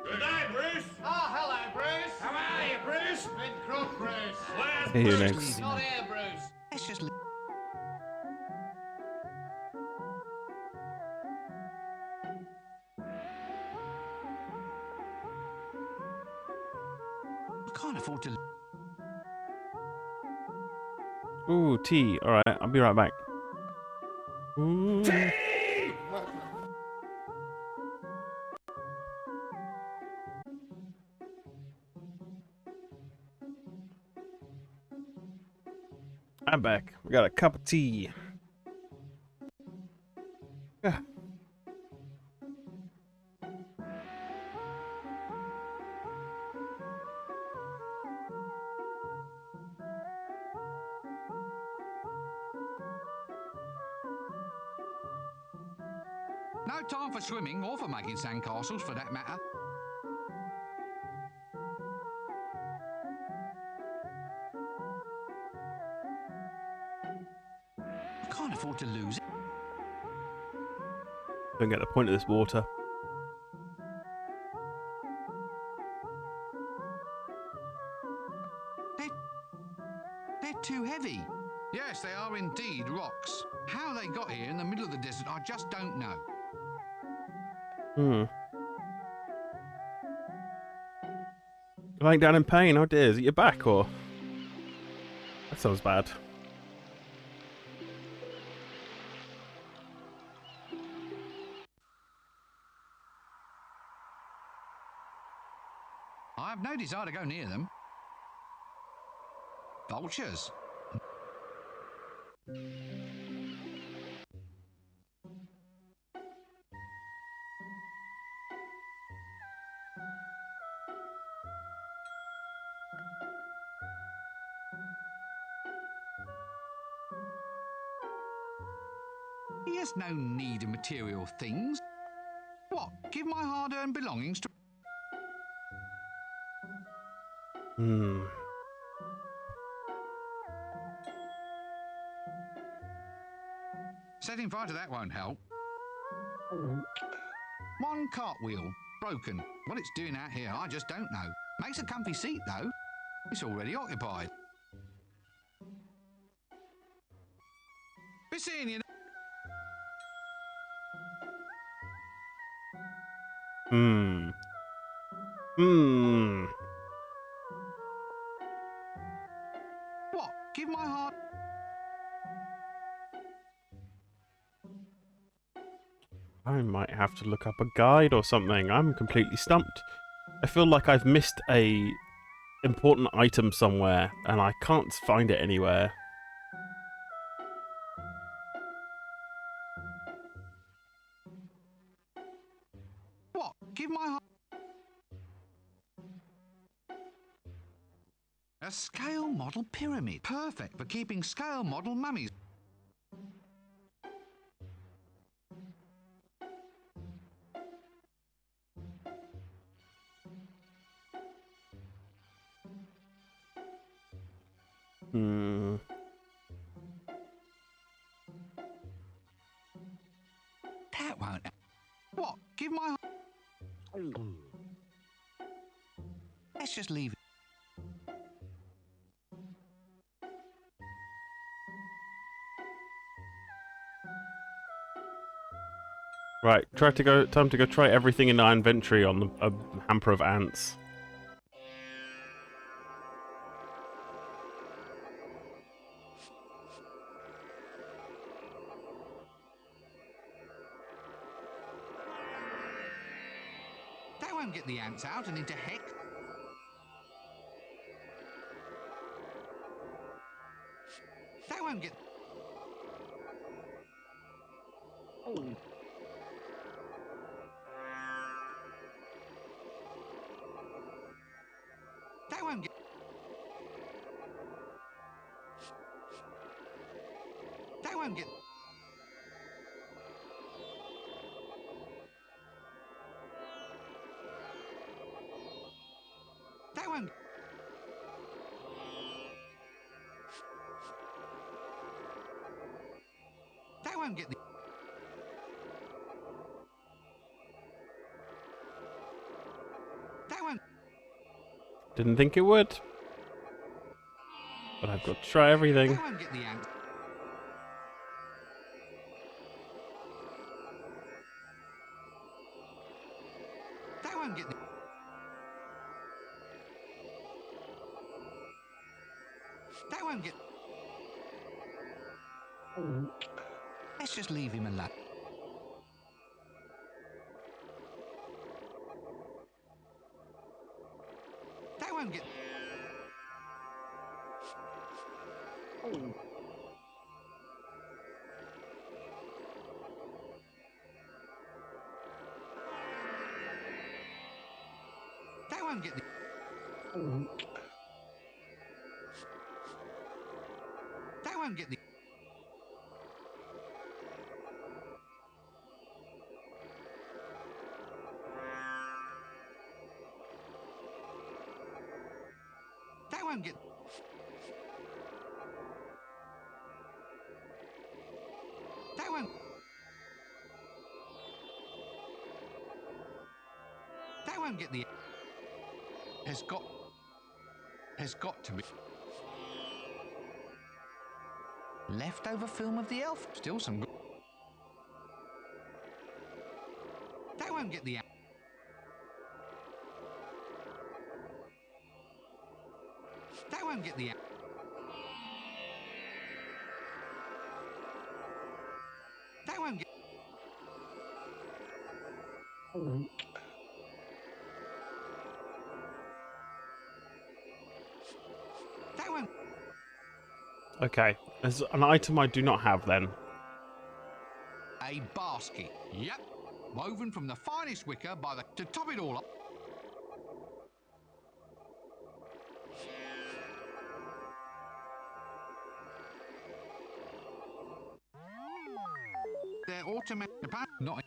Good day, Bruce. Oh, hello, Bruce. How are you, Bruce? Been crook, Bruce. Where's Hey, you Bruce? next. Not here, Bruce. Let's just. I can't afford to. Ooh, tea. Alright, I'll be right back. Ooh. I'm back. We got a cup of tea. Yeah. No time for swimming or for making sandcastles, for that matter. I can't afford to lose it. Don't get the point of this water. They're too heavy. Yes, they are indeed rocks. How they got here in the middle of the desert, I just don't know. Lying down in pain. Oh dear, is it your back or? That sounds bad. I have no desire to go near them. Vultures. He has no need of material things. What? Give my hard-earned belongings to... Setting fire to that won't help. One cartwheel, broken. What it's doing out here, I just don't know. Makes a comfy seat, though. It's already occupied. Be seeing you. What? Give my heart... I might have to look up a guide or something. I'm completely stumped. I feel like I've missed a important item somewhere, and I can't find it anywhere. What? Give my heart... A scale model pyramid. Perfect for keeping scale model mummies. That won't... What? Give my... Let's just leave it. Right, time to go try everything in our inventory on a hamper of ants. That won't get the ants out and into heck. That won't get... That won't get... That won't get... That won't... That won't get the... That won't... Didn't think it would. But I've got to try everything. That won't get the ants. That won't get the... That won't get... Let's just leave him alone. That won't get... That won't get the... That won't get the... That won't get... That won't... That won't get the... Has got to be... Leftover film of the elf. Still some... That won't get the... That won't get the... That won't get... That won't... Okay, there's an item I do not have then. A basket. Yep. Woven from the finest wicker by the... To top it all up... They're automatic... Not...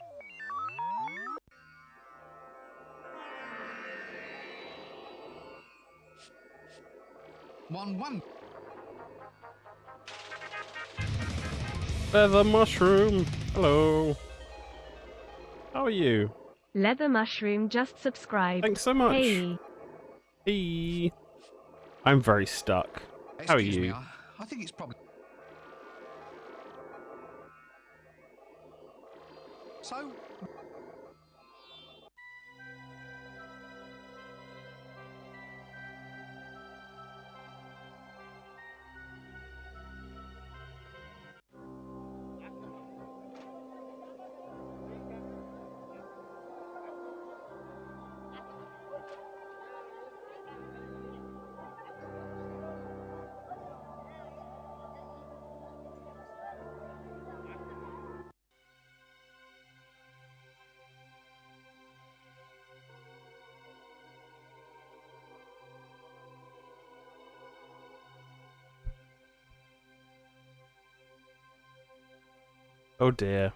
One... Feather mushroom. Hello. How are you? Leather Mushroom just subscribed. Thanks so much. Hey. Hey. I'm very stuck. How are Excuse me, you? I think it's probably... So... Oh dear.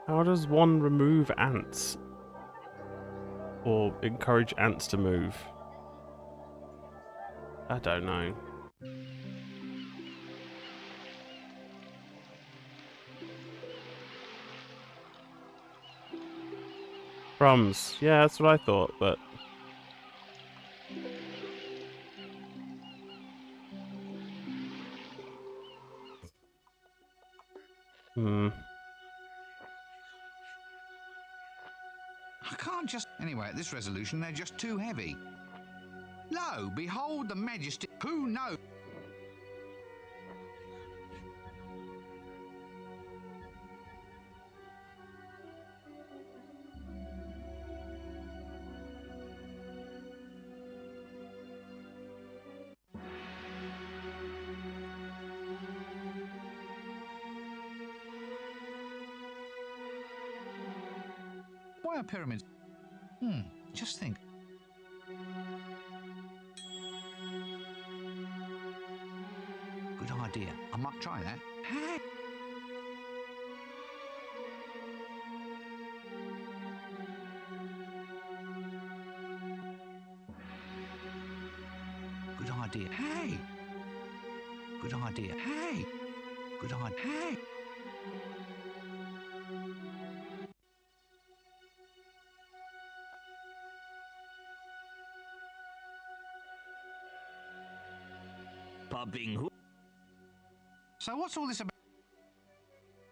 How does one remove ants? Or encourage ants to move? I don't know. Crumbs. Yeah, that's what I thought, but... I can't just... Anyway, at this resolution, they're just too heavy. Lo, behold the majesty... Who knows? Why are pyramids... just think. Good idea. I might try that. Good idea. Hey! Good idea. Hey! Good idea. Hey! Popping who? So what's all this about?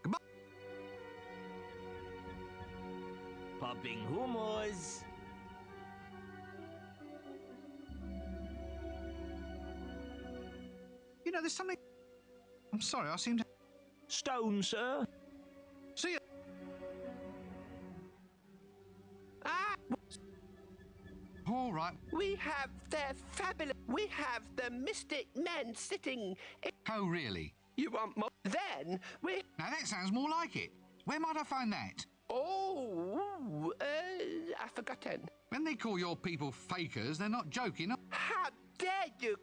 Goodbye. Popping hummus. You know, there's something... I'm sorry, I seem to... Stone, sir. See ya. All right. We have their fabulous... We have the mystic men sitting... Oh, really? You want more? Then we... Now that sounds more like it. Where might I find that? Oh, I've forgotten. When they call your people fakers, they're not joking. How dare you?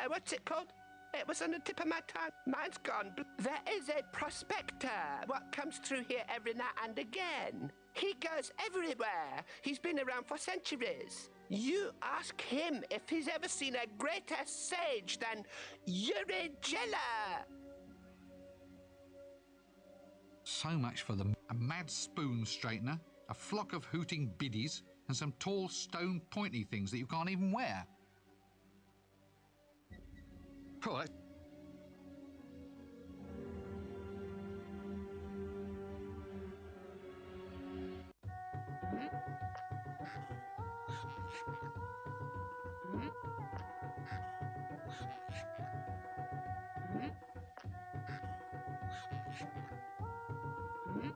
What's it called? It was on the tip of my tongue. Mine's gone. There is a prospector what comes through here every now and again. He goes everywhere. He's been around for centuries. You ask him if he's ever seen a greater sage than Uri Geller. So much for a mad spoon straightener, a flock of hooting biddies. and some tall stone pointy things that you can't even wear. Cool.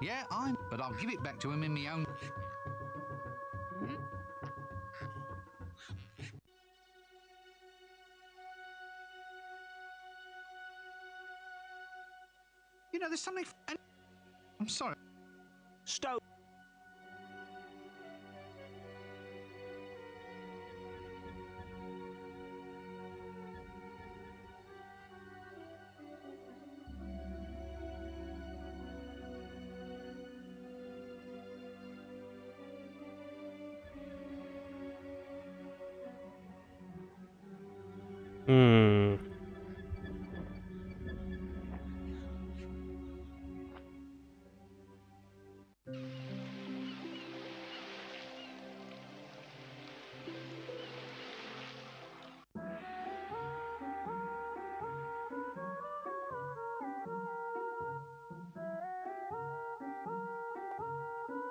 Yeah, but I'll give it back to him in my own. You know, there's something. I'm sorry. Stone. Hmm.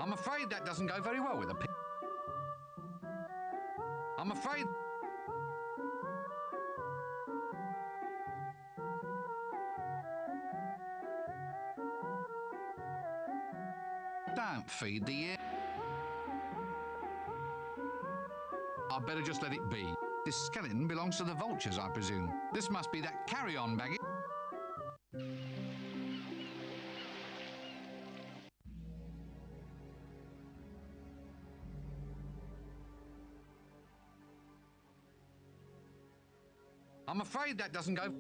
I'm afraid that doesn't go very well with a pig. I'm afraid. Don't feed the ear. I'd better just let it be. This skeleton belongs to the vultures, I presume. This must be that carry-on baggage. I'm afraid that doesn't go.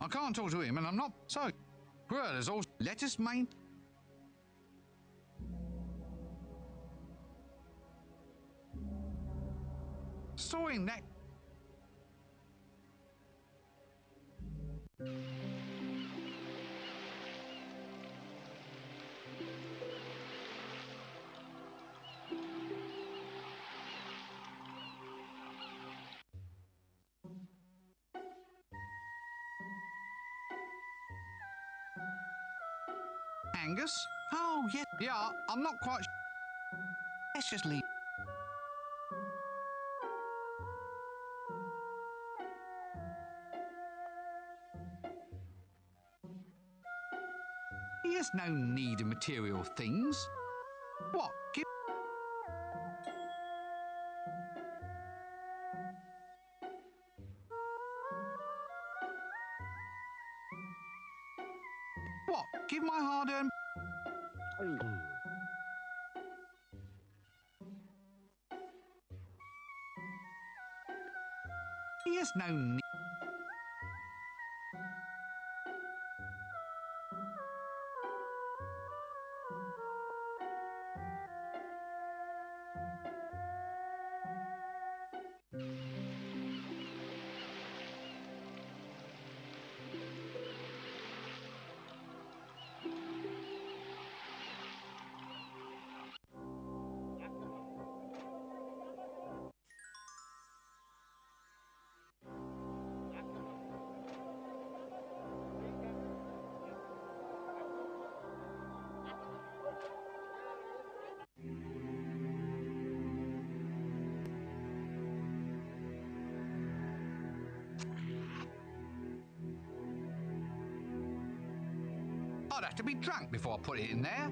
I can't talk to him, and I'm not. So, well, there's also. Let us main. Storing that. Angus? Oh, yeah. Yeah, I'm not quite. Let's just leave. There's no need of material things. What? Give. What? Give my hard-earned. There's no need. I'd have to be drunk before I put it in there.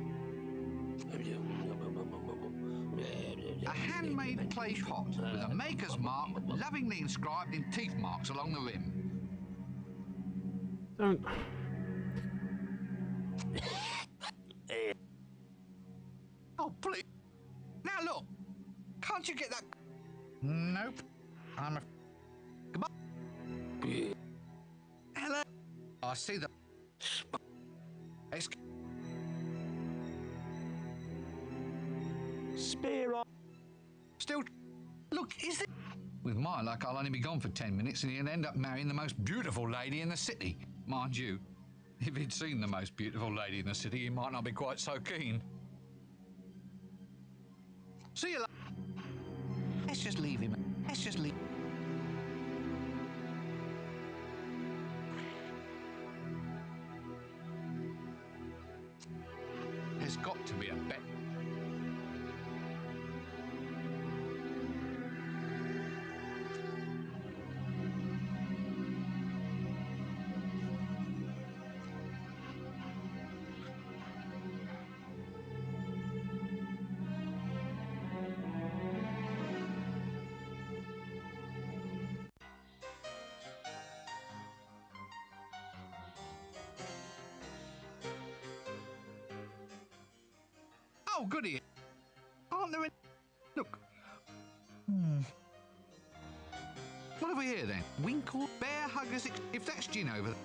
A handmade clay pot with a maker's mark lovingly inscribed in teeth marks along the rim. Don't. Oh, please. Now look. Can't you get that? Nope. I'm a. Goodbye. Hello. I see the. Spear on. Still. Look, is it? With my luck, I'll only be gone for 10 minutes and he'll end up marrying the most beautiful lady in the city. Mind you, if he'd seen the most beautiful lady in the city, he might not be quite so keen. See you later. Let's just leave him. Let's just leave. There's got to be a bet. Oh, goody. Aren't there any... Look. What have we here, then? Winkle, bear huggers... If that's gin over there...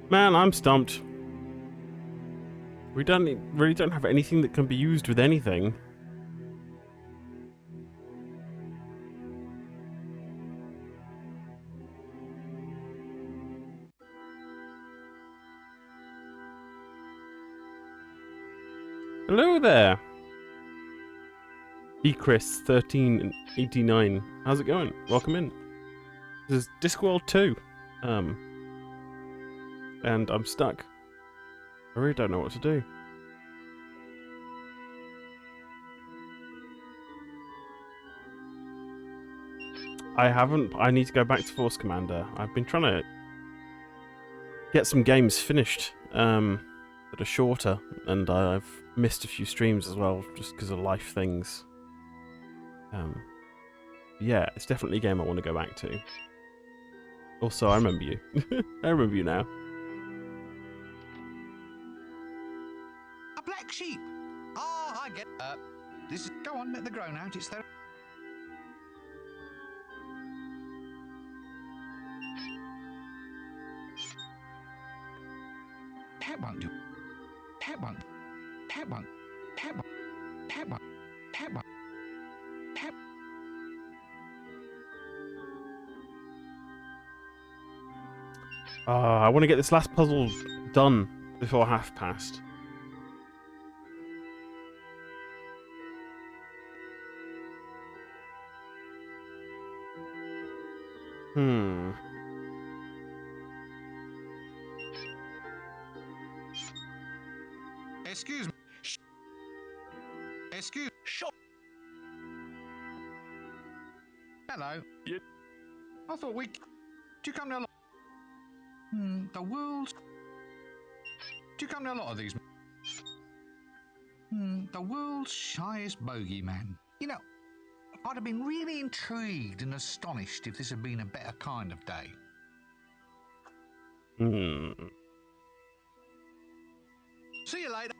Man, I'm stumped. We really don't have anything that can be used with anything. Hello there. Chris 1389. How's it going? Welcome in. This is Discworld 2. And I'm stuck. I really don't know what to do. I need to go back to Force Commander. I've been trying to get some games finished that are shorter, and I've missed a few streams as well just because of life things. Yeah, it's definitely a game I want to go back to. Also, I remember you. I remember you now. A black sheep. Ah, I get... this is... Go on, let the groan out. It's there. Pet won't do. Pet won't. Pet won't. Pet won't. Pet won't. Pet won't. Pet... I want to get this last puzzle done before past. Excuse me. Excuse... Shut... Hello. Yeah. I thought we... Do you come to a lot... the world's... Do you come to a lot of these... the world's shyest bogeyman. You know, I'd have been really intrigued and astonished if this had been a better kind of day. See you later.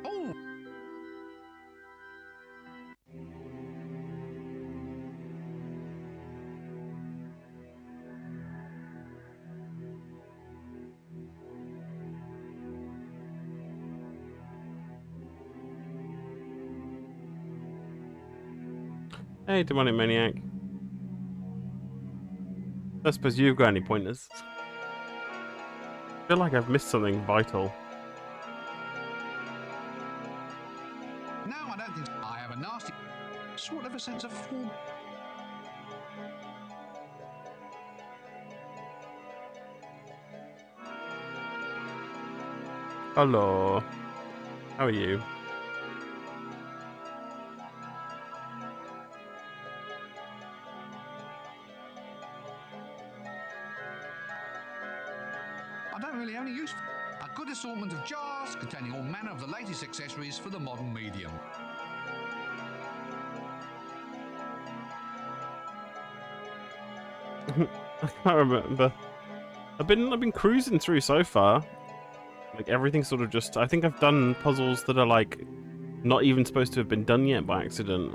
Oh! Hey, Demonic Maniac. I suppose you've got any pointers? I feel like I've missed something vital. No, I don't think so. I have a nasty sort of a sense of form. Hello. How are you? I don't really only use a good assortment of jars containing all manner of the latest accessories for the modern medium. I can't remember. I've been cruising through so far. Like everything's sort of just. I think I've done puzzles that are like not even supposed to have been done yet by accident.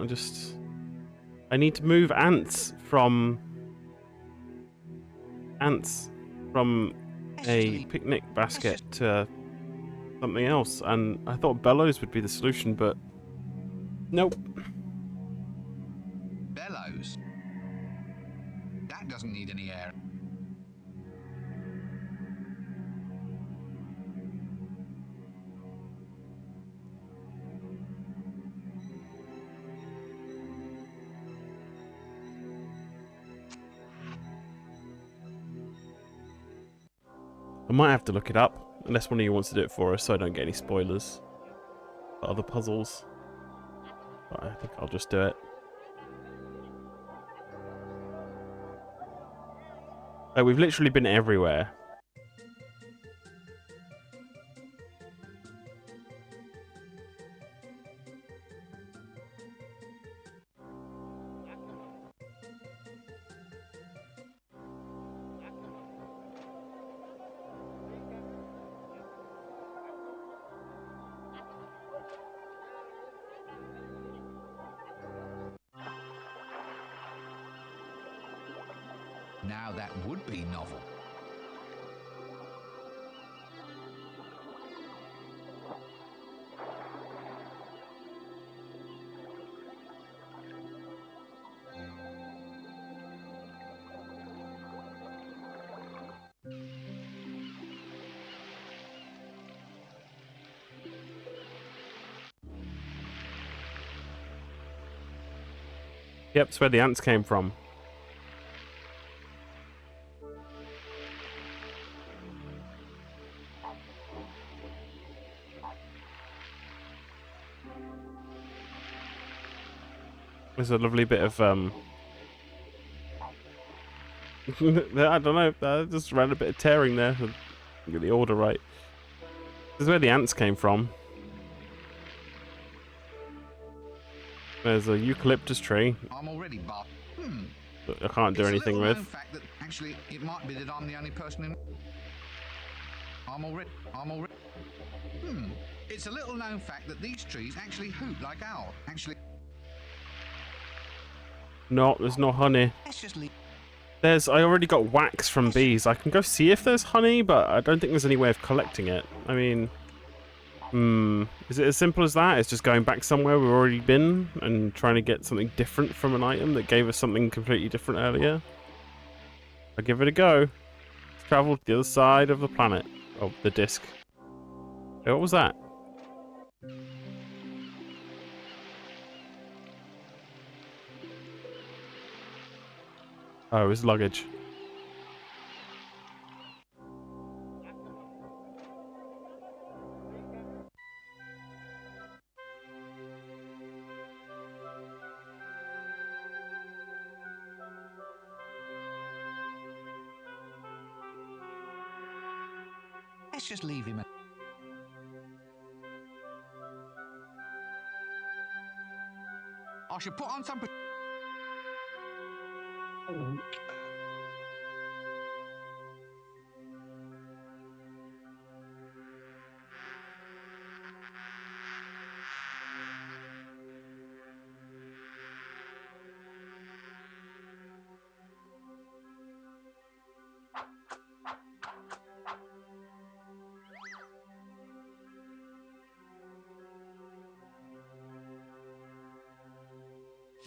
I need to move ants from a picnic basket to something else, and I thought bellows would be the solution, but nope. Bellows? That doesn't need any air. I might have to look it up, unless one of you wants to do it for us so I don't get any spoilers for other puzzles. But I think I'll just do it. Oh, we've literally been everywhere. Now that would be novel. Yep, that's where the ants came from. There's a lovely bit of I don't know, I just ran a bit of tearing there to get the order right. This is where the ants came from. There's a eucalyptus tree. I'm already but That I can't do anything with. Fact that actually it might be that I'm the only person in. I'm already. It's a little known fact that these trees actually hoot like owls. Actually. No, there's no honey. Let's just leave. I already got wax from bees. I can go see if there's honey, but I don't think there's any way of collecting it. I mean, is it as simple as that? It's just going back somewhere we've already been and trying to get something different from an item that gave us something completely different earlier? I'll give it a go. Let's travel to the other side of the planet. Of the disc. Hey, what was that? Oh, it was luggage. Let's just leave him. I should put on some.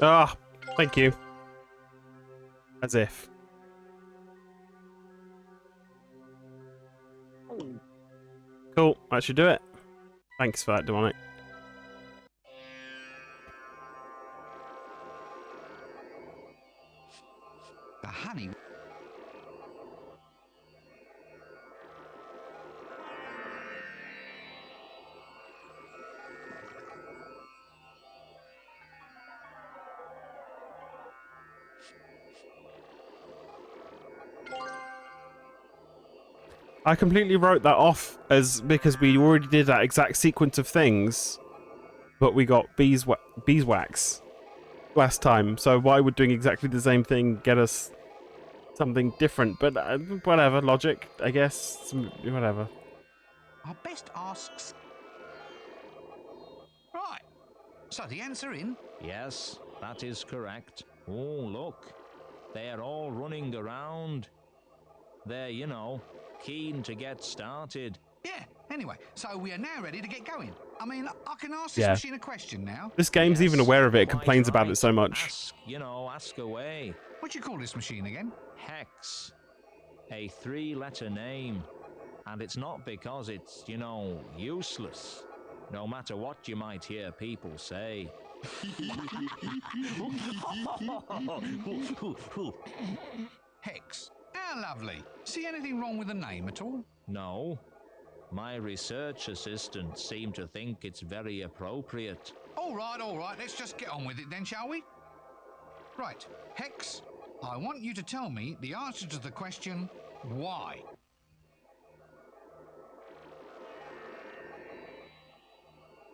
Ah, thank you. As if. Cool, that should do it. Thanks for that, Demonic. The honey. I completely wrote that off as because we already did that exact sequence of things, but we got beeswax last time. So why would doing exactly the same thing get us something different, but whatever. Logic, I guess. Whatever. Our best asks. Right. So the answer in. Yes, that is correct. Oh, look. They're all running around. They're, you know, keen to get started. Yeah, anyway, so we are now ready to get going. I mean, I can ask this Yeah. machine a question now. This game's even aware of it. It complains about it so much. Ask, you know, ask away. What do you call this machine again? Hex. A 3-letter name. And it's not because it's, you know, useless. No matter what you might hear people say. Hex. How lovely. See anything wrong with the name at all? No. My research assistant seemed to think it's very appropriate. All right, let's just get on with it then, shall we? Right, Hex, I want you to tell me the answer to the question, why?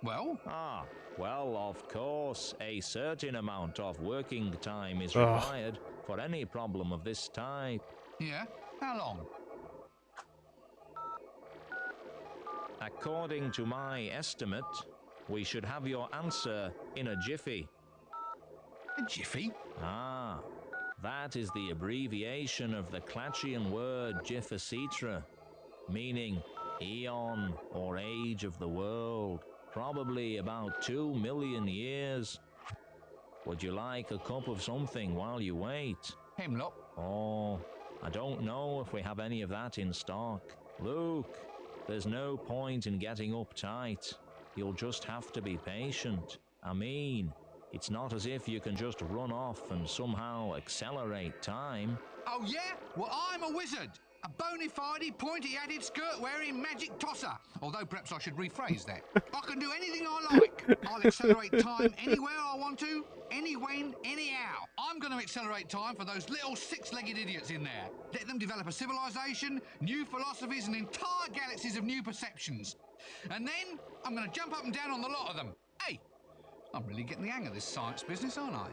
Well? Well, of course, a certain amount of working time is required for any problem of this type. Yeah? How long? According to my estimate, we should have your answer in a jiffy. A jiffy? That is the abbreviation of the Clatchian word jiffacitra, meaning eon or age of the world. Probably about 2 million years. Would you like a cup of something while you wait? Hemlock. Oh, I don't know if we have any of that in stock. Luke, there's no point in getting uptight. You'll just have to be patient. I mean, it's not as if you can just run off and somehow accelerate time. Oh yeah? Well, I'm a wizard. A bona fide, pointy-headed, skirt-wearing magic tosser. Although perhaps I should rephrase that. I can do anything I like. I'll accelerate time anywhere I want to, any when, anyhow. I'm going to accelerate time for those little six-legged idiots in there. Let them develop a civilization, new philosophies, and entire galaxies of new perceptions. And then I'm going to jump up and down on the lot of them. Hey, I'm really getting the hang of this science business, aren't I?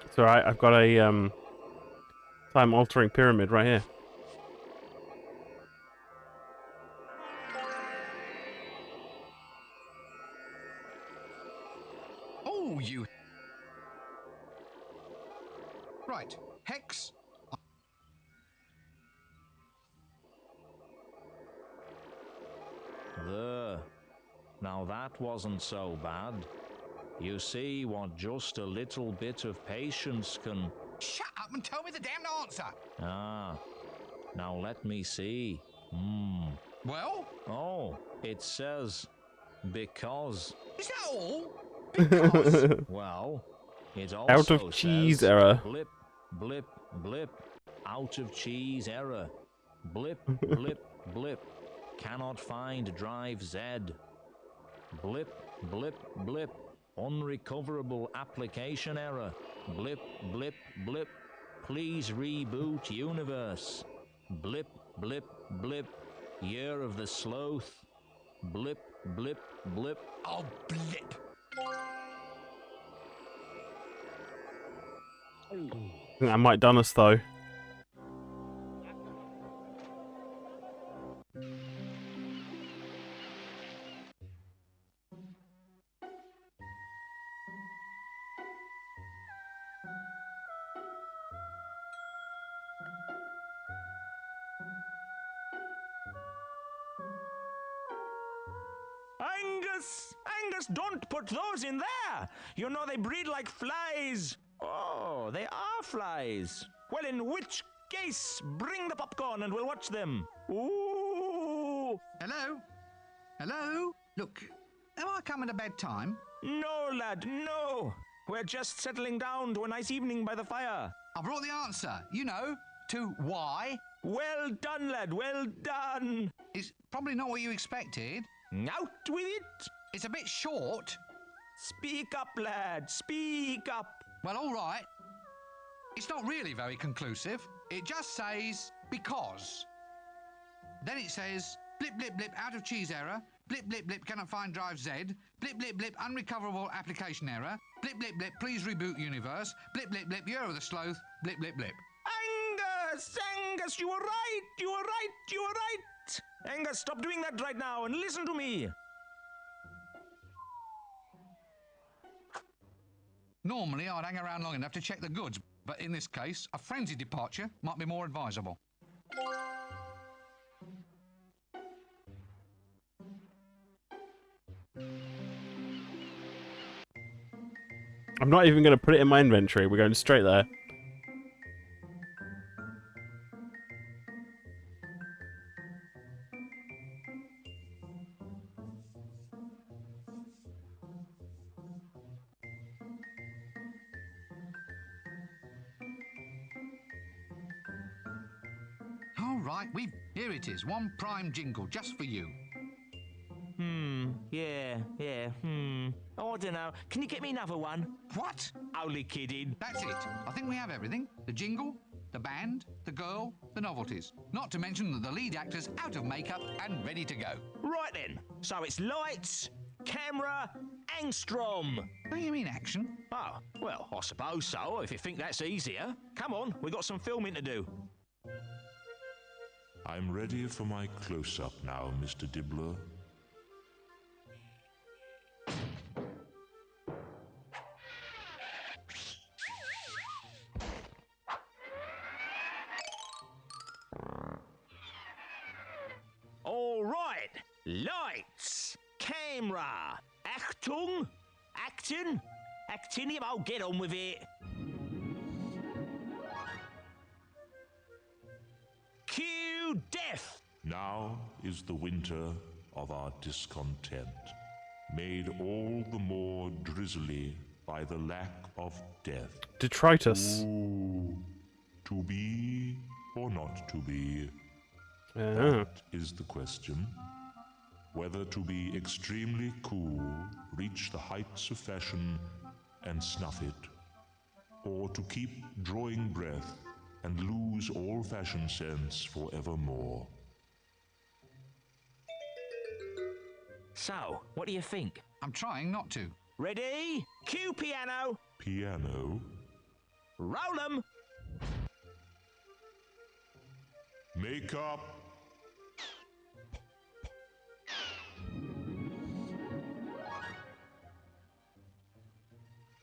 It's alright, I've got a time-altering pyramid right here. Oh, you... Right, Hex. There. Now that wasn't so bad. You see what just a little bit of patience can... Shut up and tell me the damned answer! Now let me see. Well? Oh, it says... because. Is that all? Because? Well, it also Out of cheese says error. blip, blip, blip. Out of cheese error. Blip, blip, blip. Cannot find drive Z. Blip, blip, blip. Unrecoverable application error. Blip, blip, blip. Please reboot universe. Blip, blip, blip. Year of the sloth. Blip, blip, blip. Oh, blip. I think that might done us though. Angus, don't put those in there! You know they breed like flies. Oh, they are flies. Well, in which case, bring the popcorn and we'll watch them. Ooh! Hello? Hello? Look, am I coming at a bad time? No, lad, no. We're just settling down to a nice evening by the fire. I brought the answer, you know, to why. Well done, lad, well done. It's probably not what you expected. Out with it! It's a bit short. Speak up, lad, speak up. Well, all right. It's not really very conclusive. It just says, because. Then it says, blip, blip, blip, out of cheese error. Blip blip blip, cannot find drive Z. Blip blip blip, unrecoverable application error. Blip blip blip, please reboot universe. Blip blip blip, Year of the Sloth. Blip blip blip. Angus, you were right, you were right, you were right. Angus, stop doing that right now and listen to me. Normally, I'd hang around long enough to check the goods, but in this case, a frenzied departure might be more advisable. I'm not even going to put it in my inventory. We're going straight there. All right, here it is. One prime jingle just for you. Yeah. Oh, I don't know. Can you get me another one? What? Only kidding. That's it. I think we have everything. The jingle, the band, the girl, the novelties. Not to mention that the lead actor's out of makeup and ready to go. Right then. So it's lights, camera, Angstrom. Don't you mean action? Oh, well, I suppose so, if you think that's easier. Come on, we've got some filming to do. I'm ready for my close-up now, Mr. Dibbler. All right. Lights, camera, Achtung, acting, I'll get on with it. Cue death. Now is the winter of our discontent, made all the more drizzly by the lack of death. Detritus. Ooh, to be or not to be? That is the question. Whether to be extremely cool, reach the heights of fashion, and snuff it, or to keep drawing breath and lose all fashion sense forevermore. So, what do you think? I'm trying not to. Ready? Cue piano. Piano? Roll 'em. Makeup.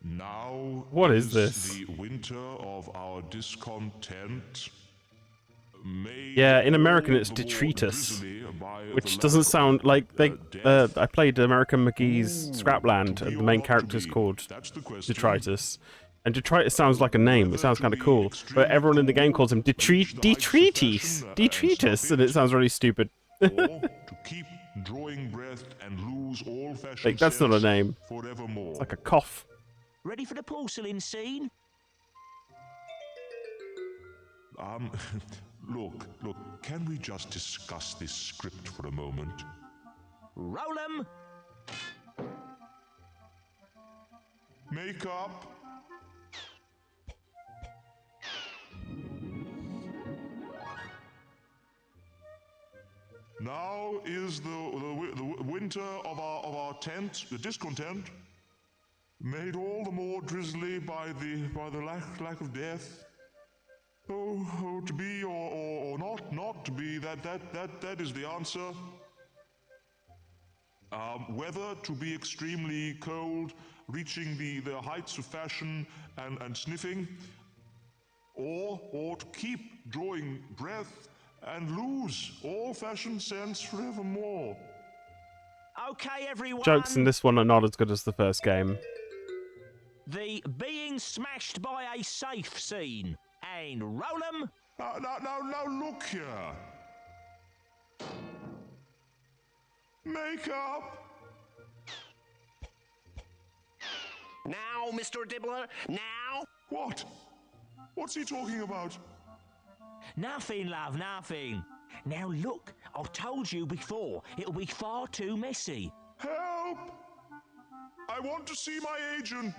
Now what is this? The winter of our discontent. Yeah, in American it's detritus, which doesn't sound like they. I played American McGee's Scrapland, and the main character's called Detritus. And detritus sounds like a name. It sounds kind of cool, but everyone in the game calls him detritus, and it sounds really stupid. To keep drawing breath and lose all fashion Like, that's not a name. Forevermore. It's like a cough. Ready for the porcelain scene? Look, can we just discuss this script for a moment? Roll 'em. Makeup. Now is the winter of our tent, the discontent, made all the more drizzly by the lack of death. Oh, to be or not to be, that is the answer. Whether to be extremely cold, reaching the heights of fashion and sniffing, or to keep drawing breath and lose all fashion sense forevermore. Okay, everyone. Jokes in this one are not as good as the first game. The being smashed by a safe scene. And roll 'em. Now, look here. Makeup. Now, Mr. Dibbler, now. What? What's he talking about? Nothing, love, nothing. Now look, I told you before, it'll be far too messy. Help! I want to see my agent.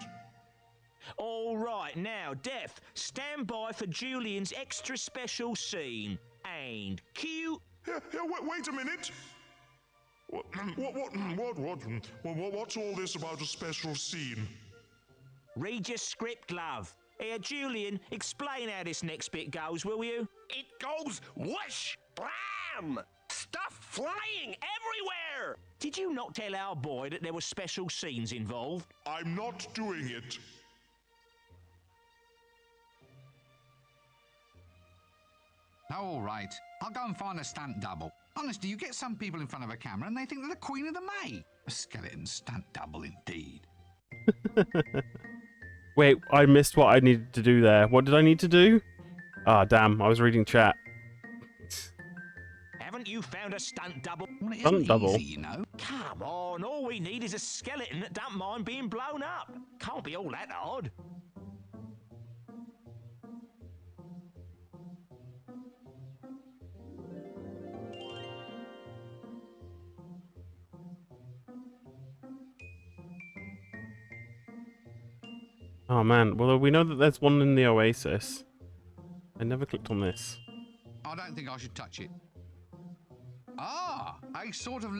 All right, now, Death, stand by for Julian's extra special scene. And cue. Here, wait a minute. What's all this about a special scene? Read your script, love. Here, Julian, explain how this next bit goes, will you? It goes whoosh, blam! Stuff flying everywhere! Did you not tell our boy that there were special scenes involved? I'm not doing it. Oh, all right. I'll go and find a stunt double. Honestly, you get some people in front of a camera and they think they're the Queen of the May. A skeleton stunt double indeed. Wait, I missed what I needed to do there. What did I need to do? Ah, damn, I was reading chat. Haven't you found a stunt double? Well, it Stunt isn't double? easy, you know. Come on, all we need is a skeleton that don't mind being blown up. Can't be all that hard. Oh man, well we know that there's one in the Oasis. I never clicked on this. I don't think I should touch it. Ah, a sort of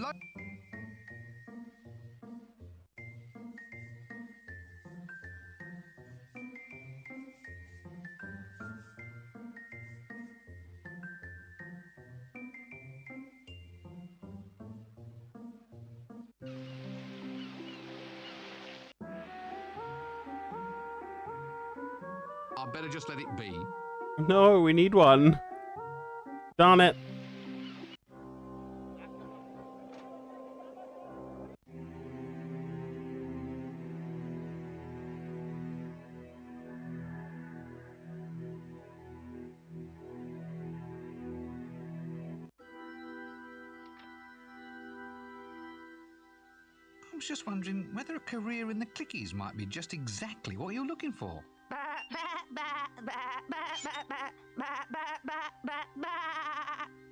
I better just let it be. No, we need one. Darn it. I was just wondering whether a career in the clickies might be just exactly what you're looking for.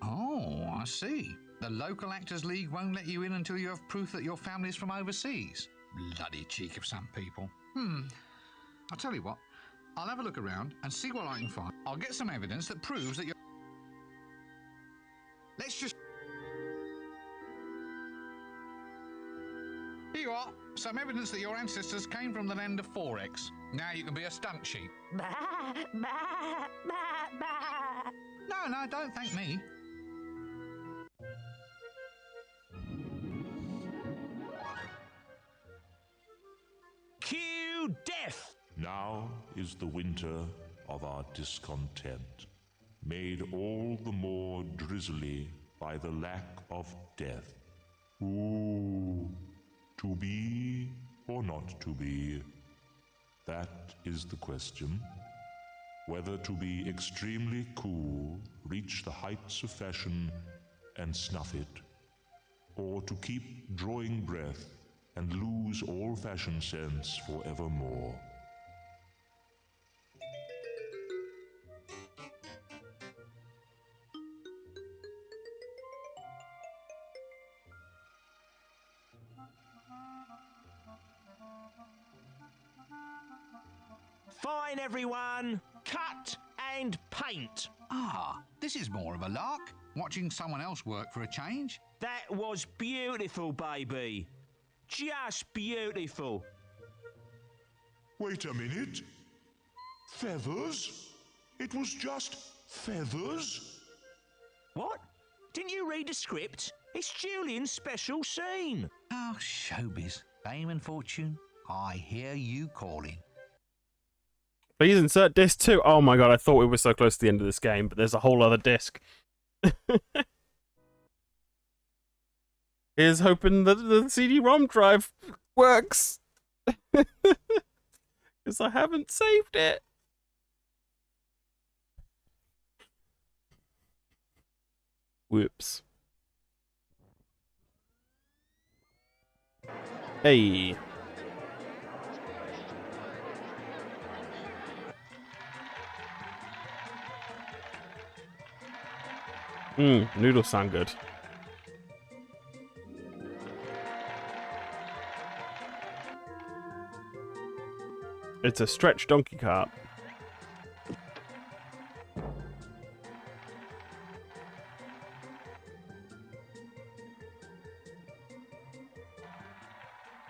Oh, I see. The local Actors League won't let you in until you have proof that your family's from overseas. Bloody cheek of some people. I'll tell you what. I'll have a look around and see what I can find. I'll get some evidence that proves that you're... Let's just... Here you are. Some evidence that your ancestors came from the land of Forex. Now you can be a stunt sheep. No, don't thank me. Cue death! Now is the winter of our discontent, made all the more drizzly by the lack of death. Ooh, to be or not to be? That is the question. Whether to be extremely cool, reach the heights of fashion and snuff it, or to keep drawing breath and lose all fashion sense forevermore. Fine, everyone. Cut and paint. Ah, this is more of a lark. Watching someone else work for a change. That was beautiful, baby. Just beautiful. Wait a minute. Feathers? It was just feathers? What? Didn't you read the script? It's Julian's special scene. Oh, showbiz. Fame and fortune. I hear you calling. Please insert disc 2. Oh my god, I thought we were so close to the end of this game, but there's a whole other disc. Here's hoping that the CD-ROM drive works. Because I haven't saved it. Whoops. Hey. Noodles sound good. It's a stretch donkey cart.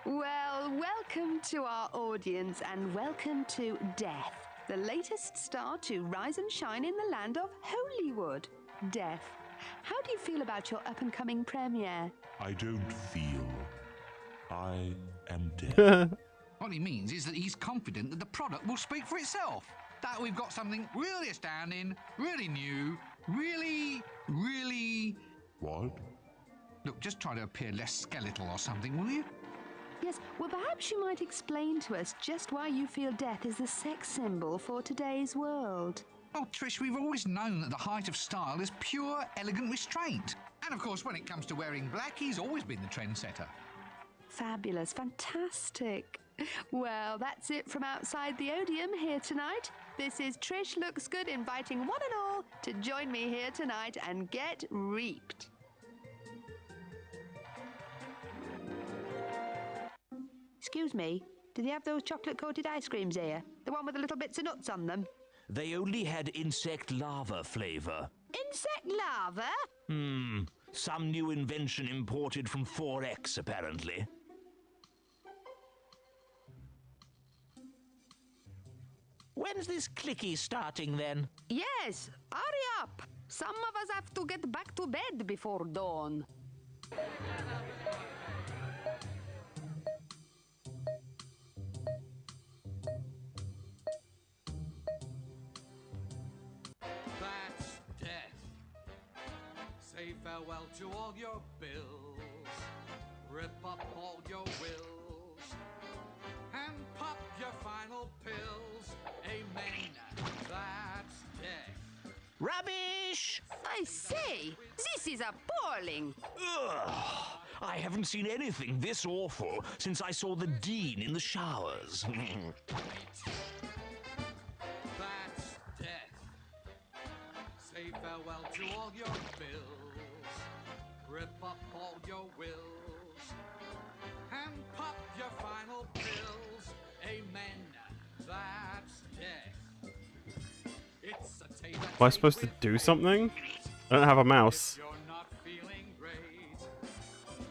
Well, welcome to our audience and welcome to Death, the latest star to rise and shine in the land of Hollywood. Death, how do you feel about your up-and-coming premiere? I don't feel. I am dead. What he means is that he's confident that the product will speak for itself. That we've got something really astounding, really new, really... What? Look, just try to appear less skeletal or something, will you? Yes, well, perhaps you might explain to us just why you feel death is the sex symbol for today's world. Well, Trish, we've always known that the height of style is pure, elegant restraint. And of course, when it comes to wearing black, he's always been the trendsetter. Fabulous, fantastic. Well, that's it from outside the Odeum here tonight. This is Trish Looks Good inviting one and all to join me here tonight and get reaped. Excuse me, do they have those chocolate-coated ice creams here? The one with the little bits of nuts on them? They only had insect larva flavor. Insect larva? Some new invention imported from 4X, apparently. When's this clicky starting, then? Yes, hurry up. Some of us have to get back to bed before dawn. That's death. Say farewell to all your bills. Rip up all your wills. And pop your final pills. Amen. That's death. Rubbish! I say, this is appalling. Ugh! I haven't seen anything this awful since I saw the Dean in the showers. That's death. Say farewell to all your bills. Rip up all your wills. And pop your final pills. Amen. That's death. It's a tape. Am I supposed to do something? I don't have a mouse. You're not feeling great.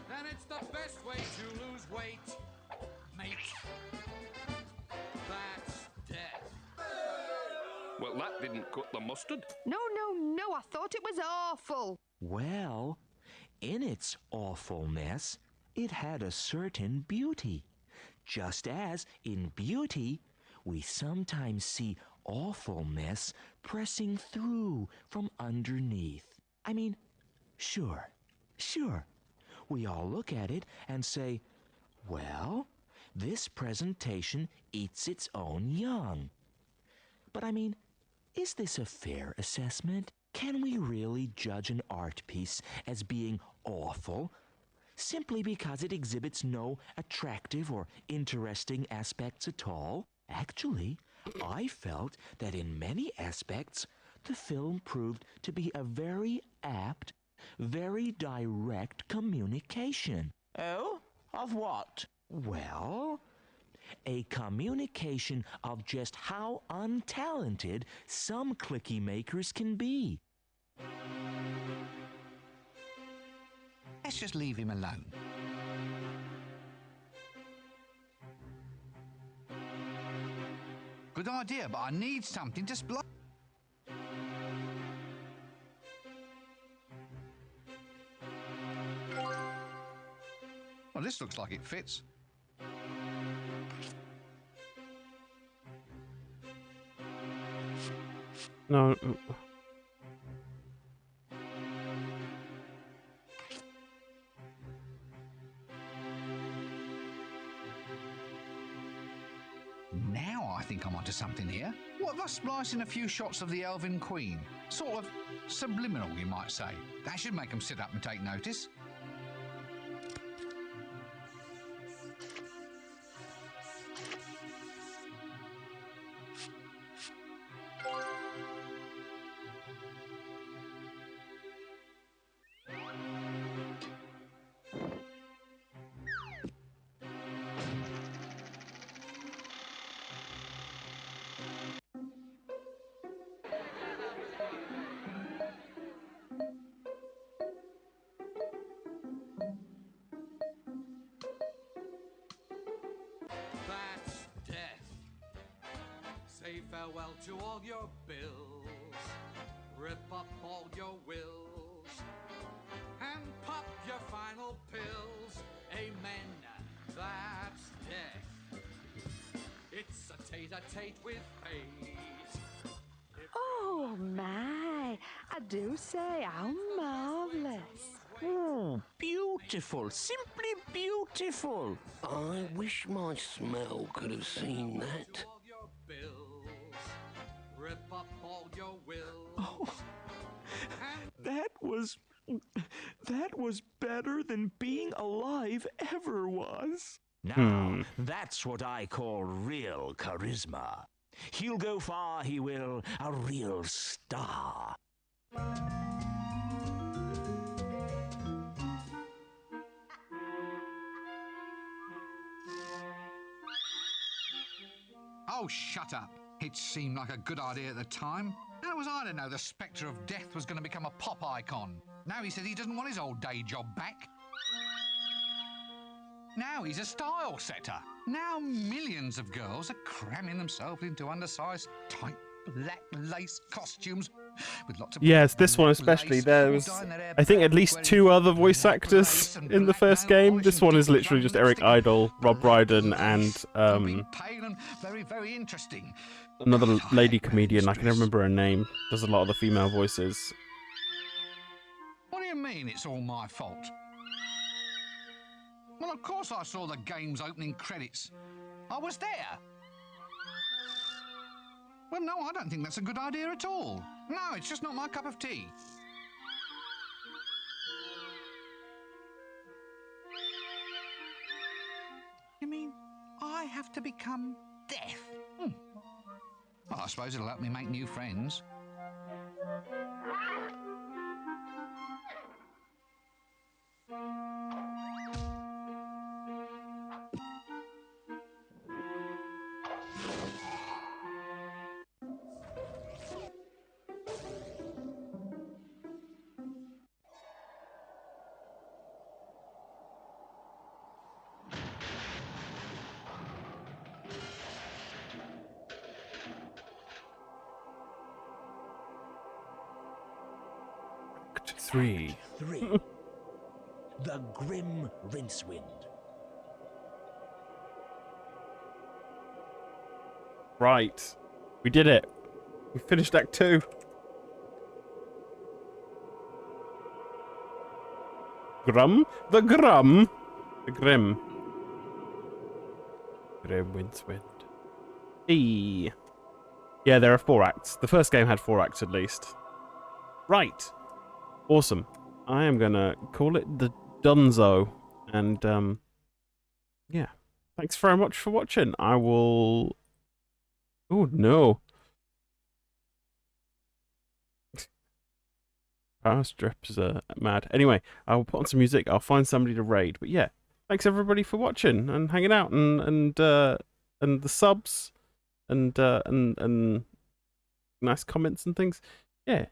Then it's the best way to lose weight, mate. That's death. Well, that didn't cut the mustard. No, I thought it was awful. Well, in its awfulness, it had a certain beauty. Just as, in beauty, we sometimes see awfulness pressing through from underneath. I mean, sure. We all look at it and say, well, this presentation eats its own young. But I mean, is this a fair assessment? Can we really judge an art piece as being awful simply because it exhibits no attractive or interesting aspects at all? Actually, I felt that in many aspects, the film proved to be a very apt, very direct communication. Oh? Of what? Well, a communication of just how untalented some clicky makers can be. Let's just leave him alone. Good idea, but I need something to splash. Well, this looks like it fits. No. Now I think I'm onto something here. What if I splice in a few shots of the Elven Queen? Sort of subliminal, you might say. That should make them sit up and take notice. Farewell to all your bills. Rip up all your wills. And pop your final pills. Amen. That's death. It's a tete-a-tete with fate. Oh my, I do say how marvellous. Oh, beautiful, simply beautiful. I wish my smell could have seen that. Rip up all your wills. Oh, that was better than being alive ever was. Now, that's what I call real charisma. He'll go far, he will, a real star. Oh, shut up. It seemed like a good idea at the time. How was I to know the spectre of death was going to become a pop icon? Now he says he doesn't want his old day job back. Now he's a style setter. Now millions of girls are cramming themselves into undersized, tight, black lace costumes with lots of... Yes, this one especially. There was, I think, at least 2 other voice actors in the first game. This one is literally just Eric Idle, Rob Brydon, and pale and very, very interesting. another lady comedian. I can never remember her name. Does a lot of the female voices. What do you mean it's all my fault? Well, of course I saw the game's opening credits. I was there. Well, no, I don't think that's a good idea at all. No, it's just not my cup of tea. You mean I have to become deaf? Well, I suppose it'll help me make new friends. Act 3. 3. The Grim Rincewind. Right. We did it. We finished Act 2. Grum? The Grum? The Grim. Grim Rincewind. E. Yeah, there are 4 acts. The first game had 4 acts at least. Right. Awesome. I am gonna call it the Dunzo. And, yeah. Thanks very much for watching. I will... Oh, no. Power strips are mad. Anyway, I'll put on some music. I'll find somebody to raid. But yeah, thanks everybody for watching and hanging out and the subs and nice comments and things. Yeah.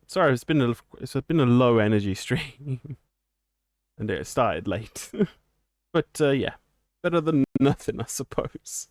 Sorry, it's been a low energy stream, and it started late. But yeah, better than nothing, I suppose.